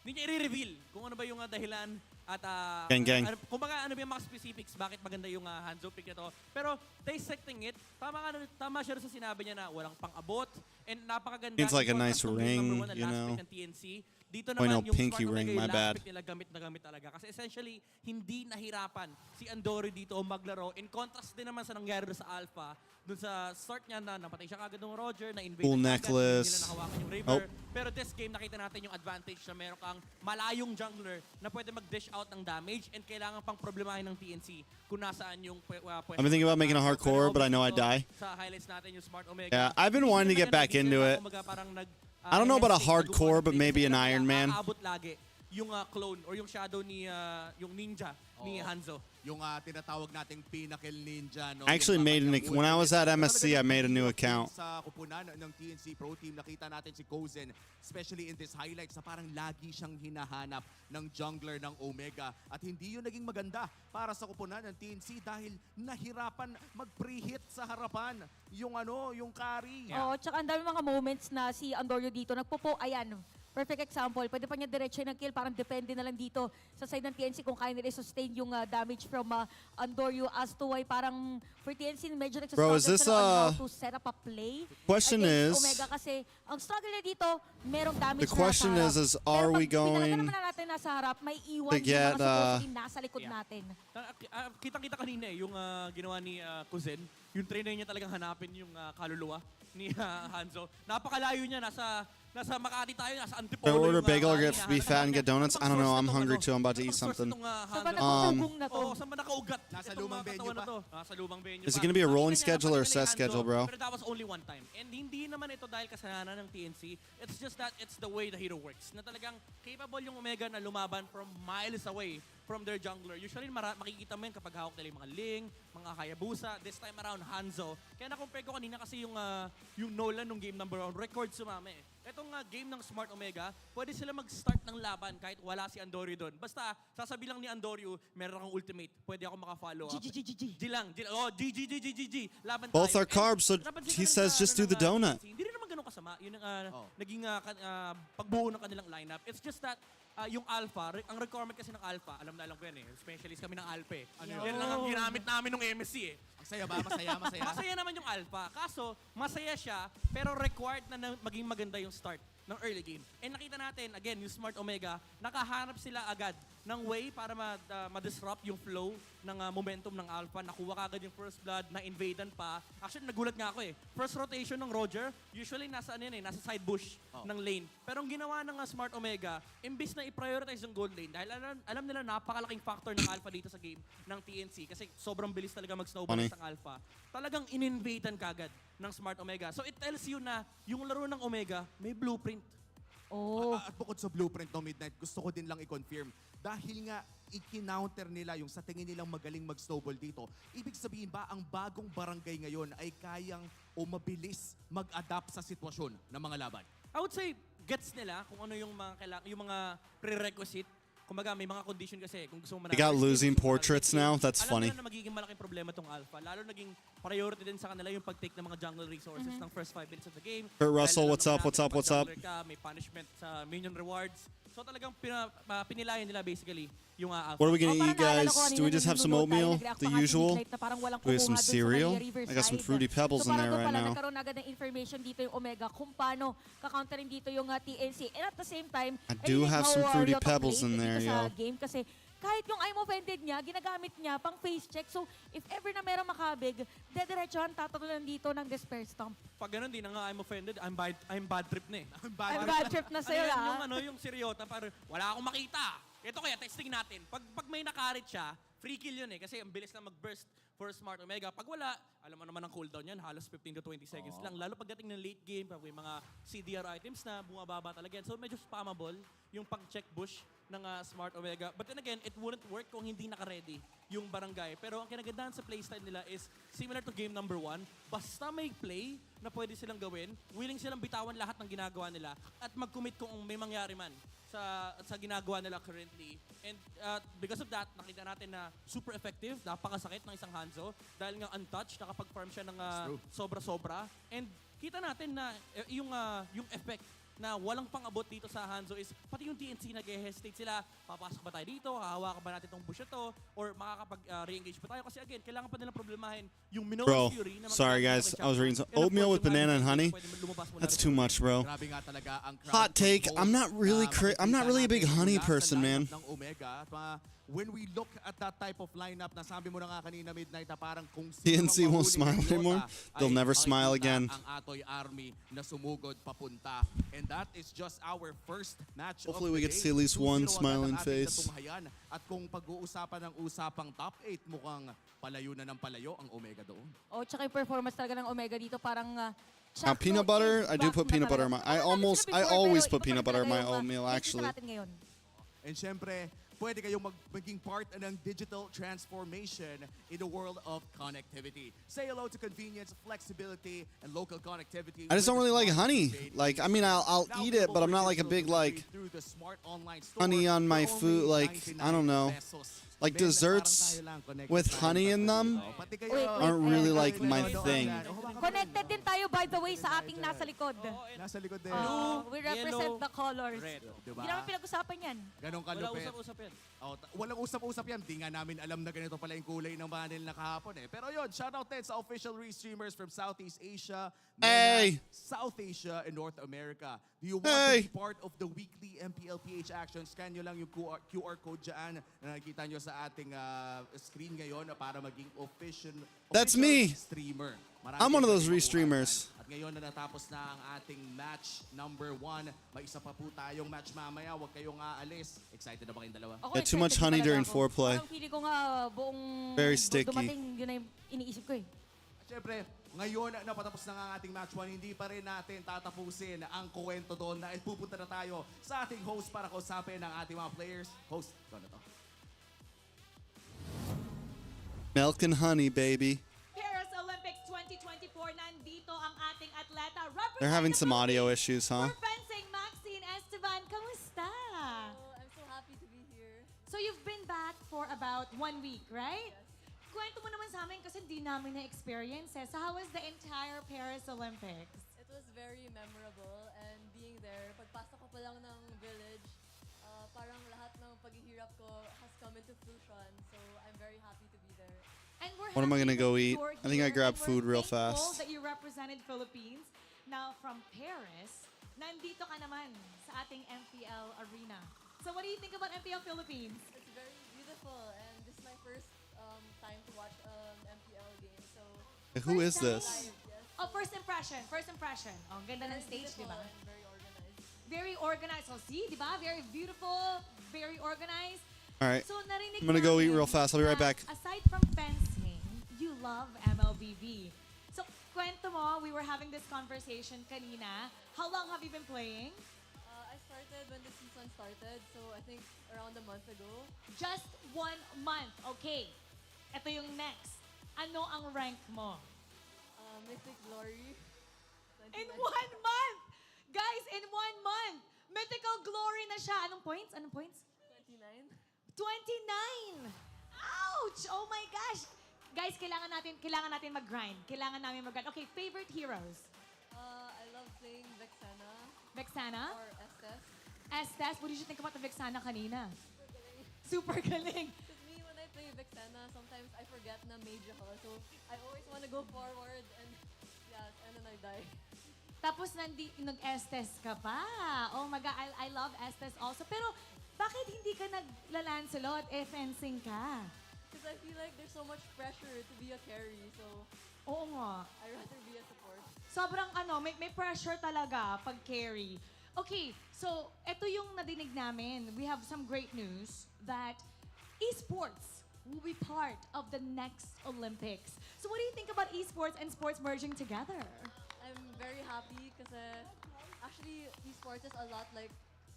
niya i-reveal kung ano ba yung dahilan at Gang. kumbaga ano ba yung mga specifics bakit maganda yung Hanzo pick nito. Pero dissecting it, tama siya rin sa sinabi niya na walang pang-abot and napakaganda. It's like a yung nice contrast ng game ring, number 1 na you last know. pick ng TNC. Dito Oh, no, naman yung pinky Smart ring, Omega, my yung last bad. pick nila gamit na gamit talaga. Kasi essentially, hindi nahirapan si Andoryu dito maglaro. In contrast din naman sa nangyari doon sa Alpha, doon sa start niya na napatay siya kagad ng Roger, na-invade Full na kagad, necklace. hindi nila nakawakan yung River. Pero this game, nakita natin yung advantage na meron kang malayong jungler na pwede mag-dish out ng damage and kailangan pang problemahin ng TNC kung nasaan yung pwesto. I've been thinking about making a hardcore, but I know I die. Sa highlights natin yung Smart Omega. Yeah, I've been wanting to get back into it. I don't know about a hardcore, but maybe an Iron Man. Aabot lagi yung clone or yung shadow ni yung ninja ni Hanzo. Yung tinatawag nating Pinnacle Ninja. No? I actually made when I was at MSC, I made a new account. Sa kupunan ng TNC Pro Team, nakita natin si Kozen, especially in this highlights, na parang lagi siyang hinahanap ng jungler ng Omega. At hindi yun naging maganda para sa kupunan ng TNC dahil nahirapan mag-pre-hit sa harapan yung carry. Oo, tsaka ang dami mga moments na si Andoryu dito ayan. Perfect example. Pwede pa niya diretso ng kill. Parang depende na lang dito sa side ng TNC kung kaya nila sustain yung damage from Andoryu as to why parang for TNC medyo Bro, is nagsastruggle this, sila on how to set up a play Question against is- Omega kasi ang struggle niya dito, merong damage The question na nasa is harap. are Pero we pag pinalagyan going naman natin nasa harap, may iwan to yung get, mga supposedly nasa likod natin. Kitang-kita kanina yung ginawa ni Kuzen. Yung trainer niya talagang hanapin yung kaluluwa ni Hanzo. Napakalayo niya, nasa Makati tayo, nasa Antipolo. Should I order yung, bagel or hinahanap be fat and get donuts? I don't know. I'm Source hungry na too. I'm about to eat source something. na tong Saan ba Hanzo. nakakugong na to? Oo, saan ba nakaugat? Nasa Itong lumang katawan venue na pa. to. Nasa lumang venue Is it pa. gonna be a rolling Nakita niya schedule or a naman set ni schedule, Hanzo, bro? Pero that was only one time. And hindi naman ito dahil kasalanan ng TNC. It's just that it's the way the hero works. Na talagang capable yung Omega na lumaban from miles away from their jungler. Usually makikita mo yun kapag hawak nila yung mga Ling, mga Hayabusa. This time around, Hanzo. Kaya na-compare ko kanina kasi yung Nolan nung game number 1, record sumama eh. Itong game ng Smart Omega, pwede sila mag-start ng laban kahit wala si Andoryu doon. Basta, sasabi lang ni Andoryu, meron kang ultimate. Pwede ako maka-follow up. G lang. Oh, G. Laban Both tayo. are carbs, so And napansin ko he rin says sa, just do the donut. TNC, hindi rin naman ganun masama. Yun ang naging pagbuo ng kanilang lineup. It's just that yung Alpha, ang requirement kasi ng Alpha, alam na alam ko yan eh. Specialist kami ng Alpha eh. Yan lang ang ginamit namin ng MSC eh. Masaya ba? Masaya. Masaya naman yung Alpha. Kaso, masaya siya, pero required na maging maganda yung start ng early game. And nakita natin, again, yung Smart Omega, nakahanap sila agad ng way para ma-disrupt yung flow ng momentum ng Alpha. Nakuha ka agad yung first blood, na-invadan pa. Actually, nagulat nga ako eh. First rotation ng Roger, usually nasa side bush ng lane. Pero ang ginawa ng Smart Omega, imbis na i-prioritize yung gold lane, dahil alam nila napakalaking factor ng Alpha dito sa game ng TNC kasi sobrang bilis talaga mag-snowball ng Alpha. Talagang in-invadan ka agad ng Smart Omega. So it tells you na yung laro ng Omega may blueprint. At bukod sa blueprint ng Midnight, gusto ko din lang i-confirm. Dahil nga, i-counter nila yung sa tingin nilang magaling mag-snowball dito. Ibig sabihin ba, ang bagong barangay ngayon ay kayang o mabilis mag-adapt sa sitwasyon ng mga laban? I would say, gets nila kung ano yung mga prerequisite. Kumbaga, may mga condition kasi kung gusto mo They got losing portraits now. That's funny. Alam nila na magiging malaking problema tong Alpha. Lalo naging priority din sa kanila yung pag-take ng mga jungle resources ng first 5 minutes of the game. Kurt Russell, what's up? May punishment sa minion rewards. So talagang pinilayan nila basically yung Alpha. What are we gonna eat, guys? Do we just have some oatmeal? The usual? Do we have some cereal? I got some Fruity Pebbles in there right now. Nagkaroon agad ng information dito yung Omega kung paano kakounterin dito yung TNC. And at the same time, I do have some Fruity Pebbles in there, yo. Game kasi kahit yung I'm offended niya, ginagamit niya pang face check. So, if ever na merong makabig, dediretsohan tatatulan dito ng despair stomp. Pag ganun, di na nga I'm offended, I'm bad trip na eh. I'm bad trip na sa'yo, Yung seriota, parang wala akong makita. Ito kaya, testing natin. Pag may nakarit siya, free kill yun eh. Kasi ang bilis na mag-burst for Smart Omega. Pag wala, alam mo naman ang cooldown yan, halos 15 to 20 seconds lang. Lalo pagdating ng late game, pag may mga CDR items na bumababa talaga yan. So medyo spammable yung pag-check bush ng Smart Omega. But then again, it wouldn't work kung hindi naka-ready yung barangay. Pero ang kinagandahan sa playstyle nila is similar to game number 1. Basta may play na pwede silang gawin, willing silang bitawan lahat ng ginagawa nila at mag-commit kung may mangyari man sa ginagawa nila currently. And because of that, nakita natin na super effective, napakasakit ng isang Hanzo dahil nga untouched, nakapag-farm siya ng sobra-sobra. And kita natin na yung effect na walang pang-abot dito sa Hanzo is pati yung TNC nag-hesitate sila, papasok ba tayo dito, hahawakan ba natin itong bush na to, or makakapag-re-engage ba tayo? Kasi again, kailangan pa nilang problemahin yung Minotaur Fury. Sorry guys, I was reading some oatmeal with banana and honey. That's too much, bro. Hot take, I'm not really a big honey person, man. When we look at that type of lineup, nasabi mo na nga kanina Midnight na parang kung TNC won't smile anymore. They'll never smile again. Ang Atoy Army na sumugod papunta. And that is just our first match. Hopefully we get to see at least one smiling face. At kung pag-uusapan ng usapang top 8, mukhang palayo na ng palayo ang Omega doon. Tsaka yung performance talaga ng Omega dito parang peanut butter, I do put peanut butter in my. I always put peanut butter in my oatmeal actually. And syempre, pwede kayong maging part ng digital transformation in the world of connectivity. Say hello to convenience, flexibility, and local connectivity. I just don't really like honey. Like, I mean, I'll eat it, but I'm not like a big like honey on my food. Like, I don't know. Like desserts with honey in them aren't really like my thing. Connected din tayo, by the way, sa ating nasa likod. Nasa likod din. We represent the colors. Red. Hindi naman pinag-usapan yan. Ganong Wala kalupit. usap-usap yan. Walang usap-usap yan. Di nga namin alam na ganito pala yung kulay ng panel na kahapon eh. Pero yun, shoutout din sa official restreamers from Southeast Asia, Hey! South Asia, and North America. Do you want to be part of the weekly Mpl Ph action? Scan nyo lang yung QR code dyan na nakikita nyo sa ating screen ngayon para maging official That's me. streamer. I'm one of those restreamers. At ngayon na natapos na ang ating match number 1. May isa pa po tayong match mamaya. Huwag kayong aalis. Excited na ba kayong dalawa? Yeah, too much honey during foreplay. Parang feeling ko nga buong Very sticky. dumating, yun na yung iniisip ko eh. At syempre, ngayon na patapos na ang ating match 1, hindi pa rin natin tatapusin ang kuwento doon dahil pupunta na tayo sa ating host para kausapin ang ating mga players. Host, ito na to. Milk and honey, baby. Paris Olympics 2024, nandito ang ating atleta. They're having some audio issues, huh? For fencing, Maxine Esteban, kamusta? Oh, I'm so happy to be here. So you've been back for about 1 week, right? Kwento mo naman sa amin kasi hindi namin na-experience eh. So how was the entire Paris Olympics? It was very memorable and being there, pagpasok ko pa lang ng village, parang lahat ng paghihirap ko has come into fruition. So I'm very happy to be there. And we're What am I happy gonna that go eat? you're I think I here, grabbed and we're food real thankful fast. that you represented Philippines. Now from Paris, nandito ka naman sa ating MPL arena. So what do you think about MPL Philippines? It's very beautiful, and this is my first time to watch an MPL game. So Who is First this? live, yes. Oh, first impression. First impression. Oh, ang ganda ng Very stage, di beautiful ba? and very organized. Very organized. So see, di ba? Very beautiful, very organized. All right. So narinig I'm gonna go eat namin real fast. I'll be right na back. Aside from fencing, you love MLBB. So kwento mo, we were having this conversation kanina. How long have you been playing? I started when the season started, so I think around a month ago. Just 1 month. Okay. Ito yung next. Ano ang rank mo? Mythic Glory. In 1 29. month! Guys, in 1 month! Mythical Glory na siya. Anong points? Anong points? 29. 29! Ouch! Oh my gosh! Guys, kailangan natin mag-grind. Kailangan namin mag-grind. Okay, favorite heroes? I love playing Vexana Vexana? or Estes. Estes, what did you think about the Vexana kanina? Super galing. Because me, when I play Vexana, sometimes I forget na mage ako. So I always want to go forward and and then I die. Tapos nag-Estes ka pa. Oh my God, I love Estes also. Pero bakit hindi ka nagla-Lancelot fencing ka? Because I feel like there's so much pressure to be a carry. So Oo nga. I rather be a support. Sobrang may pressure talaga pag carry. Okay, so ito yung nadinig namin. We have some great news that esports will be part of the next Olympics. So what do you think about esports and sports merging together? I'm very happy because actually esports is a lot like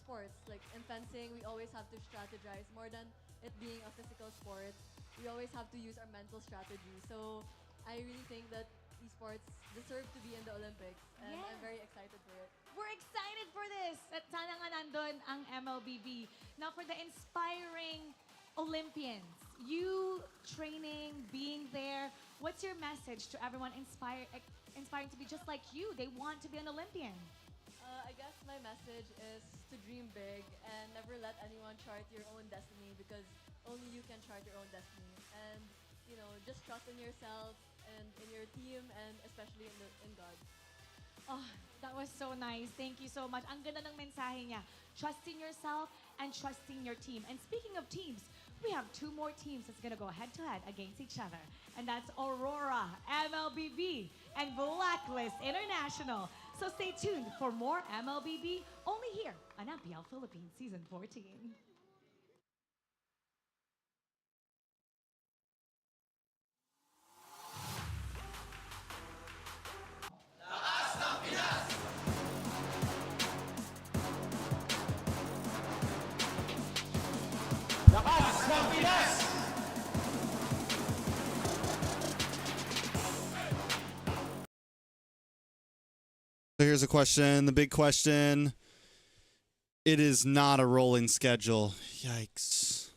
sports. Like in fencing, we always have to strategize more than it being a physical sport. We always have to use our mental strategy. So I really think that esports deserve to be in the Olympics, and I'm very excited for it. We're excited for this. At sana nga nandun ang MLBB. Now for the inspiring Olympians, you training, being there, what's your message to everyone inspiring to be just like you? They want to be an Olympian. I guess my message is to dream big and never let anyone chart your own destiny, because only you can chart your own destiny. And just trust in yourself and in your team, and especially in God. Oh, that was so nice. Thank you so much. Ang ganda ng mensahe niya. Trusting yourself and trusting your team. And speaking of teams, we have 2 more teams that's gonna go head-to-head against each other. And that's Aurora, MLBB, and Blacklist International. So stay tuned for more MLBB only here on MPL Philippines Season 14. So here's a question, the big question. It is not a rolling schedule. Yikes.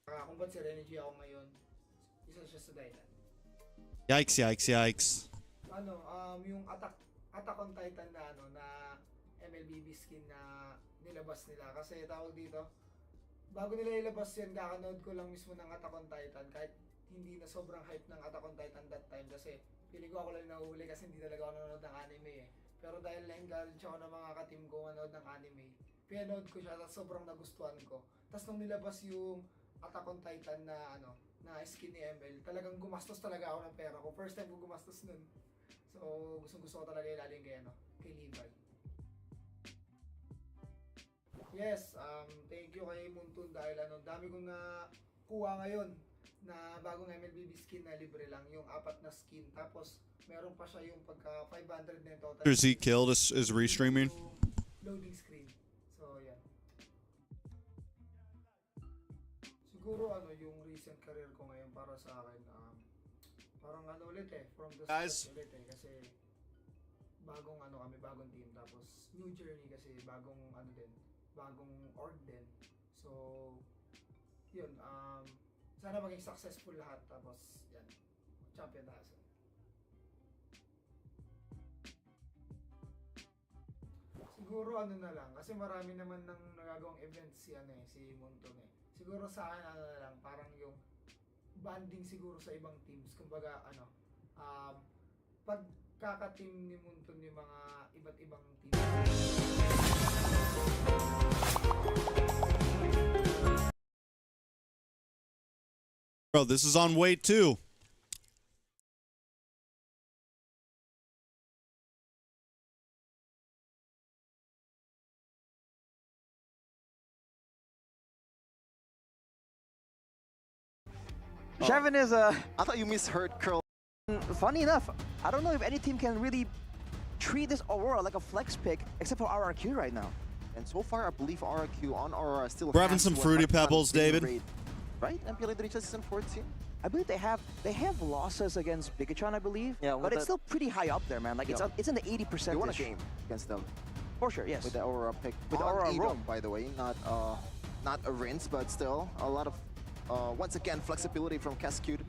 Kung ba't si Energy ako ngayon, isa siya sa dahilan. Yikes, yikes, yikes. Yung Attack on Titan na na MLBB skin na nilabas nila. Kasi tawag dito, bago nila ilabas yan, kakanood ko lang mismo ng Attack on Titan. Kahit hindi na sobrang hype ng Attack on Titan that time. Kasi feeling ko ako lang nahuhuli kasi hindi talaga ako nanonood ng anime eh. Pero dahil na-encourage ako ng mga ka-team ko manood ng anime, pinanood ko siya at sobrang nagustuhan ko. Tapos nung nilabas yung Attack on Titan na na skin ni ML, talagang gumastos talaga ako ng pera ko. First time ko gumastos nun. So gusto ko talaga ilalim kay Levi. Yes, thank you kay Muntun dahil dami kong nakuha ngayon na bagong MLBB skin na libre lang, yung 4 na skin. Tapos meron pa siya yung pagka 500 na yung total. Zeke killed is restreaming. Loading screen. So yan. Siguro yung recent career ko ngayon para sa akin, parang ulit from the Guys. start ulit kasi bagong kami, bagong team, tapos new journey kasi bagong bagong org din. So yun, sana maging successful lahat, tapos yan, champion tayo. Siguro ano na lang, kasi marami naman nang nagagawang events si Monton eh. Siguro sa akin ano na lang, parang yung banding siguro sa ibang teams. Kumbaga pagkaka-team ni Monton yung mga iba't ibang teams. Bro, this is on weight too. Chevin is I thought you misheard Curl. Funny enough, I don't know if any team can really treat this Aurora like a flex pick except for RRQ right now. And so far, I believe RRQ on Aurora still. We're having some fruity pebbles, David. Right? Mpl Ph season 14. I believe they have losses against Bigatron, I believe. Yeah, but it's still pretty high up there, man. Like it's in the 80%. They won a game against them. For sure, yes. With the Aurora pick. With Aurora Rome, by the way, not a rinse, but still a lot of once again flexibility from Cascade,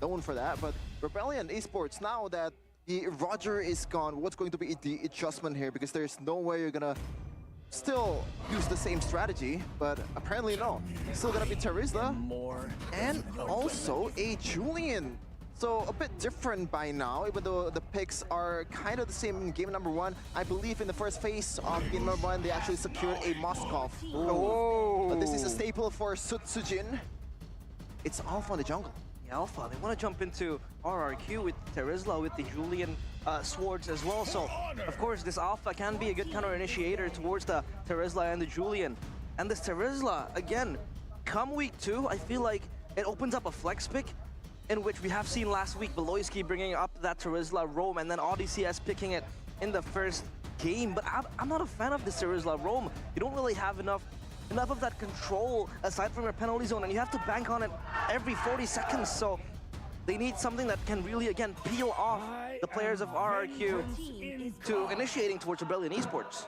known for that. But Rebellion Esports, now that the Roger is gone, what's going to be the adjustment here? Because there's no way you're gonna still use the same strategy, but apparently no. Still gonna be Terizla and also a Julian. So a bit different by now, even though the picks are kind of the same in game number 1. I believe in the first phase of game number 1, they actually secured a Moskov. But this is a staple for Sutsujin. It's Alpha in the jungle. Yeah, Alpha, they want to jump into RRQ with Terizla, with the Julian swords as well. So, of course, this Alpha can be a good counter-initiator towards the Terizla and the Julian. And this Terizla, again, come week 2, I feel like it opens up a flex pick in which we have seen last week Beloyski bringing up that Terizla Rome and then ODCS picking it in the first game. But I'm not a fan of this Terizla Rome. You don't really have enough of that control aside from your penalty zone, and you have to bank on it every 40 seconds. So they need something that can really, again, peel off the players of RRQ to initiating towards Rebellion Esports.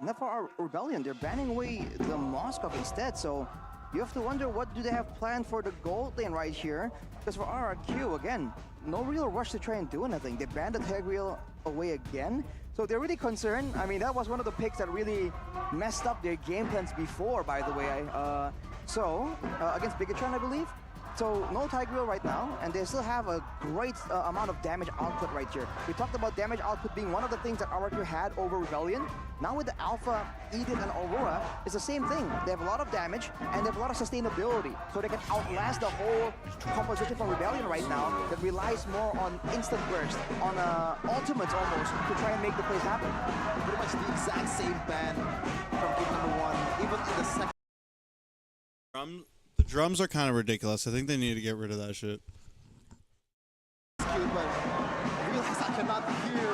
Not for our Rebellion, they're banning away the Moskov instead, so you have to wonder what do they have planned for the gold lane right here. Because for RRQ, again, no real rush to try and do anything. They banned the Tegriel away again. So they're really concerned. I mean, that was one of the picks that really messed up their game plans before, by the way. Against Bigatron, I believe. So no Tigreal right now, and they still have a great amount of damage output right here. We talked about damage output being one of the things that RRQ had over Rebellion. Now with the Alpha, Edith, and Aurora, it's the same thing. They have a lot of damage, and they have a lot of sustainability. So they can outlast the whole composition from Rebellion right now that relies more on instant burst, on ultimates almost, to try and make the plays happen. Pretty much the exact same ban from game number 1, even in the second. The drums are kind of ridiculous. I think they need to get rid of that shit. But I realize I cannot hear.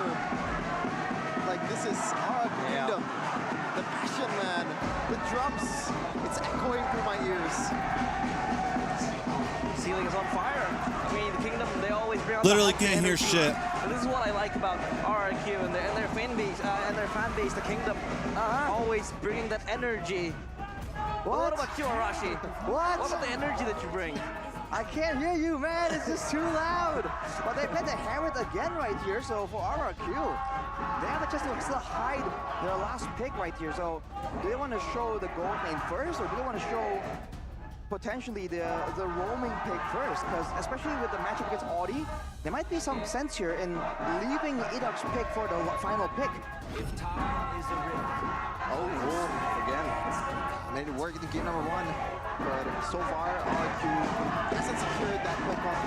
Like, this is our kingdom. The passion, man. The drums. It's echoing through my ears. Ceiling is on fire. I mean, the kingdom, they always bring out Literally can't hear shit. And this is what I like about RRQ and their fan base, the kingdom, always bringing that energy. What about you, Arashi? What about the energy that you bring? I can't hear you, man. It's just too loud. But they plan to hammer it again right here. So for RRQ, they have a chance to still hide their last pick right here. So do they want to show the gold lane first, or do they want to show potentially the roaming pick first? Because especially with the matchup against Audi, there might be some sense here in leaving Idok's pick for the final pick. If time is a river. Again. Made it work in game number 1, but so far RRQ hasn't secured that pick-off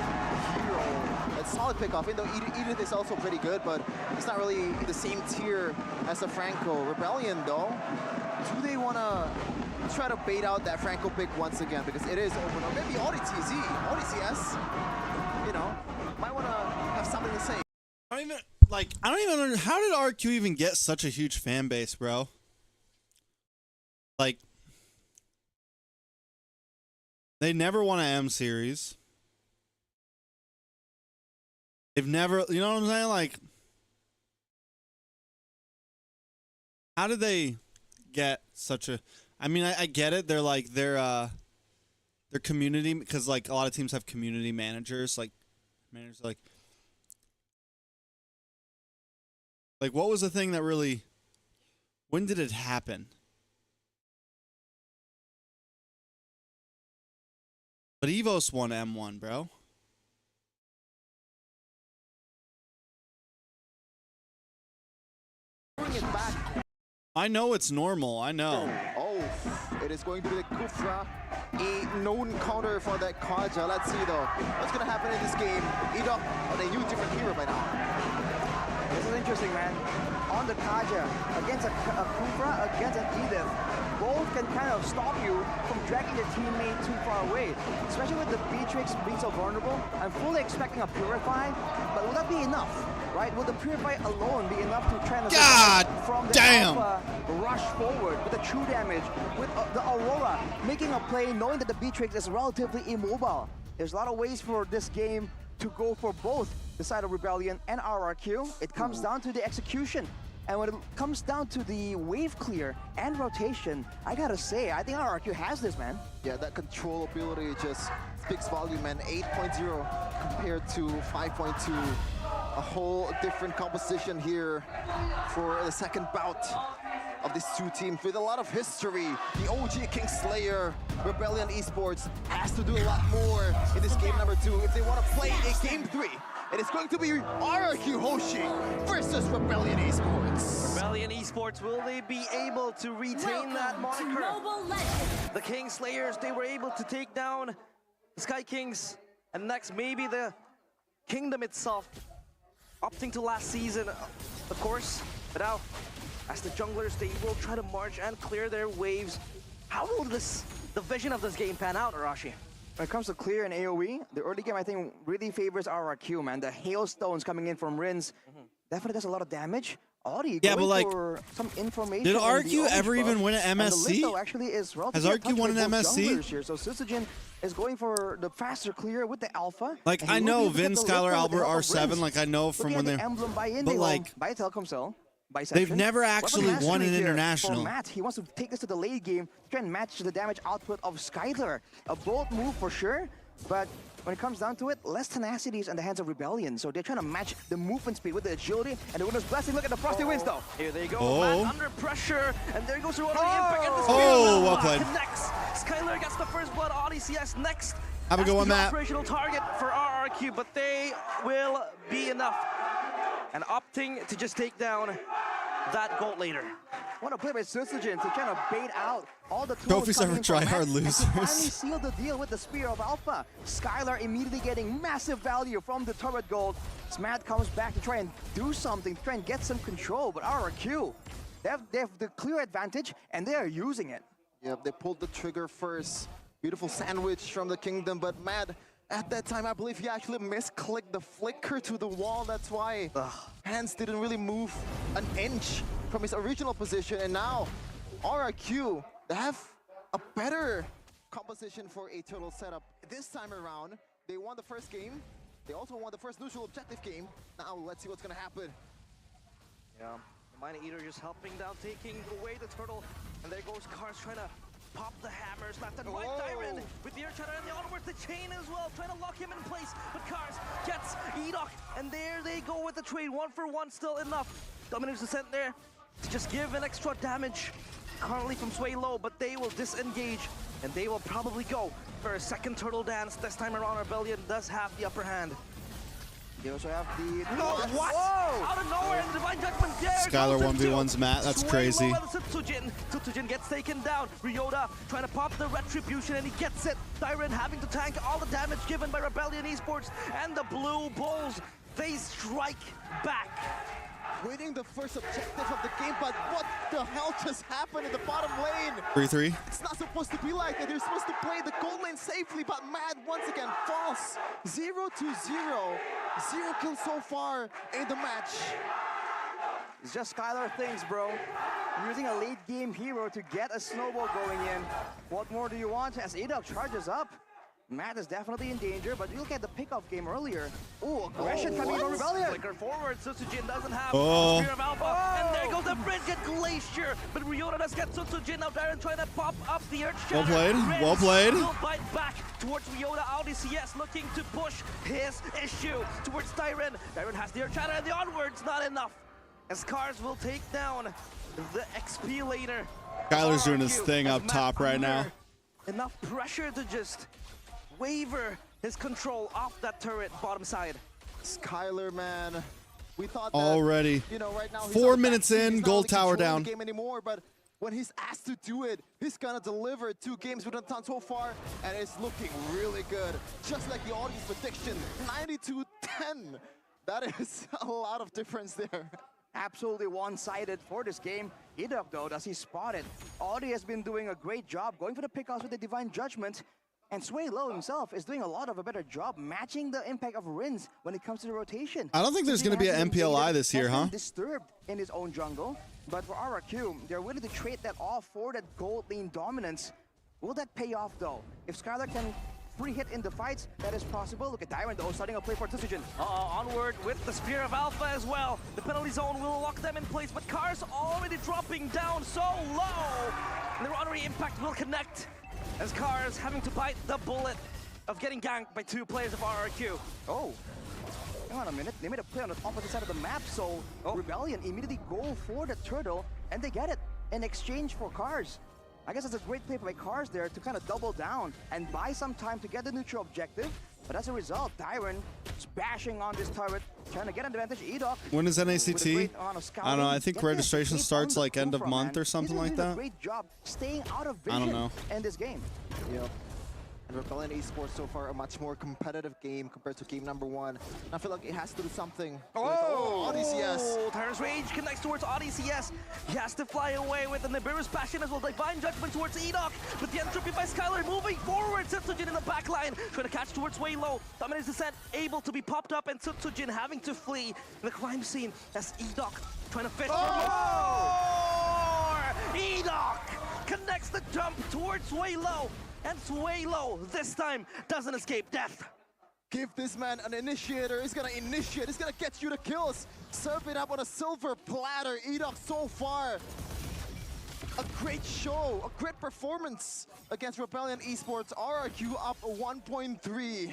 hero. A solid pick-off, even though Edith is also pretty good, but it's not really the same tier as the Franco. Rebellion though, do they want to try to bait out that Franco pick once again, because it is open, or maybe ODTZ, ODCS, you know, might want to have something to say. I don't even know, how did RQ even get such a huge fan base, bro? Like, they never won an M series. They've never, you know what I'm saying? Like, how did they get such a? I mean, I get it. They're like their community, because like a lot of teams have community managers. Like what was the thing that really When did it happen? But Evos won M1, bro. I know it's normal. I know. Oh, it is going to be the Kufra. A known counter for that Kaja. Let's see though. What's going to happen in this game? Edok on a new different hero by now. This is interesting, man. On the Kaja, against a Kufra, against an Edith, both can kind of stop you from dragging your teammate too far away. Especially with the B-Trix being so vulnerable. I'm fully expecting a Purify, but will that be enough? Right? Will the Purify alone be enough to try to God from the damn. Alpha rush forward with the true damage, with the Aurora making a play, knowing that the B-Trix is relatively immobile? There's a lot of ways for this game to go for both the side of Rebellion and RRQ. It comes down to the execution. And when it comes down to the wave clear and rotation, I gotta say, I think RRQ has this, man. Yeah, that control ability just speaks volume, man. 8.0 compared to 5.2. A whole different composition here for the second bout of these two teams with a lot of history. The OG Kingslayer Rebellion Esports has to do a lot more in this game number 2 if they want to play a game 3. It is going to be RRQ Hoshi versus Rebellion Esports. Rebellion Esports, will they be able to retain that moniker? The Kingslayers, they were able to take down the Sky Kings, and next maybe the Kingdom itself, opting to last season, of course. But now, as the junglers, they will try to march and clear their waves. How will the vision of this game pan out, Arashi? When it comes to clear and AoE, the early game I think really favors RRQ, man. The hailstones coming in from Rins definitely does a lot of damage. Audi Yeah, but like, for some information. did RQ ever even win an MSC? Actually is Has RQ won an MSC? Here. So Susujin is going for the faster clear with the Alpha. Like, I know Vin, Skylar, Albert, R7, like I know from when they're... But like, by Telkomsel. They've never actually won an international. For Matt, he wants to take this to the late game, try and match the damage output of Skylar. A bold move for sure, but when it comes down to it, less tenacity is in the hands of Rebellion. So they're trying to match the movement speed with the agility and the winner's blessing. Look at the Frosty wins though. Here they go, Matt under pressure, and there goes the impact and the speed. Oh, well played. Connects. Skylar gets the first blood. ODCS next. Have a good one, Matt. Operational target for RRQ, but they will be enough. And opting to just take down that gold later. What a play by Susujin to try to bait out all the tools. Trophies ever try hard losers. Finally seal the deal with the Spear of Alpha. Skylar immediately getting massive value from the turret gold. Smad comes back to try and do something, to try and get some control, but RRQ, they have the clear advantage and they are using it. Yeah, they pulled the trigger first. Beautiful sandwich from the Kingdom, but Mad, at that time, I believe he actually misclicked the flicker to the wall. That's why hands didn't really move an inch from his original position. And now, RRQ, they have a better composition for a total setup. This time around, they won the first game. They also won the first neutral objective game. Now, let's see what's going to happen. Yeah, the Mine Eater just helping down, taking away the turtle. And there goes Cars trying to pop the hammers left and right. Diamond with the air shatter and the onwards, the chain as well, trying to lock him in place. But Cars gets Edok, and there they go with the trade. 1 for 1, still enough. Dominic's descent there to just give an extra damage. Currently from Sway low, but they will disengage, and they will probably go for a second turtle dance. This time around, Rebellion does have the upper hand. They also have the... No, what? Whoa! Out of nowhere, Divine Judgment there. Skylar 1v1's Matt, that's crazy. Tsujin gets taken down. Ryota trying to pop the Retribution, and he gets it. Tyron having to tank all the damage given by Rebellion Esports, and the Blue Bulls, they strike back. Winning the first objective of the game, but what the hell just happened in the bottom lane? 3-3. It's not supposed to be like that. They're supposed to play the gold lane safely, but Mad once again falls. 0-0. 0 kills so far in the match. It's just Skylar things, bro. Using a late game hero to get a snowball going in. What more do you want? As Edok charges up, Matt is definitely in danger, but you look at the pickoff game earlier. Ooh, aggression coming from Rebellion. Flicker forward, Susujin doesn't have Spear of Alpha, and there goes the Frigid Glacier, but Ryota does get Susujin out there and trying to pop up the Earth Shatter. Well played, well played. Will bite back towards Ryota. ODCS looking to push his issue towards Tyron. Tyron has the Earth Shatter and the onwards, not enough. as Cars will take down the XP laner. Skylar's doing his RRQ thing as up Matt top right now. under enough pressure to just waver his control off that turret bottom side. Skylar, man. We thought that, Already. you know, right now he's 4 on the minutes backseat. in, He's not gold really tower controlling down. the game anymore, but when he's asked to do it, he's gonna deliver 2 games with a ton so far, and it's looking really good. Just like the audience prediction, 92-10. That is a lot of difference there. Absolutely one-sided for this game. Idok, though, does he spot it? Audi has been doing a great job going for the pickoffs with the Divine Judgment. And Sway Low himself is doing a lot of a better job matching the impact of Rins when it comes to the rotation. I don't think there's going to be an MPLI this year, huh? Disturbed in his own jungle, but for RRQ, they're willing to trade that off for that gold lane dominance. Will that pay off, though? If Skylar can free hit in the fights, that is possible. Look at Dyron, though, starting a play for Tsutsujin. Onward with the Spear of Alpha as well. The penalty zone will lock them in place, but Cars already dropping down so low. And the Honorary Impact will connect as Cars having to bite the bullet of getting ganked by 2 players of RRQ. Oh, hang on a minute. They made a play on the opposite side of the map, so Rebellion immediately go for the turtle, and they get it in exchange for Cars. I guess it's a great play by Cars there to kind of double down and buy some time to get the neutral objective. But as a result, Dyron is bashing on this turret, trying to get an advantage. Edok. When is NACT? I don't know. I think registration starts like end of month or something like that. Great job staying out of vision I don't know. in this game. Yeah. And Rebellion Esports so far a much more competitive game compared to game number 1. And I feel like it has to do something. Oh, Tyrant's Rage connects towards ODCS. He has to fly away with the Nibiru's Passion as well. Divine Judgment towards Edok. With the entropy by Skylar moving forward. Tsutsujin in the back line, trying to catch towards Waylow. Dominate's Descent able to be popped up, and Tsutsujin having to flee the crime scene as Edok trying to fish for more. Edok connects the jump towards Waylow. And Swaylow this time doesn't escape death. Give this man an initiator. He's gonna initiate. He's gonna get you the kills. Serve it up on a silver platter. Edok so far. A great show, a great performance against Rebellion Esports. RRQ up 1.3.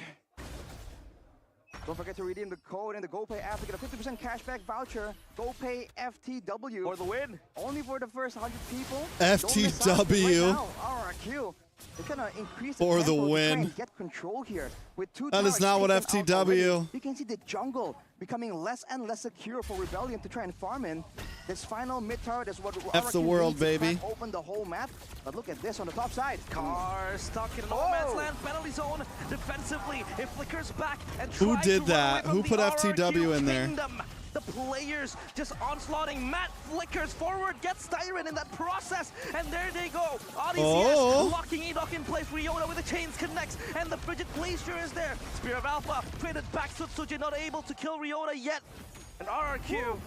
Don't forget to redeem the code in the GoPay app to get a 50% cashback voucher. GoPay FTW. For the win. Only for the first 100 people. FTW. Right now, RRQ. They're gonna increase For the tempo to try win. and get control here. With 2 That is towers not what taken out already, FTW. you can see the jungle becoming less and less secure for Rebellion to try and farm in. This final mid tower is what F the RRQ world, needs to baby. crack open the whole map. But look at this on the top side. Cars stuck in a no man's land penalty zone defensively. It flickers back and Who tries did to run that? away from Who the put RRQ FTW in there? kingdom. The players just onslaughting. Matt flickers forward, gets Tyron in that process, and there they go. ODCS locking Edok in place. Riona with the chains connects, and the Frigid Glacier is there. Spear of Alpha traded back. Tsutsujin not able to kill Riona yet. And RRQ,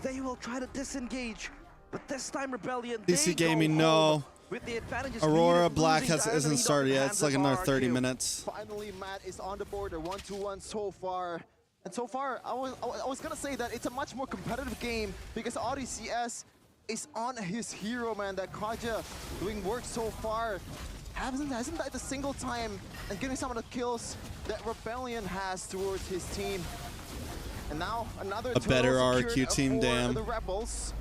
they will try to disengage, but this time Rebellion. DC Gaming, no. With the advantages Aurora needed, Black losing Tyron isn't and Edok started in the yet. hands It's like of another RRQ. 30 minutes. Finally, Matt is on the board. 1-2-1 so far. And so far, I was gonna say that it's a much more competitive game because ODCS is on his hero, man. That Kaja doing work so far. Hasn't died a single time and getting some of the kills that Rebellion has towards his team. And now another A better turtle RRQ secured team, for damn. the Rebels.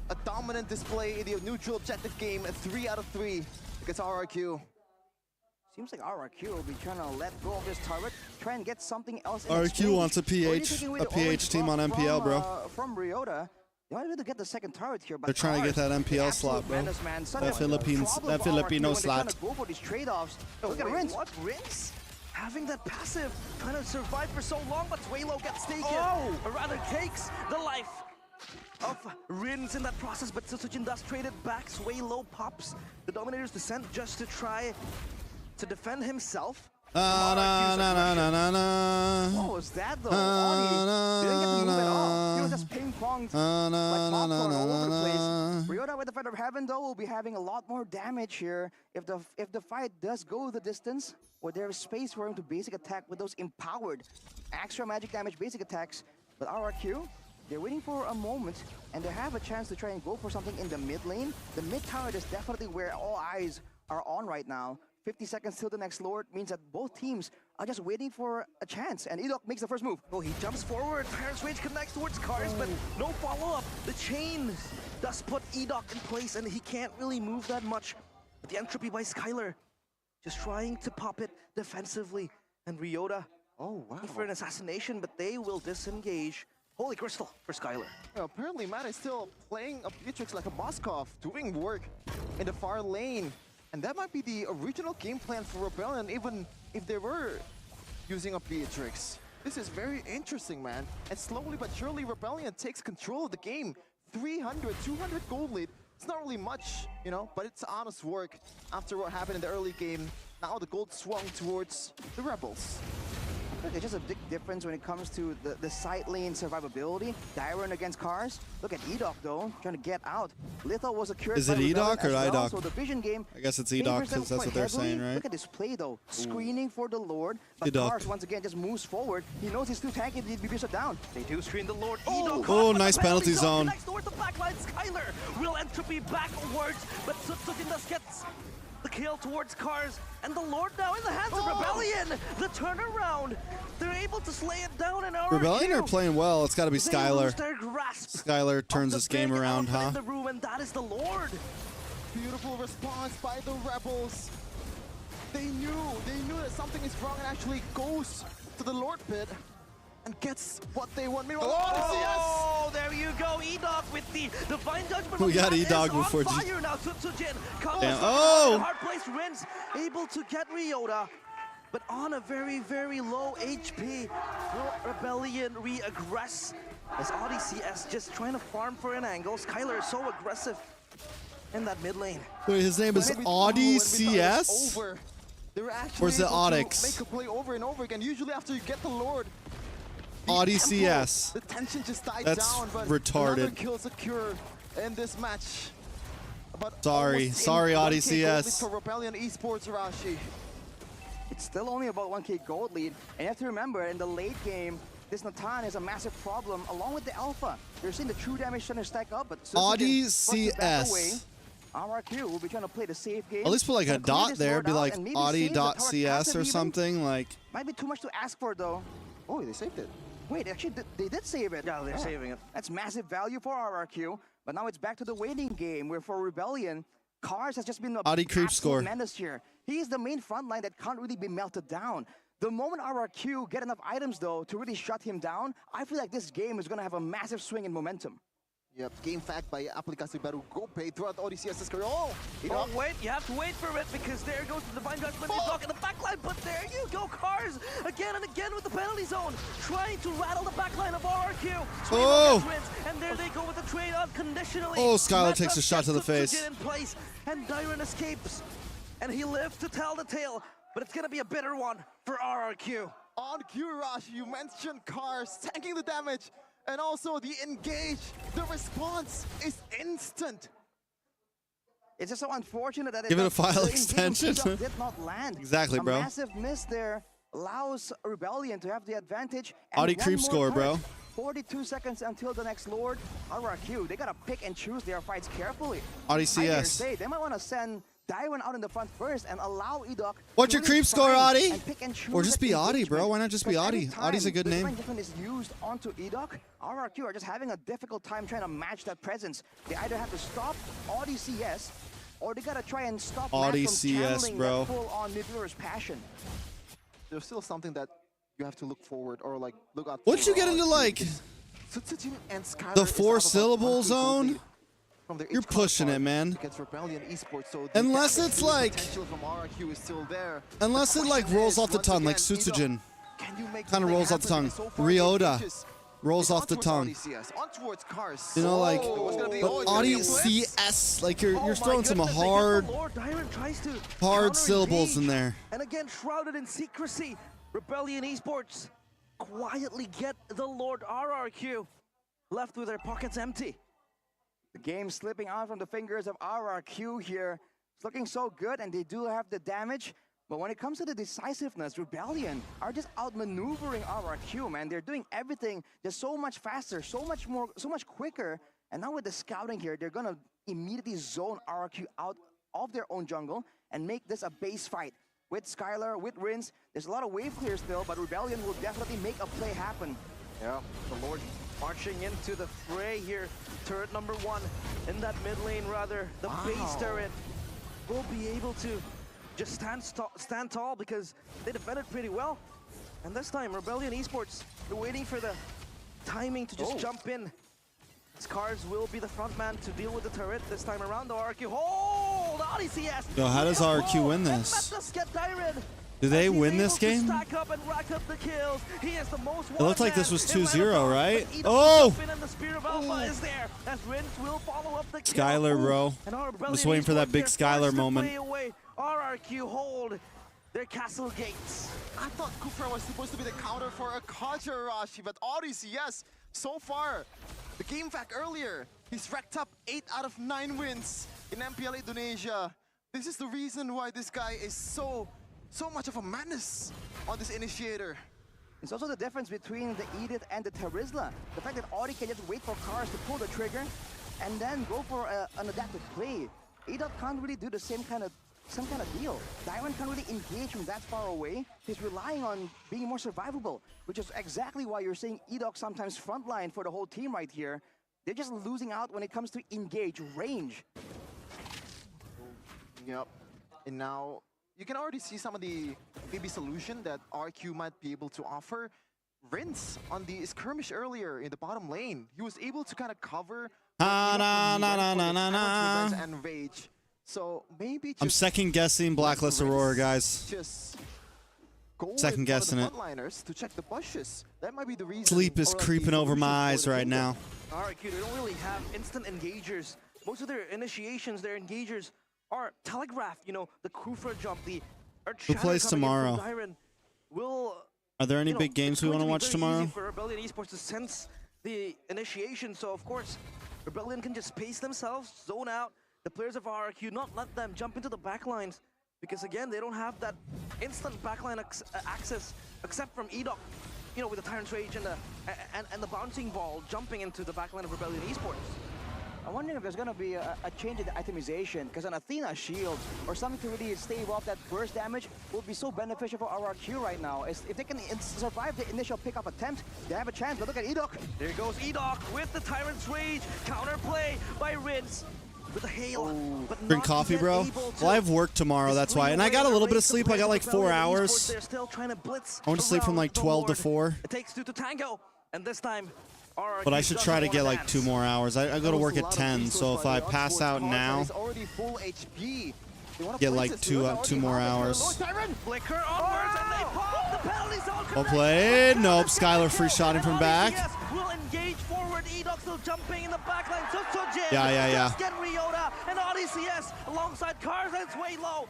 A dominant display in the neutral objective game. 3 out of 3 against RRQ. Seems like RRQ will be trying to let go of this turret, try and get something else in RRQ exchange. wants a PH team on MPL, bro. From Ryota. They might be able to get the second turret here, but They're trying to get that Cars, MPL the slot, absolute bro. menace, man. Such That a Filipino problem for Filipino RRQ when they're trying slot. to go for these trade-offs. Look at Wait, Rince. what? Rince? Having that passive, trying to survive for so long, but Swaylow gets taken. Or rather takes the life of Rins in that process, but Tsutsujin does trade it back. Swaylow pops the Dominator's Descent just to try to defend himself. Na na na na na na na. What was that though? Oni didn't get to move at all. He was just ping-ponged like popcorn all over the place. Ryota with the Feather of Heaven though will be having a lot more damage here. If the fight does go the distance, where there is space for him to basic attack with those empowered extra magic damage basic attacks. But RRQ, they're waiting for a moment and they have a chance to try and go for something in the mid lane. The mid tower is definitely where all eyes are on right now. 50 seconds till the next Lord means that both teams are just waiting for a chance. And Edok makes the first move. Oh, he jumps forward. Tyrant's Rage connects towards Cars, but no follow-up. The chain does put Edok in place, and he can't really move that much. But the entropy by Skylar, just trying to pop it defensively. And Ryota, for an assassination, but they will disengage. Holy Crystal for Skylar. Well, apparently Matt is still playing a Beatrix like a Boskov, doing work in the far lane. And that might be the original game plan for Rebellion, even if they were using a Beatrix. This is very interesting, man. And slowly but surely, Rebellion takes control of the game. 300, 200 gold lead. It's not really much, you know, but it's honest work after what happened in the early game. Now the gold swung towards the Rebels. There's just a big difference when it comes to the side lane survivability. Dyron against Cars. Look at Edok though, trying to get out. Litho was a cure. Is it Edok or Idok? So the vision game. I guess it's Edok because that's what they're saying, right? Look at this play though, screening for the Lord. But Edok. Cars once again just moves forward. He knows he's too tanky to be shut down. They do screen the Lord. Oh, nice penalty zone. Next towards the backline, Skylar will entropy backwards, but Sutsujin gets the kill towards Cars, and the Lord now in the hands of Rebellion. The turnaround, they're able to slay it down in our Rebellion are playing well. It's got to be Skylar. Skylar turns this game around, huh? In the room, and that is the Lord. Beautiful response by the Rebels. They knew that something is wrong and actually goes to the Lord pit and gets what they want. Oh, there you go, Edok with the Divine Judgment. We got Edok before fire now. Sutsujin comes. Oh! Hard place, Rince able to get Ryota, but on a very, very low HP. Rebellion re-aggress as Audi CS just trying to farm for an angle. Skylar is so aggressive in that mid lane. Wait, his name is Audi CS? Or is it Audix? Make a play over and over again. Usually after you get the Lord, Audi CS. The tension just died That's down, but retarded. another kill secure in this match. But sorry, Audi CS. For Rebellion Esports, Arashi. It's still only about 1k gold lead, and you have to remember in the late game, this Natan is a massive problem along with the Alpha. You're seeing the true damage trying to stack up, but Audi CS. RRQ will be trying to play the safe game. At least put like a dot there, be like Audi.CS or something. Like, might be too much to ask for though. Oh, they saved it. Wait, actually, they did save it. Yeah, they're saving it. That's massive value for RRQ. But now it's back to the waiting game, where for Rebellion, Cars has just been a Audi creep score. menace here. He is the main front line that can't really be melted down. The moment RRQ get enough items, though, to really shut him down, I feel like this game is going to have a massive swing in momentum. Yep, game fact by Aplikasi Baru Gope throughout ODCS's career. Oh, wait, you have to wait for it because there goes the Divine Judgment. Edok in the backline, but there you go, Cars again and again with the penalty zone, trying to rattle the backline of RRQ. Oh! And there they go with the trade unconditionally. Oh, Skylar takes a shot to the face. In place, and Dyron escapes, and he lives to tell the tale, but it's gonna be a bitter one for RRQ. On cue, Rush, you mentioned Cars tanking the damage. And also the engage, the response is instant. It's just so unfortunate that give it a file extension. Did not land. Exactly, bro. A massive miss there allows Rebellion to have the advantage. Audi creep score, bro. 42 seconds until the next Lord. RRQ, they gotta pick and choose their fights carefully. Audi CS. They might want to send Dyron out in the front first and allow Edok. What's your creep score, Audi? Or just be Audi, bro. Why not just be Audi? Audi's a good name. When is used onto Edok, RRQ are just having a difficult time trying to match that presence. They either have to stop Audi CS, or they gotta try and stop Audi Matt from CS, channeling bro. that full-on Midler's passion. There's still something that you have to look forward or like look out. Once you get into like the 4-syllable zone, you're pushing it, man. Unless it's like, unless it like rolls off the tongue, like Sutsujin. Kind of rolls off the tongue. Ryota rolls off the tongue. You know, like, but Audi CS, like you're throwing some hard syllables in there. And again, shrouded in secrecy, Rebellion Esports quietly get the Lord RRQ, left with their pockets empty. The game slipping out from the fingers of RRQ here. It's looking so good, and they do have the damage. But when it comes to the decisiveness, Rebellion are just outmaneuvering RRQ, man. They're doing everything just so much faster, so much quicker. And now with the scouting here, they're gonna immediately zone RRQ out of their own jungle and make this a base fight. With Skylar, with Rince, there's a lot of wave clear still, but Rebellion will definitely make a play happen. Yeah, the Lord marching into the fray here. Turret number 1 in that mid lane, rather. The base turret will be able to just stand tall because they defended pretty well. And this time, Rebellion Esports, they're waiting for the timing to just jump in. Scars will be the front man to deal with the turret this time around. The RQ hold! ODCS! Yo, how does RQ win this? Do they win this game? It looked like this was 2-0, right? Oh! Skylar, bro. I'm just waiting for that big Skylar moment. RRQ hold their castle gates. I thought Kufra was supposed to be the counter for a Kaja Arashi, but ODCS, so far, the game fact earlier, he's racked up 8 out of 9 wins in MPL Indonesia. This is the reason why this guy is so much of a menace on this initiator. It's also the difference between the Edith and the Terizla. The fact that Audi can just wait for cars to pull the trigger and then go for an adaptive play. Edith can't really do the same kind of deal. Diamond can't really engage from that far away. He's relying on being more survivable, which is exactly why you're seeing Edok sometimes frontline for the whole team right here. They're just losing out when it comes to engage range. Yep. And now you can already see some of the maybe solution that RQ might be able to offer. Rince on the skirmish earlier in the bottom lane, he was able to kind of cover and rage. So maybe I'm second guessing Blacklist Aurora, guys. Just second guessing it. To check the bushes. That might be the reason. Sleep is creeping over my eyes right now. RQ, they don't really have instant engagers. Most of their initiations, their engagers are telegraphed. You know, the Kufra jump, the Who plays tomorrow? Are there any big games we want to watch tomorrow? For Rebellion Esports to sense the initiation, so of course Rebellion can just pace themselves, zone out the players of RRQ, not let them jump into the backlines, because again they don't have that instant backline access except from Edok, you know, with the Tyrant's Rage and the bouncing ball jumping into the backline of Rebellion Esports. I'm wondering if there's going to be a change in the itemization, because an Athena shield or something to really stave off that burst damage will be so beneficial for RRQ right now. If they can survive the initial pickup attempt, they have a chance. But look at Edok. There goes Edok with the Tyrant's Rage. Counterplay by Rince with the hail. But Drink coffee, bro? Well, I have work tomorrow, that's why. And I got a little bit of sleep. I got like 4 hours. They're still trying to blitz. I went to sleep from like 12 to 4. It takes 2 to tango, and this time RRQ But I should try to get like 2 more hours. I go to work at 10, so if I pass out now, get like 2 more hours. Well played. Nope. Skylar free shotting from back. Will engage forward. Edok still jumping in the backline. Yeah. Get Ryota and ODCS alongside Cars, and it's way low.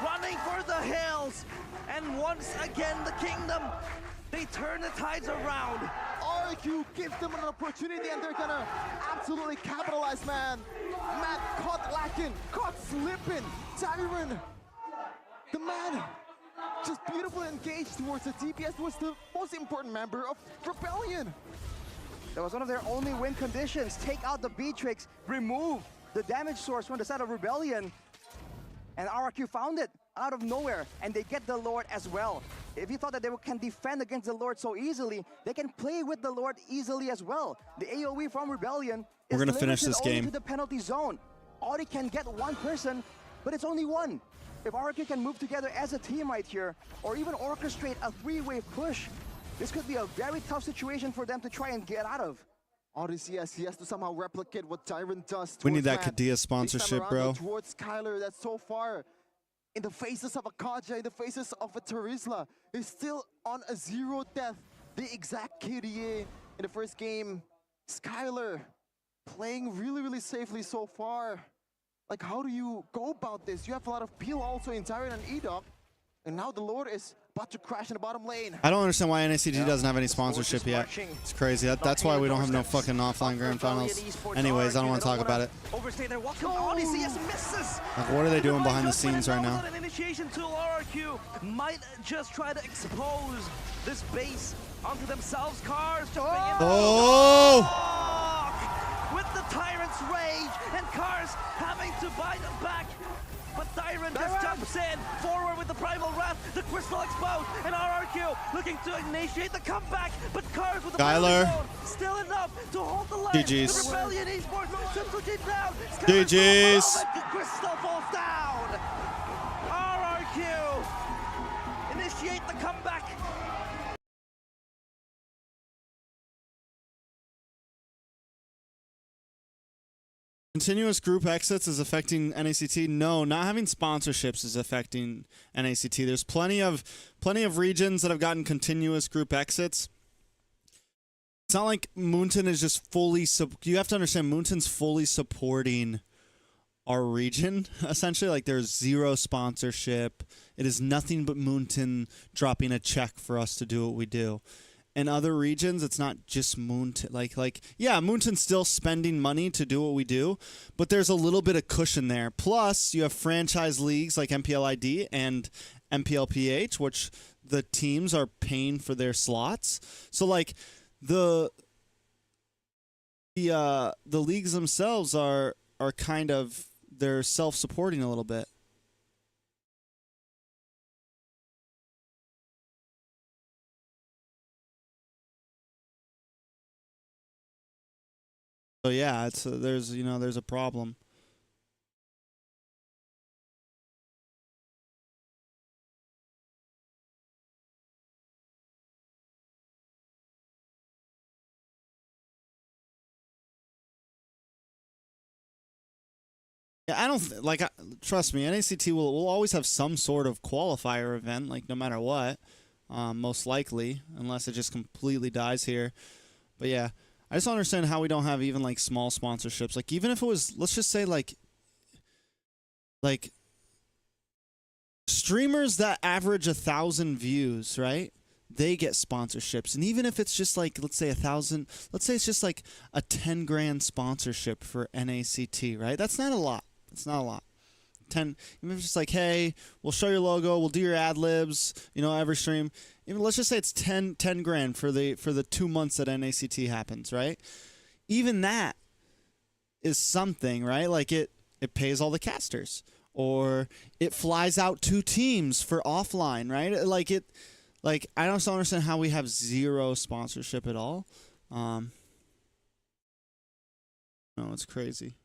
Running for the hills. And once again, the Kingdom, they turn the tides around. RQ gives them an opportunity and they're gonna absolutely capitalize, man. Matt caught lacking, caught slipping. Tyron, the man, just beautifully engaged towards the DPS, was the most important member of Rebellion. That was one of their only win conditions. Take out the B-Trix, remove the damage source from the side of Rebellion. And RRQ found it out of nowhere, and they get the Lord as well. If you thought that they can defend against the Lord so easily, they can play with the Lord easily as well. The AoE from Rebellion We're gonna finish this game to the penalty zone. Audi can get one person, but it's only one. If RRQ can move together as a team right here, or even orchestrate a 3-wave push, this could be a very tough situation for them to try and get out of. ODCS, he has to somehow replicate what Tyrant does. We need that Kadia sponsorship, bro. Towards Skylar, that's so far in the faces of a Kaja, in the faces of a Terizla, is still on a 0 death. The exact KDA in the first game. Skylar playing really safely so far. Like, how do you go about this? You have a lot of peel also in Tyrant and Edok, and now the Lord is about to crash in the bottom lane. I don't understand why NACG doesn't have any sponsorship yet. It's crazy. That's why we don't have no fucking offline grand finals. Anyways, I don't want to talk about it. Overstay there. ODCS misses. Like, what are they doing behind the scenes right now? An initiation tool, RRQ might just try to expose this base onto themselves. Cars jumping in. With the Tyrant's Rage, and Cars having to bite back. But Tyrant Byron just jumps in, forward with the Primal Wrath, the Crystal exposed, and RRQ looking to initiate the comeback, but Cars with the Skylar. zone, still enough to hold the line. GG's. The Rebellion Esports, Simsuji down. GG's. Crystal falls down. RRQ initiate the comeback. Continuous group exits is affecting NACT. No, not having sponsorships is affecting NACT. There's plenty of regions that have gotten continuous group exits. It's not like Moonton is just fully you have to understand Moonton's fully supporting our region, essentially. Like, there's zero sponsorship. It is nothing but Moonton dropping a check for us to do what we do. In other regions, it's not just Moonton. Like, yeah, Moonton's still spending money to do what we do, but there's a little bit of cushion there. Plus, you have franchise leagues like Mpl ID and Mpl Ph, which the teams are paying for their slots. So, like, the leagues themselves are kind of, they're self-supporting a little bit. So yeah, it's there's a problem. Yeah, I don't trust me. NACT will always have some sort of qualifier event, like no matter what, most likely, unless it just completely dies here. But yeah. I just don't understand how we don't have even like small sponsorships. Like, even if it was, let's just say like streamers that average 1,000 views, right? They get sponsorships. And even if it's just like, let's say 1,000, let's say it's just like a 10 grand sponsorship for NACT, right? That's not a lot. It's not a lot. 10, even if it's just like, hey, we'll show your logo, we'll do your ad libs, every stream. Even let's just say it's 10 grand for the 2 months that NACT happens, right? Even that is something, right? Like it pays all the casters, or it flies out 2 teams for offline, right? I don't understand how we have zero sponsorship at all. No, it's crazy.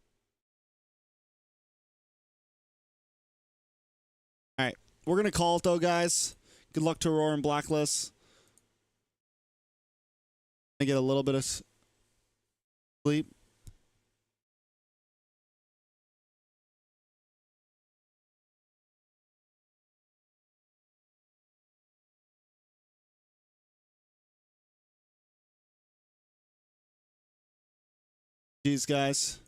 All right, we're gonna call it though, guys. Good luck to Aurora and Blacklist. I get a little bit of sleep. Jeez, guys.